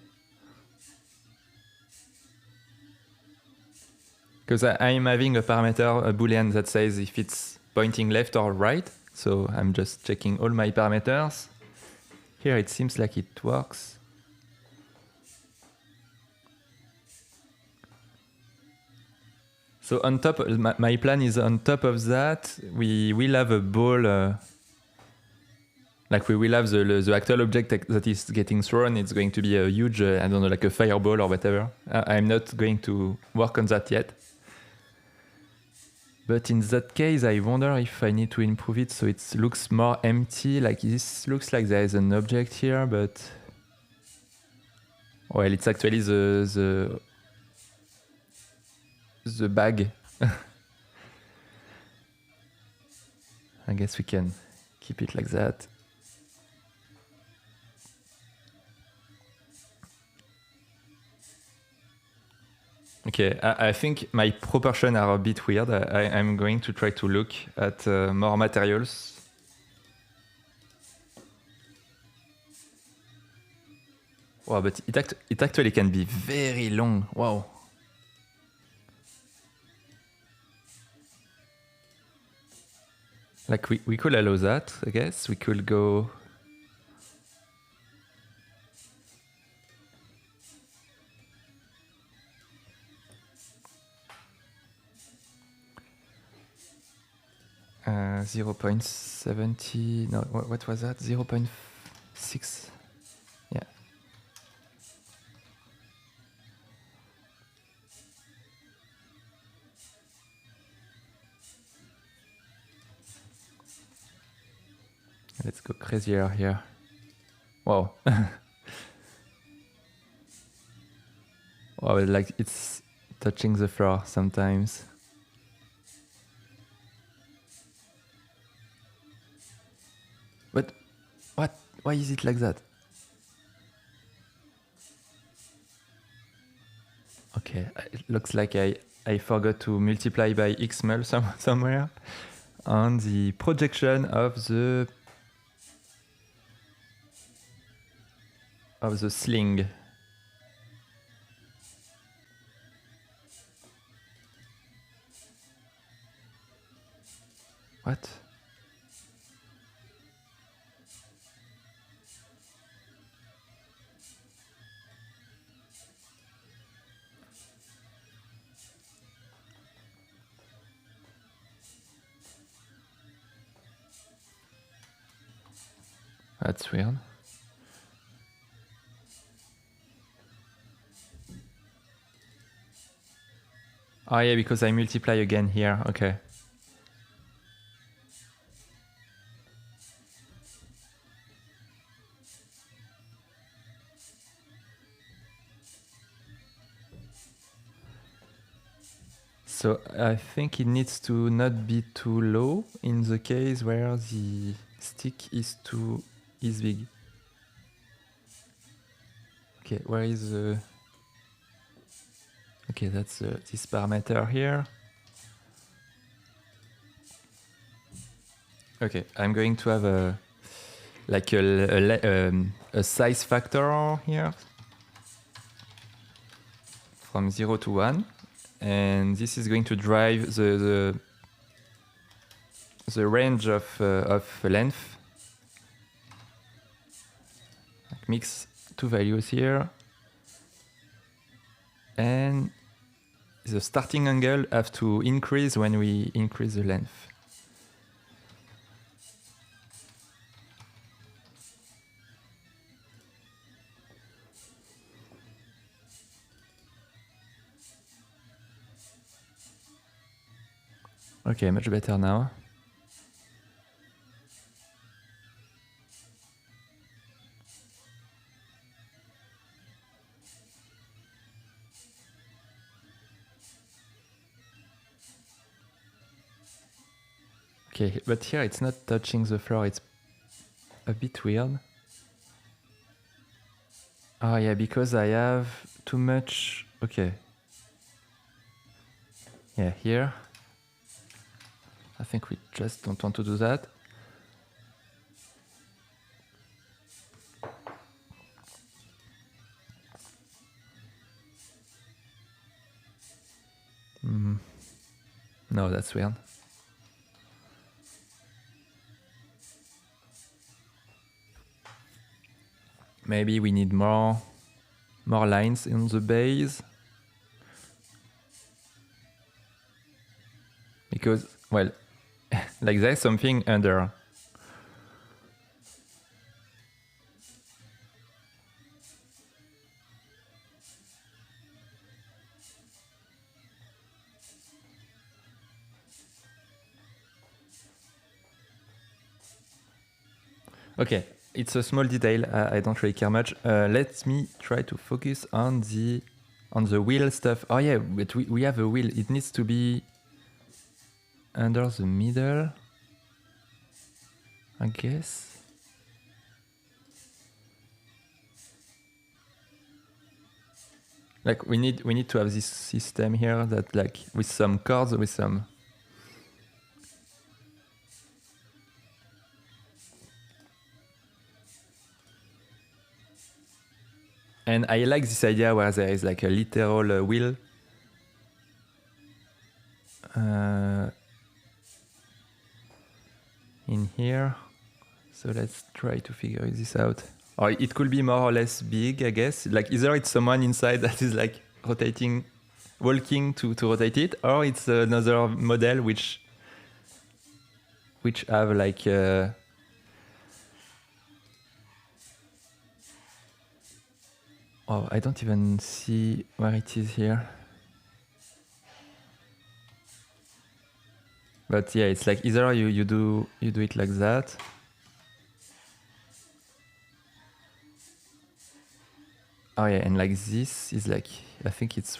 Because I'm having a parameter, a boolean that says if it's pointing left or right. So I'm just checking all my parameters. Here it seems like it works. So on top, my plan is on top of that, we will have a ball, like we will have the actual object that is getting thrown. It's going to be a huge, I don't know, like a fireball or whatever. I'm not going to work on that yet. But in that case, I wonder if I need to improve it so it looks more empty. Like this looks like there is an object here, but well, it's actually the bag. I guess we can keep it like that. Okay, I think my proportions are a bit weird. I'm going to try to look at more materials. Wow, but it actually can be very long. Wow. Like we could allow that, I guess. We could go. Uh, 0.70. No, what was that? 0.6. Yeah. Let's go crazier here. Wow. Wow, like it's touching the floor sometimes. But what? Why is it like that? Okay, it looks like I forgot to multiply by xmul somewhere on the projection of the sling. What? That's weird. Oh yeah, because I multiply again here. Okay. So I think it needs to not be too low in the case where the stick is big. Okay, where is the... Okay, that's this parameter here. Okay, I'm going to have a size factor here from 0 to 1, and this is going to drive the range of length. Like mix two values here, and the starting angle have to increase when we increase the length. Okay, much better now. Okay, but here it's not touching the floor, it's a bit weird. Oh yeah, because I have too much... Okay. Yeah, here. I think we just don't want to do that. No, that's weird. Maybe we need more lines in the base. Because, well, like there's something under. Okay, it's a small detail. I don't really care much. Let me try to focus on the wheel stuff. Oh yeah, but we have a wheel. It needs to be under the middle, I guess. Like we need to have this system here that like with some chords, with some. And I like this idea where there is like a literal wheel. In here. So let's try to figure this out. Or it could be more or less big, I guess. Like either it's someone inside that is like rotating, walking to rotate it, or it's another model which have like oh, I don't even see where it is here. But yeah, it's like either you do it like that. Oh yeah, and like this is like, I think it's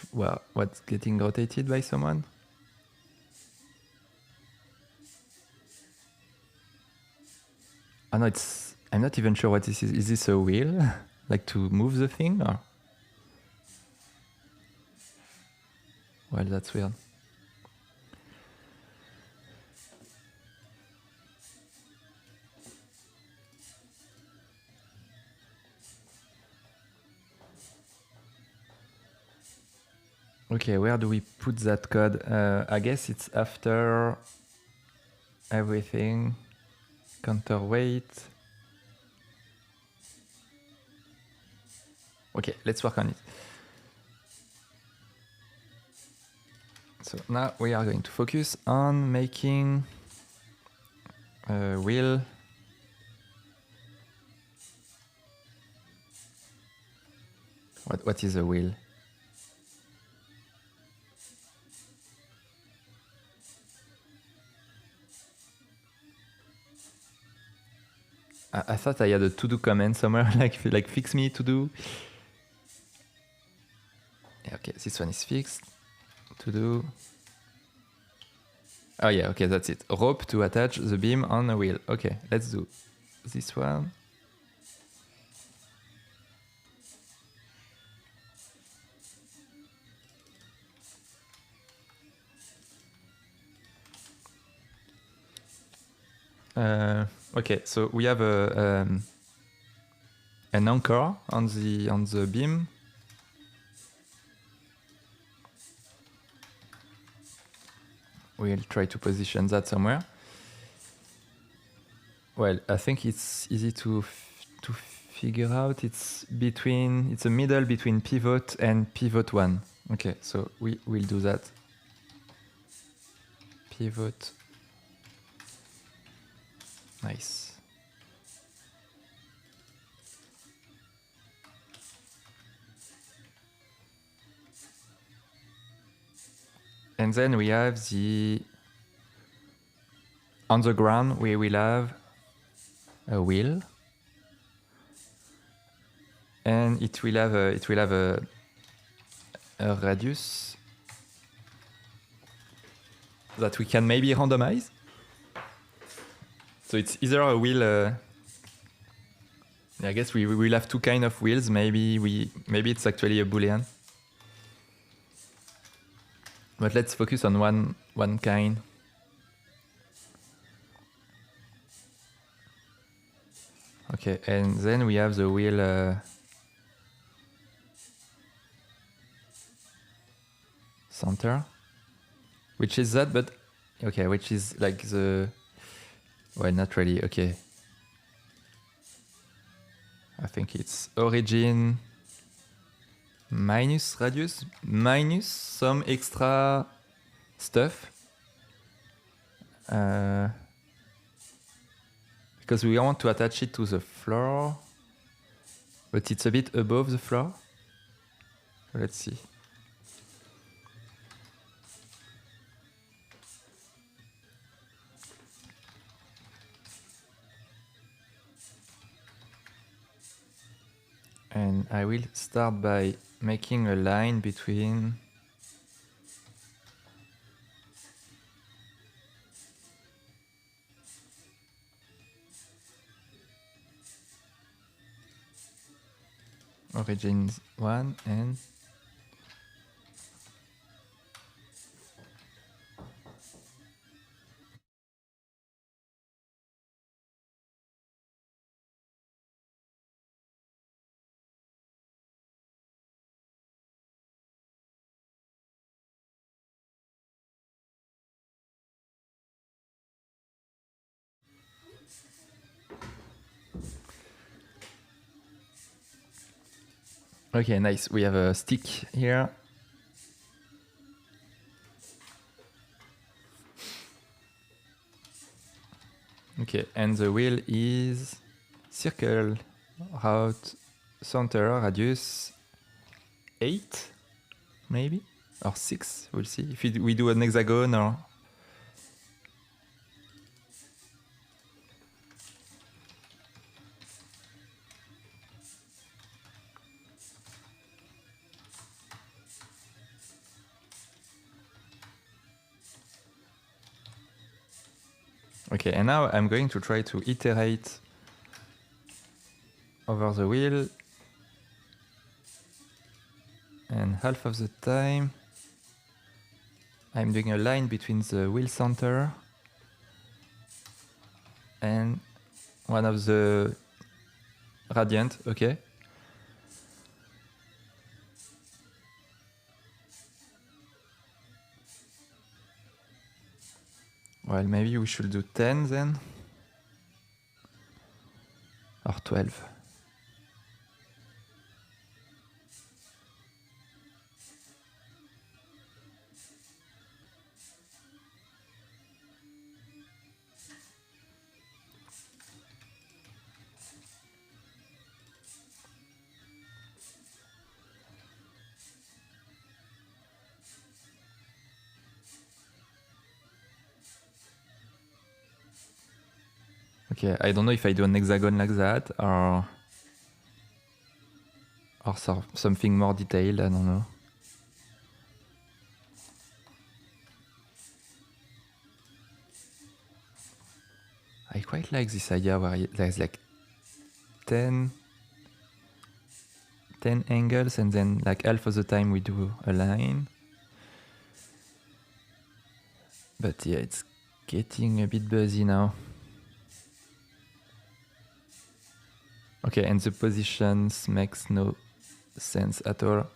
what's getting rotated by someone. Oh no, I'm not even sure what this is. Is this a wheel? Like to move the thing or? Well, that's weird. Okay, where do we put that code? I guess it's after everything. Counterweight. Okay, let's work on it. So now we are going to focus on making a wheel. What is a wheel? I thought I had a to-do comment somewhere, like fix me to do. Yeah, okay, this one is fixed. To do. Oh yeah, okay, that's it. Rope to attach the beam on a wheel. Okay, let's do this one. Okay, so we have an anchor on the beam. We'll try to position that somewhere. Well, I think it's easy to figure out. It's a middle between pivot and pivot 1. Okay, so we will do that. Pivot. Nice. And then we have on the ground we will have a wheel, and it will have a radius that we can maybe randomize. So it's either a wheel. I guess we will have two kind of wheels. Maybe it's actually a Boolean. But let's focus on one kind. Okay, and then we have the wheel center, which is that, but okay, which is like well, not really. Okay, I think it's origin minus radius minus some extra stuff, because we want to attach it to the floor, but it's a bit above the floor. So let's see. And I will start by making a line between origin 1 and Okay, nice. We have a stick here. Okay, and the wheel is circle, route, center, radius 8, maybe? Or 6, we'll see. If we do an hexagon or... Okay, and now I'm going to try to iterate over the wheel. And half of the time, I'm doing a line between the wheel center and one of the radiant, okay? Well, maybe we should do 10 then. Or 12. Okay, I don't know if I do an hexagon like that or something more detailed, I don't know. I quite like this idea where there's like 10 angles and then like half of the time we do a line. But yeah, it's getting a bit busy now. Okay, and the positions makes no sense at all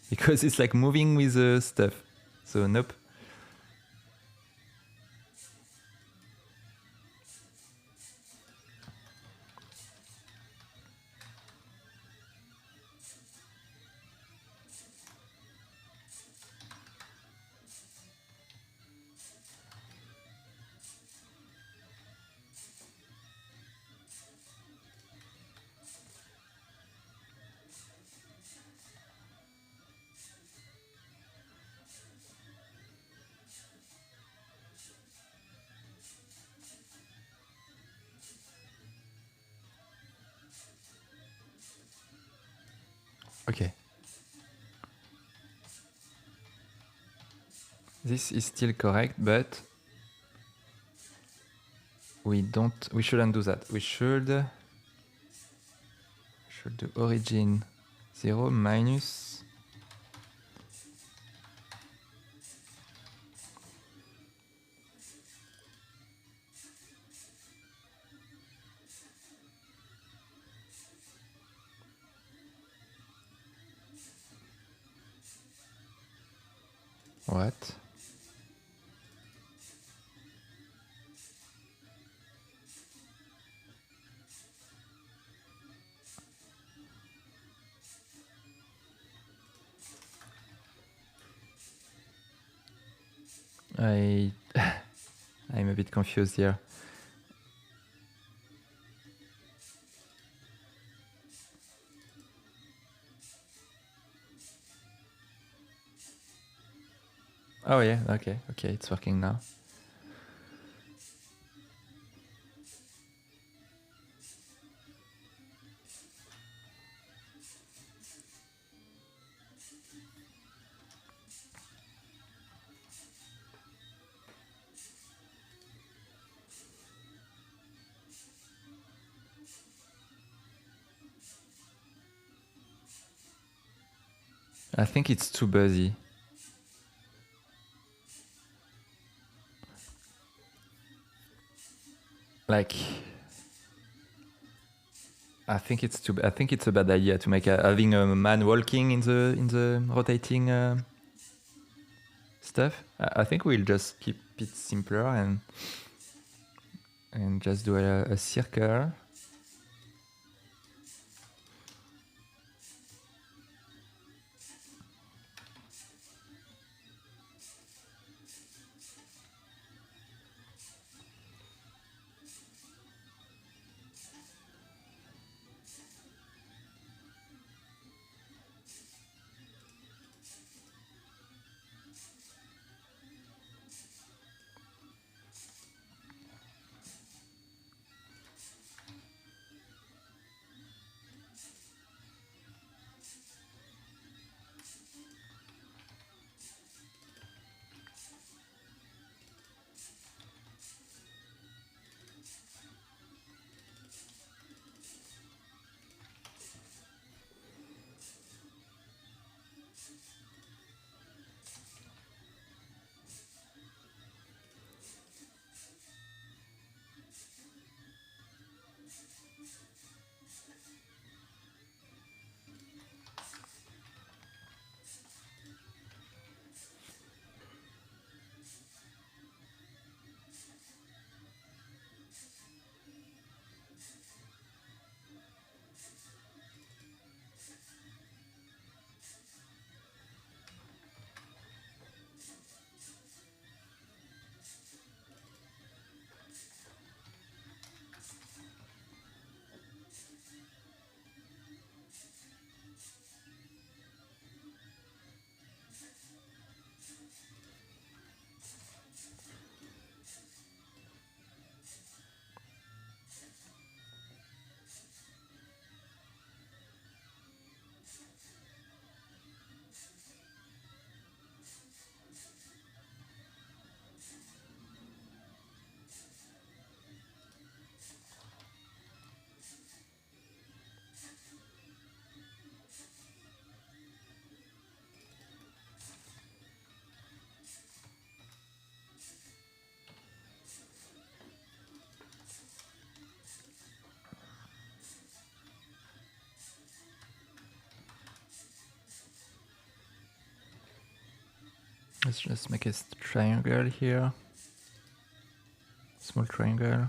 because it's like moving with the stuff. So nope. Okay. This is still correct, but we shouldn't do that. We should do origin 0 minus what? I'm a bit confused here. Oh yeah, okay, it's working now. I think it's too busy. Like, I think it's a bad idea to make having a man walking in the rotating stuff. I think we'll just keep it simpler and just do a circle. Let's just make a triangle here. Small triangle.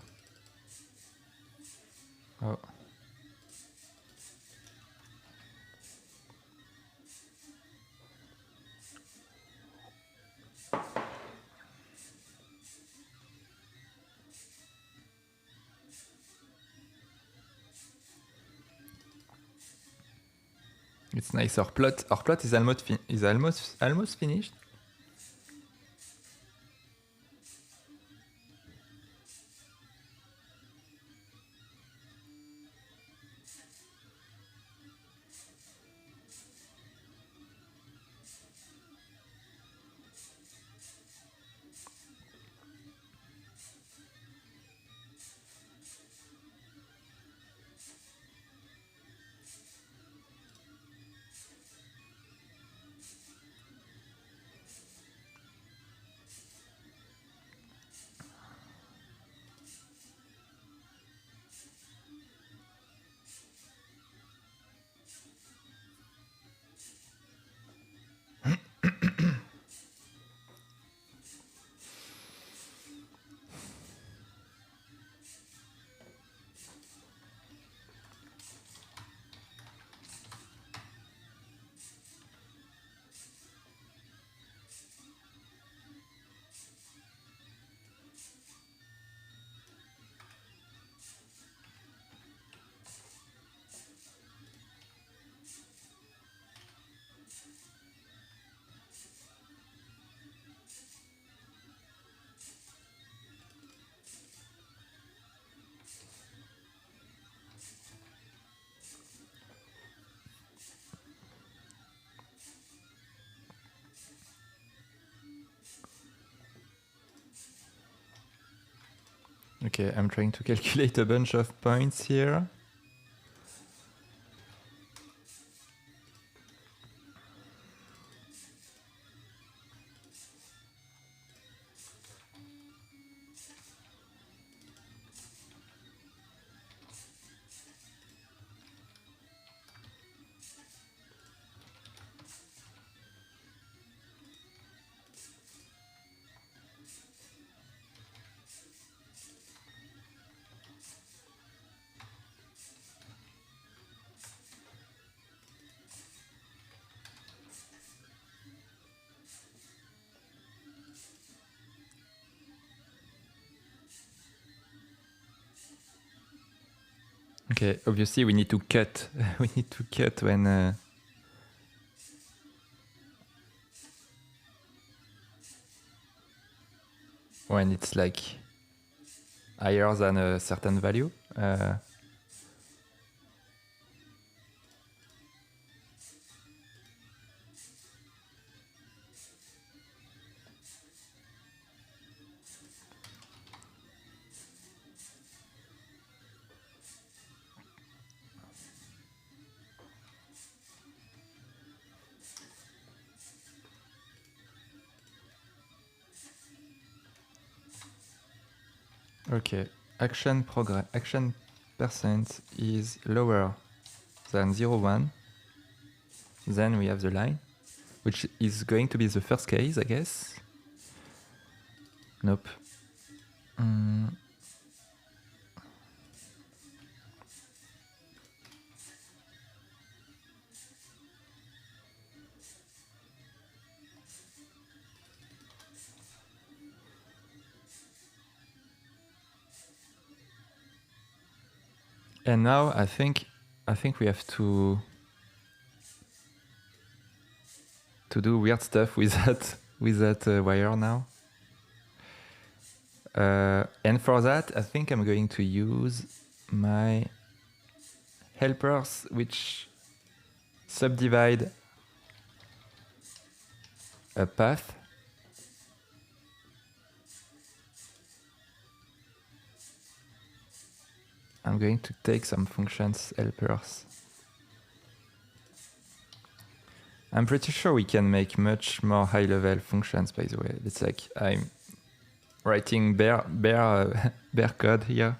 Oh. It's nice. Our plot is almost finished. Okay, I'm trying to calculate a bunch of points here. Okay, obviously we need to cut. We need to cut when it's like higher than a certain value. Okay, action percent is lower than 0.1. Then we have the line, which is going to be the first case, I guess. Nope. And now I think we have to do weird stuff with that wire now. And for that, I think I'm going to use my helpers, which subdivide a path. I'm going to take some functions helpers. I'm pretty sure we can make much more high-level functions, by the way. It's like I'm writing bare code here.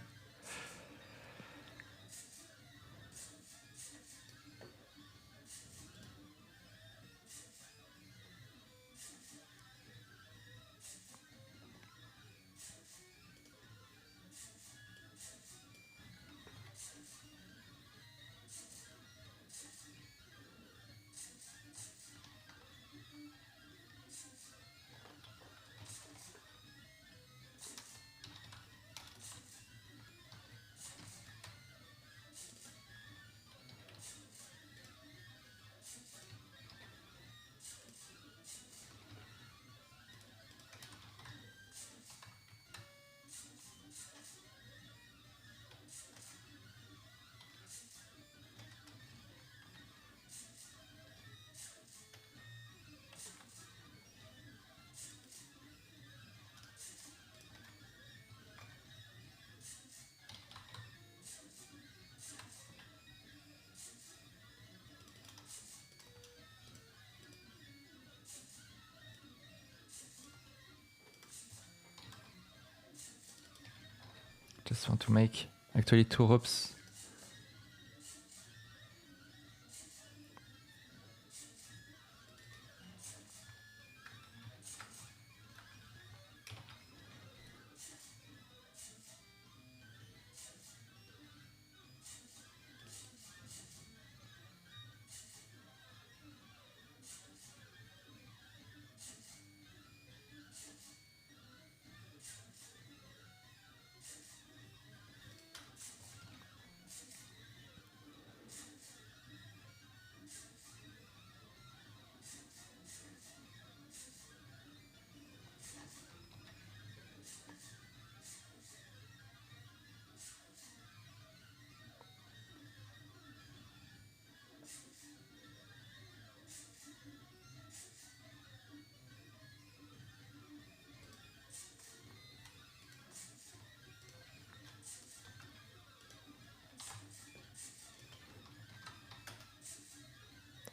Just want to make actually 2 ropes.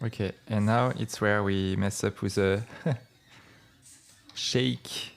Okay, and now it's where we mess up with a shake.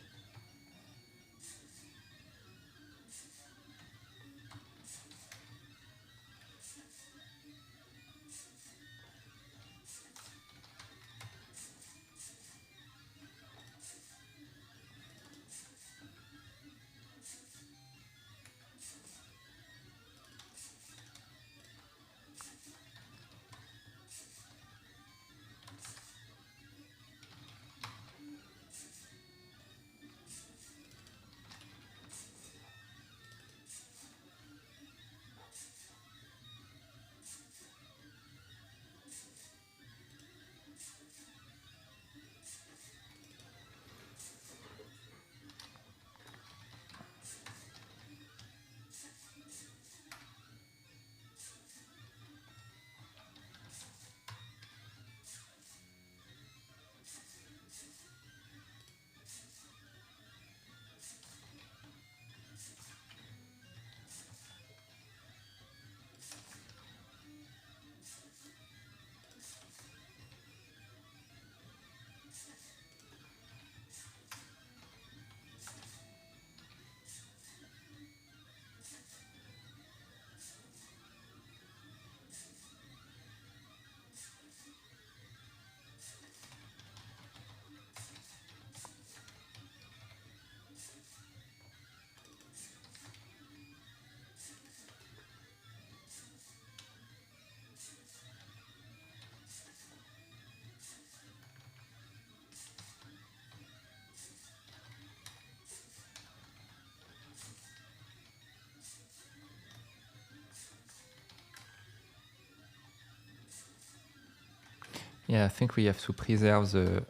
Yeah, I think we have to preserve the...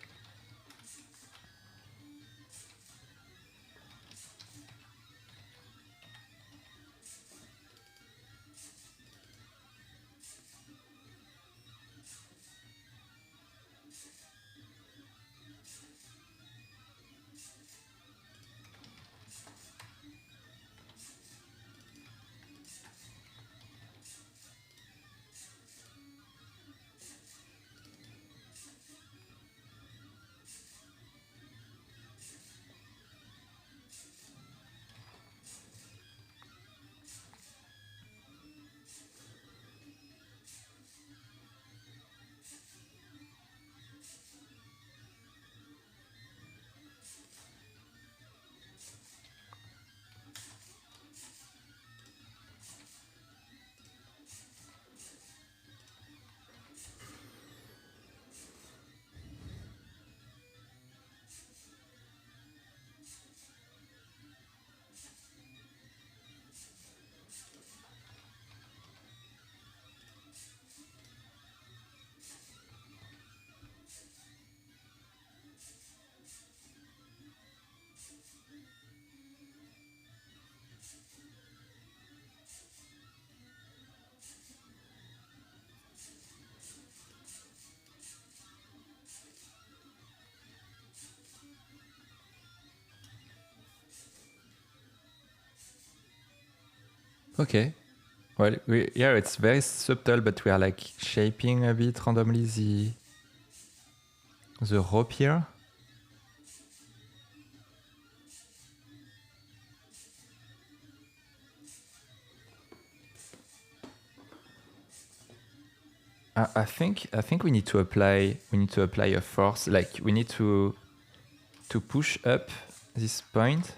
Okay. Well, yeah, it's very subtle, but we are like shaping a bit randomly the rope here. I think we need to apply a force. Like we need to push up this point.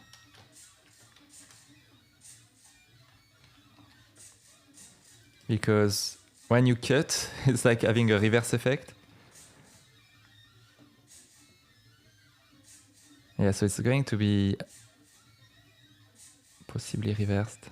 Because when you cut, it's like having a reverse effect. Yeah, so it's going to be possibly reversed.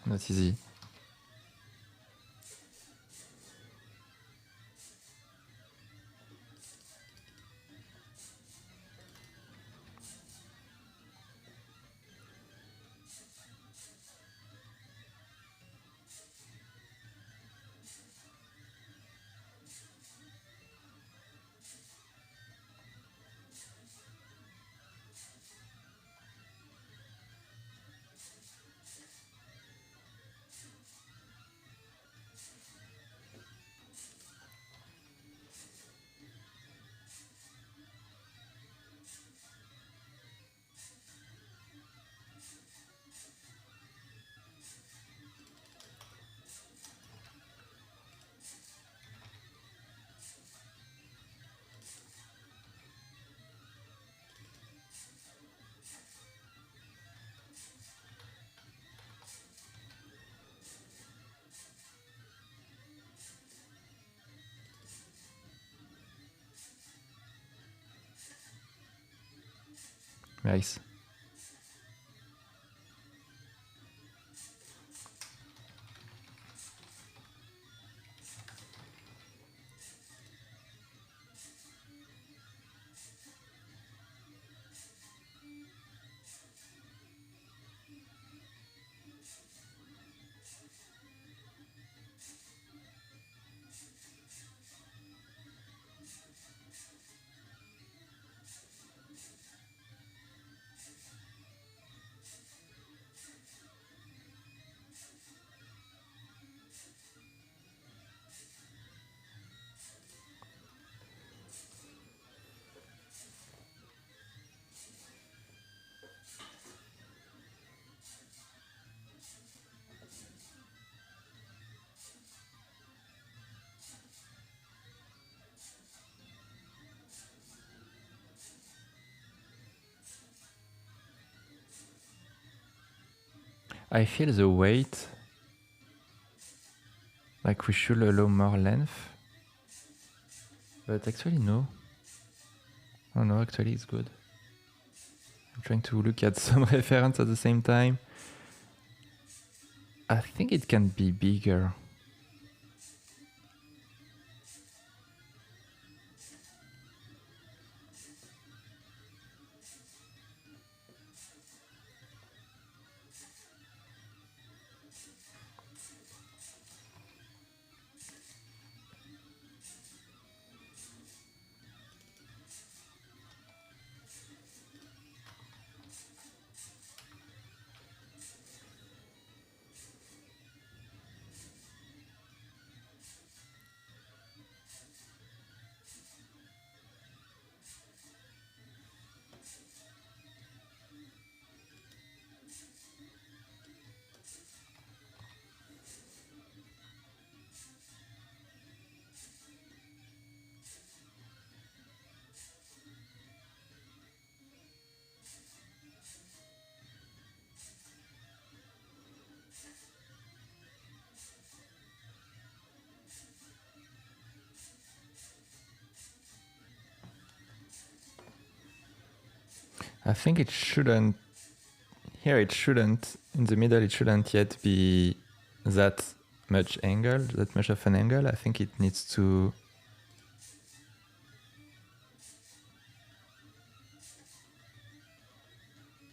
Not easy. Nice. I feel the weight, like we should allow more length, but actually no. Oh no, actually it's good. I'm trying to look at some reference at the same time. I think it can be bigger. I think it shouldn't. here it shouldn't, in the middle it shouldn't yet be that much angle, that much of an angle. I think it needs to...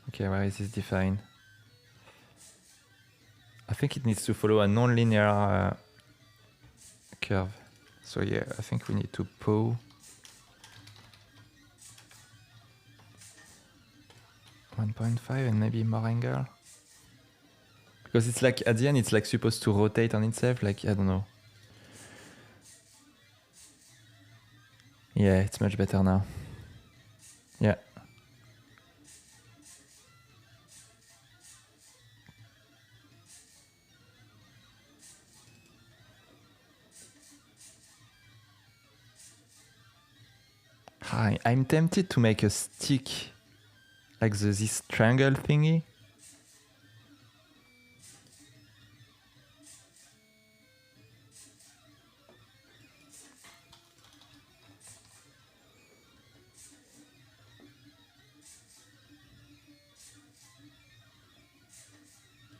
Okay, where is this defined? I think it needs to follow a non-linear curve. So yeah, I think we need to pull 1.5 and maybe more angle. Because it's like, at the end, it's like supposed to rotate on itself, like, I don't know. Yeah, it's much better now. Yeah. I'm tempted to make a stick, like this triangle thingy.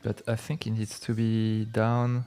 But I think it needs to be down.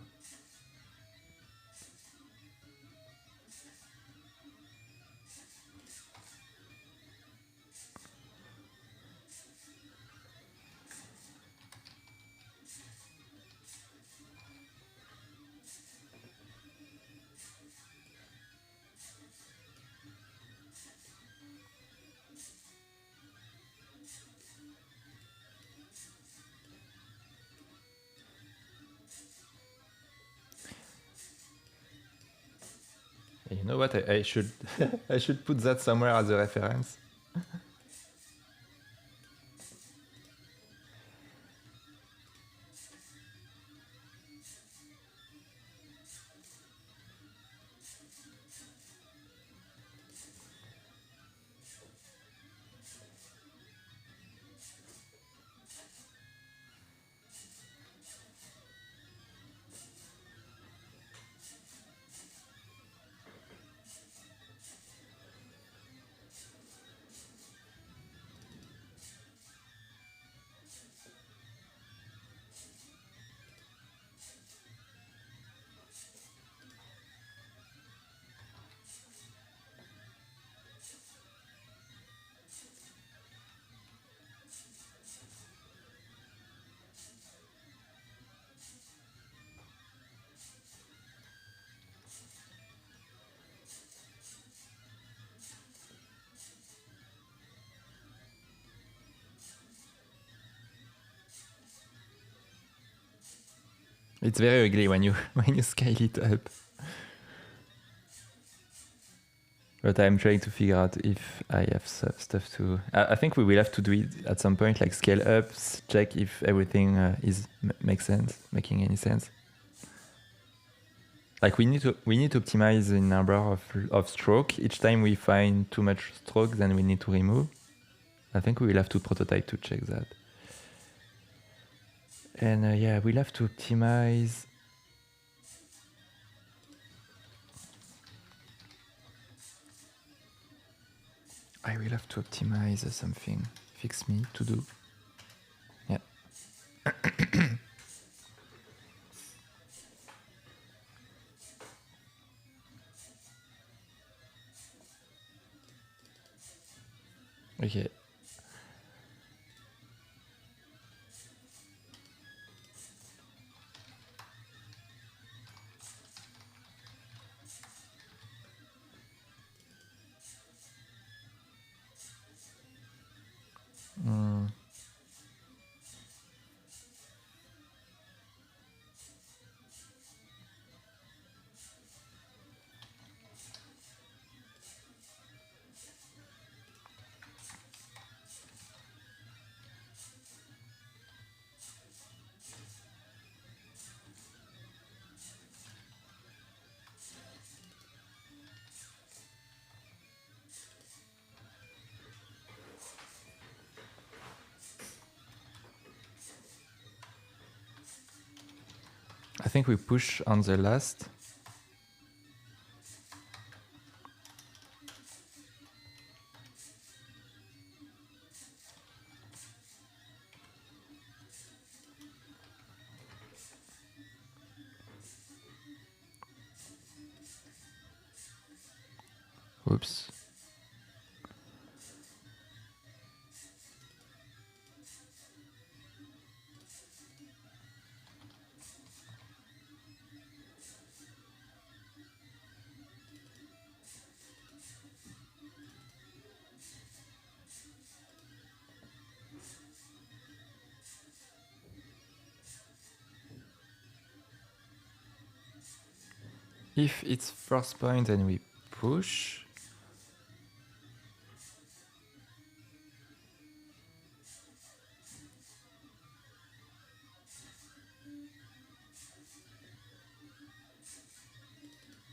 You know what? I should I should put that somewhere as a reference. It's very ugly when you scale it up. But I'm trying to figure out if I have stuff to... I think we will have to do it at some point, like scale up, check if everything making any sense. Like we need to optimize the number of stroke. Each time we find too much stroke, then we need to remove. I think we will have to prototype to check that. And yeah, we'll have to optimize. I will have to optimize something. Fix me to do. Yeah. Okay. I think we push on the last. Oops. If it's first point, then we push.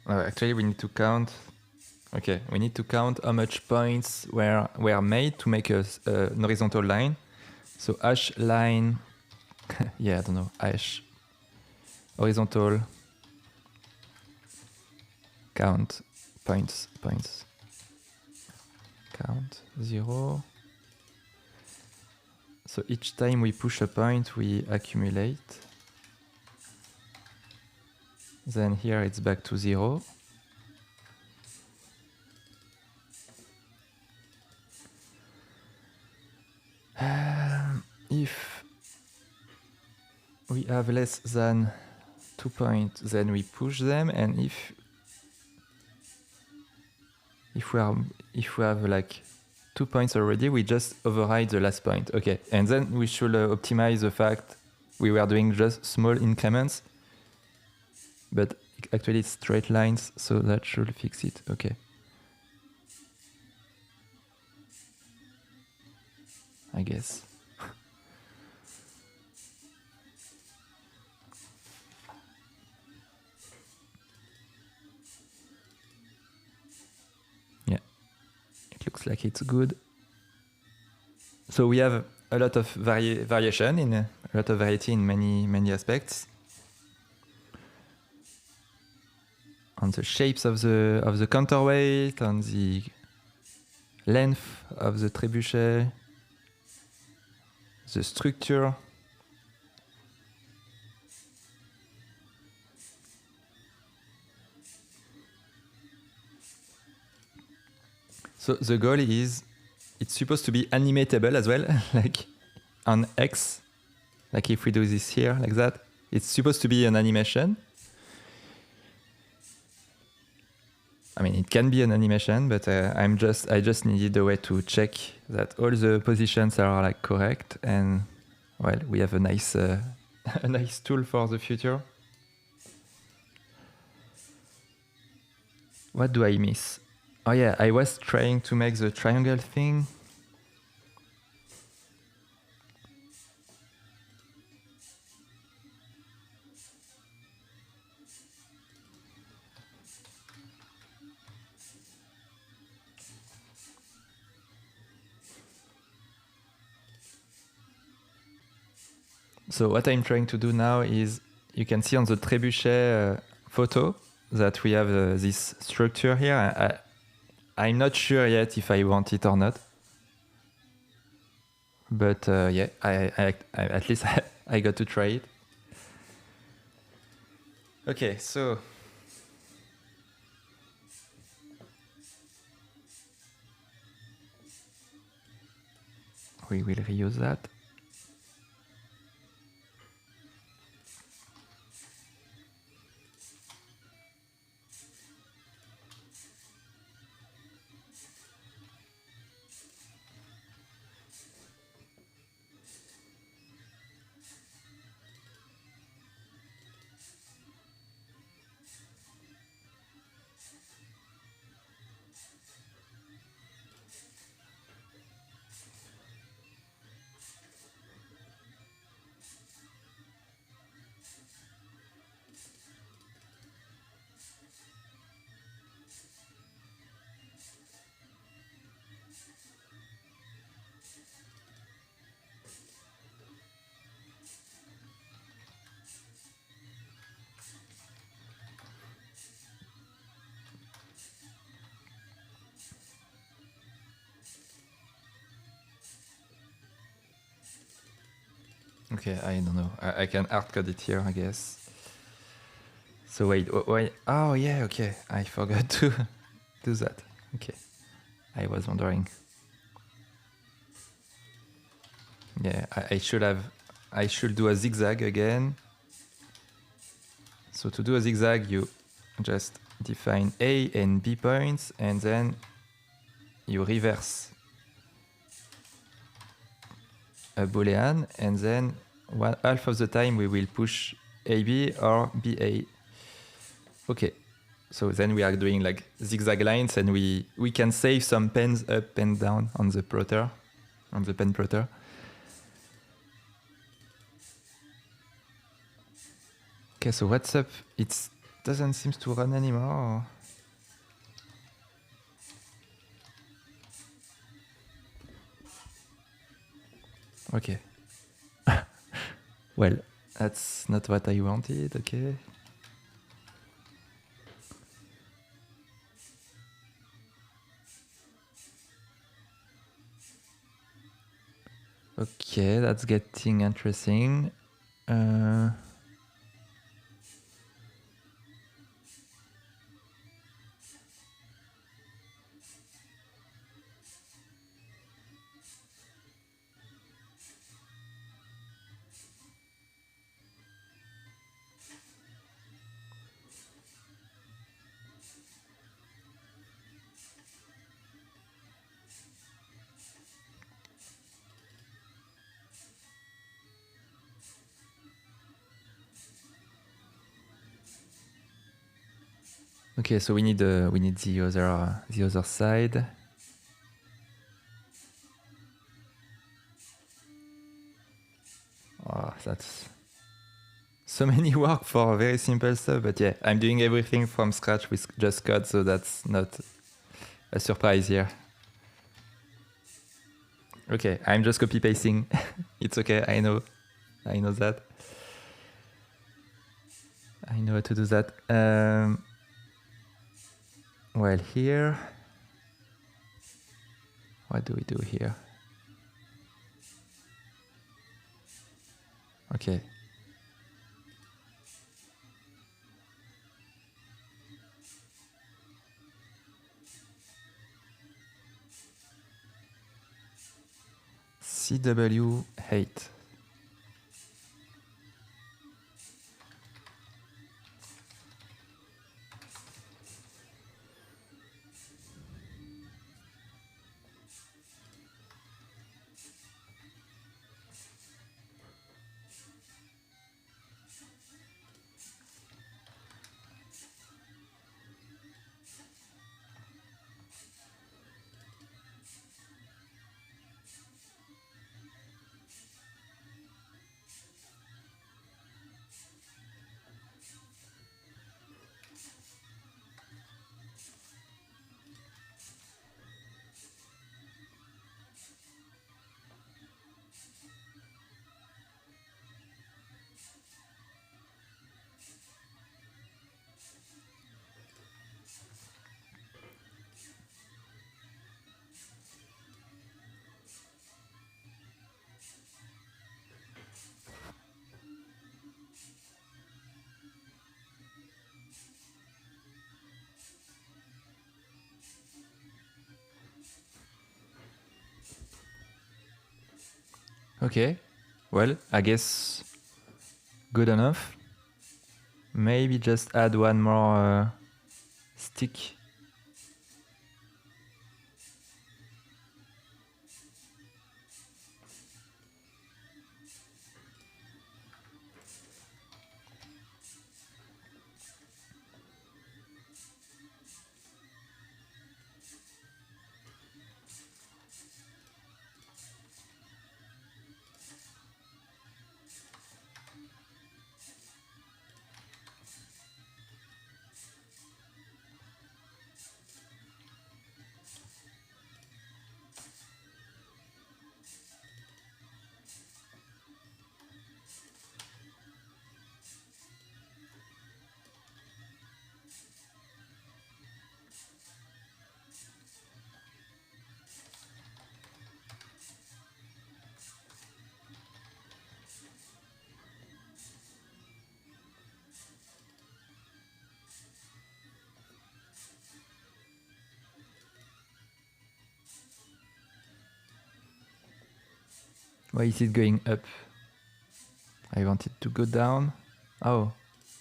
Actually, we need to count. Okay, we need to count how much points were made to make an horizontal line. So hash line, yeah, I don't know, hash horizontal count points, count 0. So each time we push a point, we accumulate. Then here it's back to 0. If we have less than 2 points, then we push them, and if we have like 2 points already, we just override the last point. Okay, and then we should optimize the fact we were doing just small increments, but actually it's straight lines, so that should fix it. Okay. I guess. Yeah, it looks like it's good. So we have a lot of variation in a lot of variety in many aspects. On the shapes of the counterweight, on the length of the trebuchet, the structure. So the goal is it's supposed to be animatable as well, like on X. Like if we do this here like that, it's supposed to be an animation. I mean, it can be an animation, but I just needed a way to check that all the positions are like correct, and well, we have a nice a nice tool for the future. What do I miss? Oh yeah, I was trying to make the triangle thing. So what I'm trying to do now is, you can see on the trebuchet photo that we have this structure here. I'm not sure yet if I want it or not. But yeah, I at least I got to try it. Okay, so we will reuse that. Okay, I don't know. I can hard code it here, I guess. So wait. Oh yeah, okay. I forgot to do that. Okay, I was wondering. Yeah, I should do a zigzag again. So to do a zigzag, you just define A and B points, and then you reverse a Boolean, and then half of the time we will push AB or BA. Okay, so then we are doing like zigzag lines, and we can save some pens up and down on the plotter, on the pen plotter. Okay, so what's up? It doesn't seem to run anymore. Okay. Well, that's not what I wanted, okay. Okay, that's getting interesting. Okay, so we need the other side. Oh, that's so many work for very simple stuff, but yeah, I'm doing everything from scratch with just code, so that's not a surprise here. Okay, I'm just copy pasting. It's okay, I know that. I know how to do that. Well, here, what do we do here? Okay. CW8. Okay, well, I guess good enough. Maybe just add one more stick. Why is it going up? I want it to go down. Oh,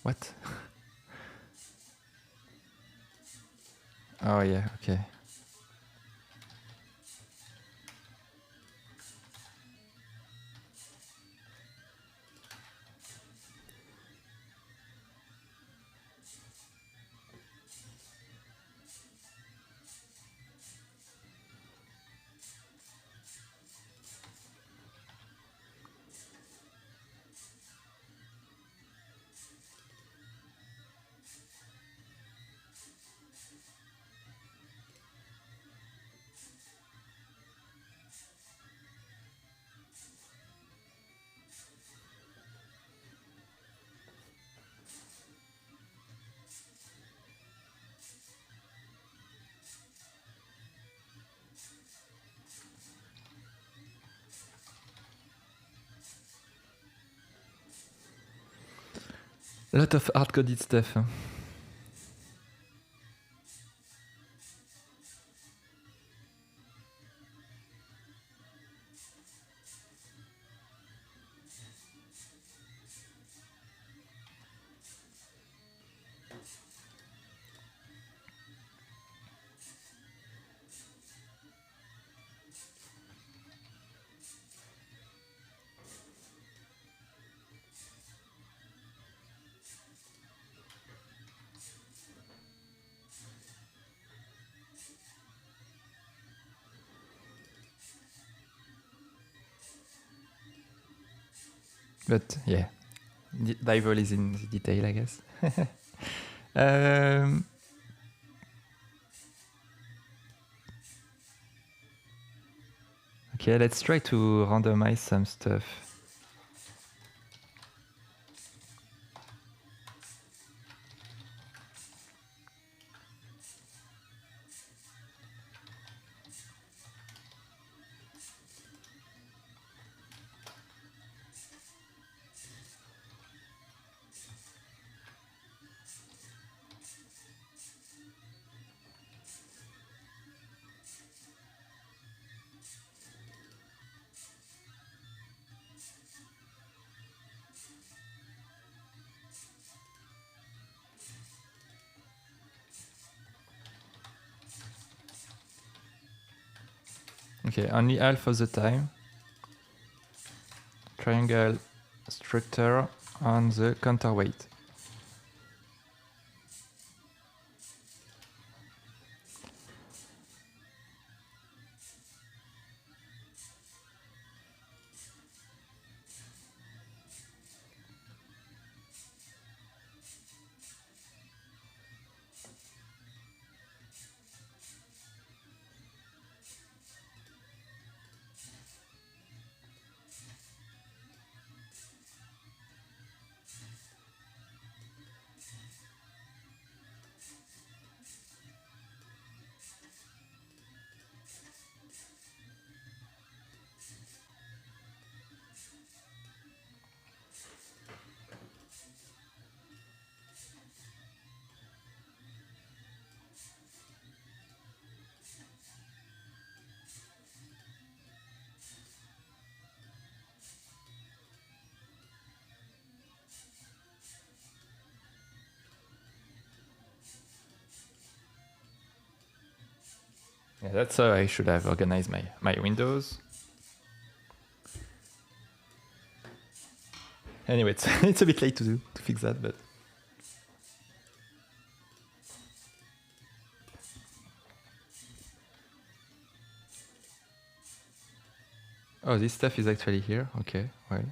what? Oh yeah, okay. A lot of hard-coded stuff. Huh? But yeah, Dival is in the detail, I guess. Okay, let's try to randomize some stuff. Okay, only half of the time. Triangle structure on the counterweight. Yeah, that's how I should have organized my windows. Anyway, it's a bit late to fix that, but oh, this stuff is actually here. Okay, well.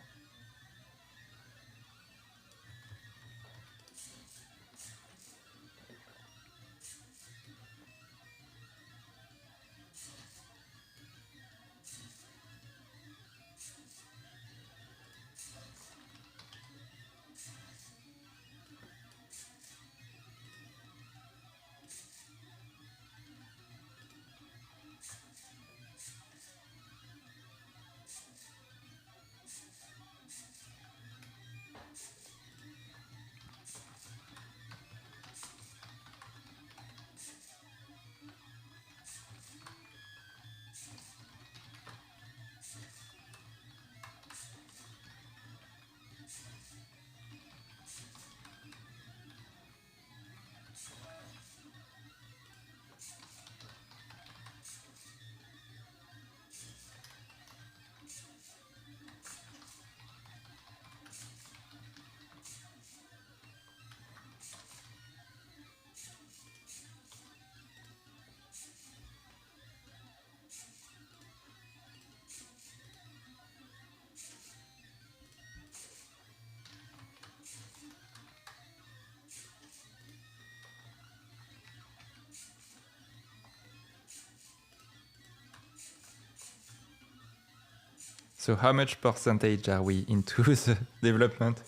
So how much percentage are we into the development,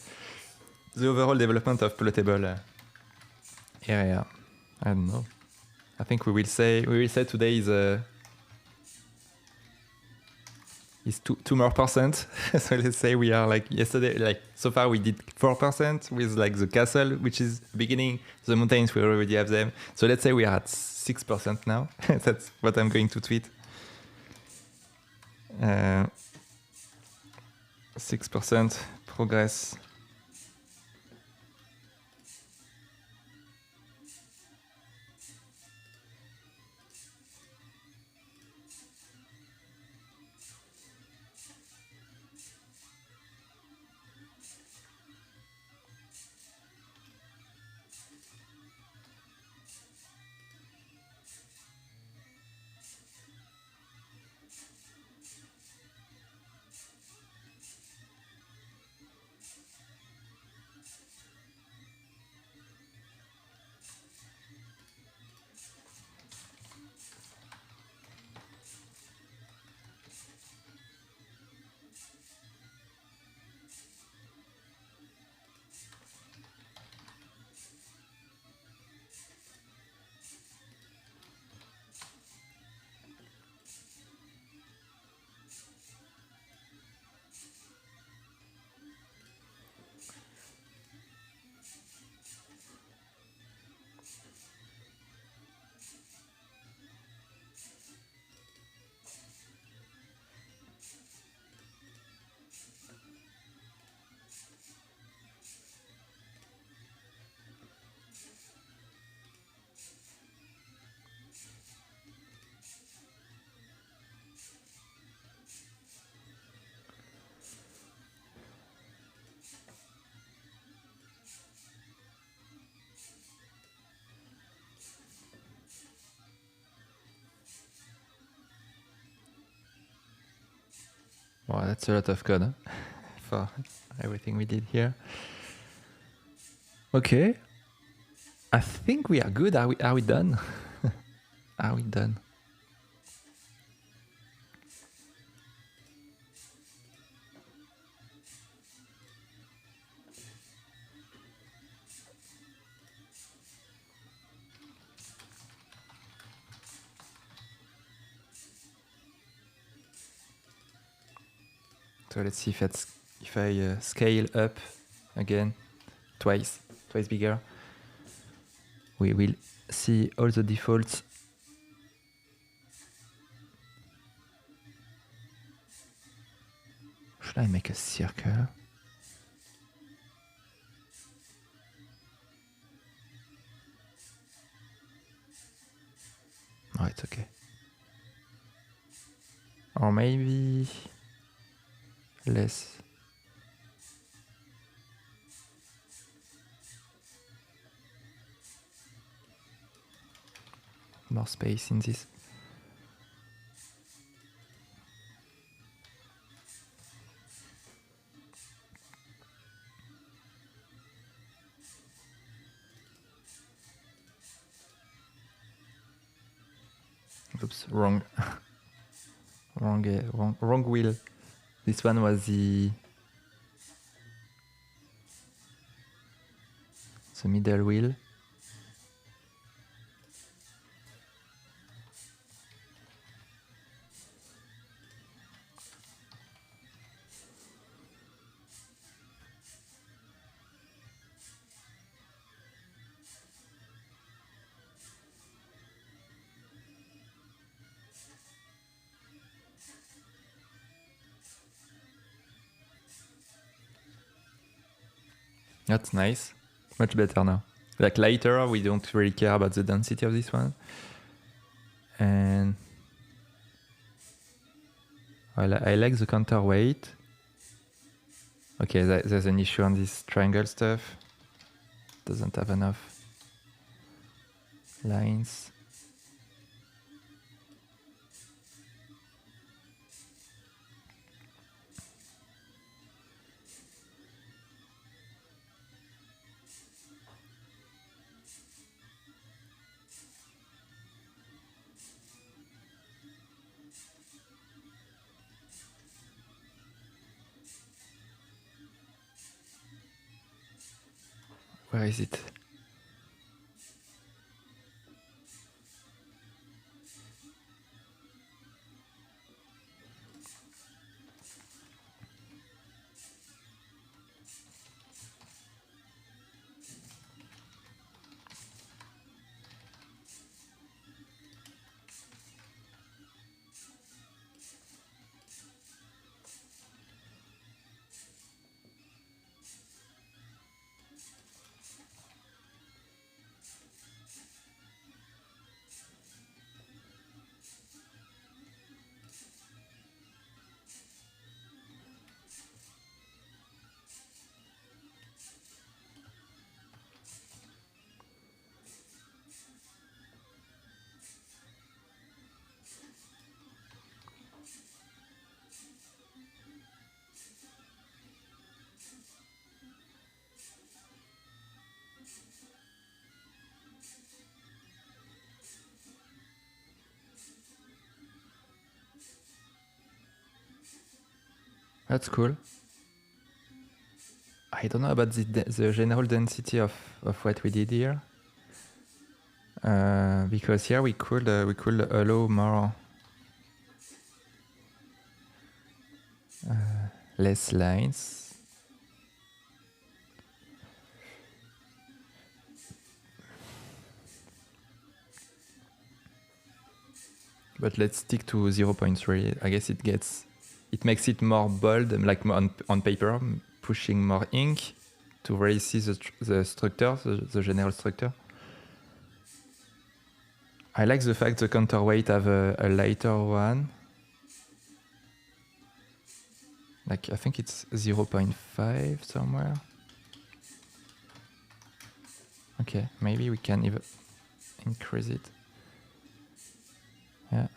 the overall development of Plottable area? I don't know. I think we will say today is 2 more%. So let's say we are like yesterday, like so far we did 4% with like the castle, which is beginning. The mountains, we already have them. So let's say we are at 6% now. That's what I'm going to tweet. 6% progress. Wow, that's a lot of code for everything we did here. Okay. I think we are good. Are we done? Are we done? So let's see if I scale up again twice bigger. We will see all the defaults. Should I make a circle? No, it's okay. Or maybe less. More space in this. Oops, wrong. wrong wheel. This one was the middle wheel. That's nice. Much better now. Like later, we don't really care about the density of this one. And I like the counterweight. Okay, there's an issue on this triangle stuff. Doesn't have enough lines. Where is it? That's cool. I don't know about the general density of what we did here. Because here we could allow more less lines. But let's stick to 0.3. I guess it makes it more bold, like on paper, pushing more ink to really see the structure, the general structure. I like the fact the counterweight have a lighter one. Like, I think it's 0.5 somewhere. Okay, maybe we can even increase it. Yeah.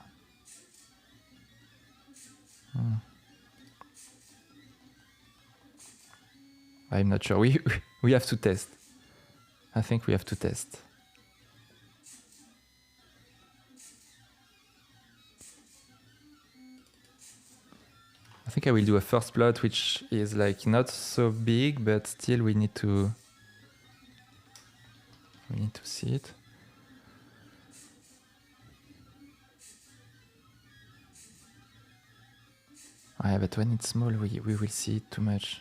I'm not sure. We have to test. I think we have to test. I think I will do a first plot which is like not so big, but still we need to see it. Yeah, but when it's small, we will see it too much.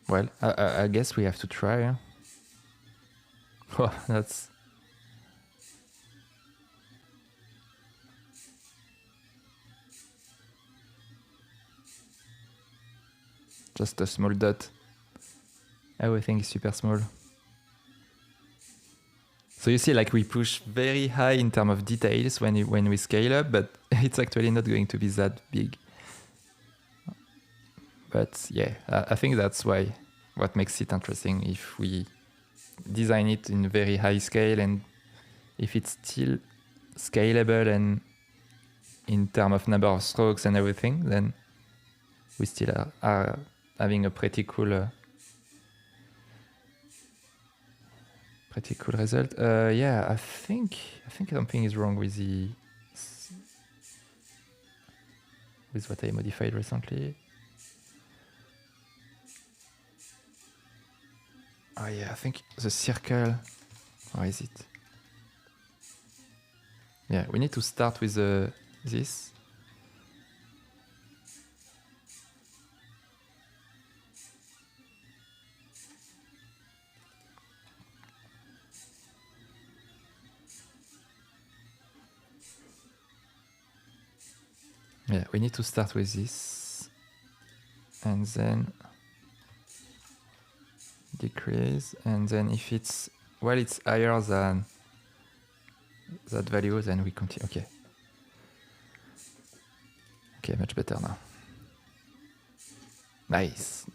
Well, I guess we have to try. Huh? Oh, that's... just a small dot. Everything is super small. So you see, like, we push very high in terms of details when we scale up, but it's actually not going to be that big. But yeah, I think that's what makes it interesting. If we design it in very high scale, and if it's still scalable and in terms of number of strokes and everything, then we still are having a pretty cool result. Yeah, I think something is wrong with what I modified recently. Oh yeah, I think the circle. Where is it? Yeah, we need to start with this. Yeah, we need to start with this. And then decrease. And then if it's higher than that value, then we continue. Okay. Okay, much better now. Nice.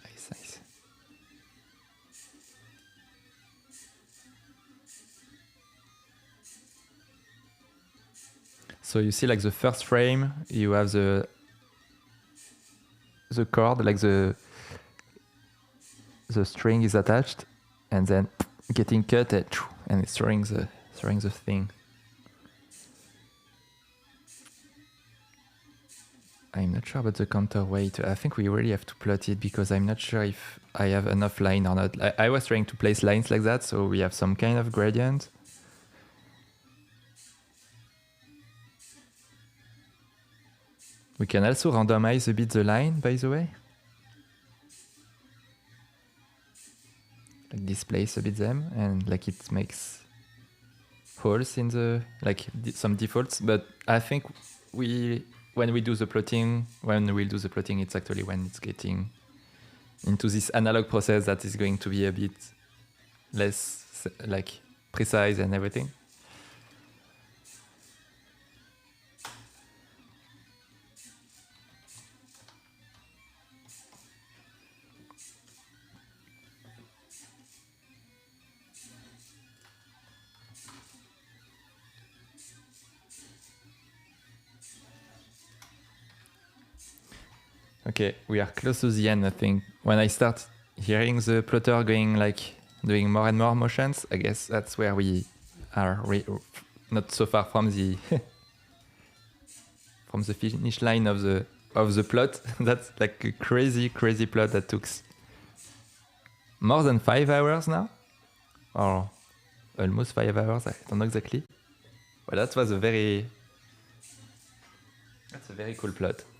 So you see, like, the first frame, you have the cord, like the string is attached, and then getting cut and it's throwing the thing. not sure about the counterweight. I think we really have to plot it because I'm not sure if I have enough line or not. I was trying to place lines like that, so we have some kind of gradient. We can also randomize a bit the line, by the way. Like displace a bit them, and like it makes holes in the, like some defaults. But I think when we'll do the plotting, it's actually when it's getting into this analog process that is going to be a bit less like precise and everything. Okay, we are close to the end, I think. When I start hearing the plotter going like doing more and more motions, I guess that's where we are not so far from the from the finish line of the plot. That's like a crazy plot that took more than 5 hours now, or almost 5 hours. I don't know exactly. But that's a very cool plot.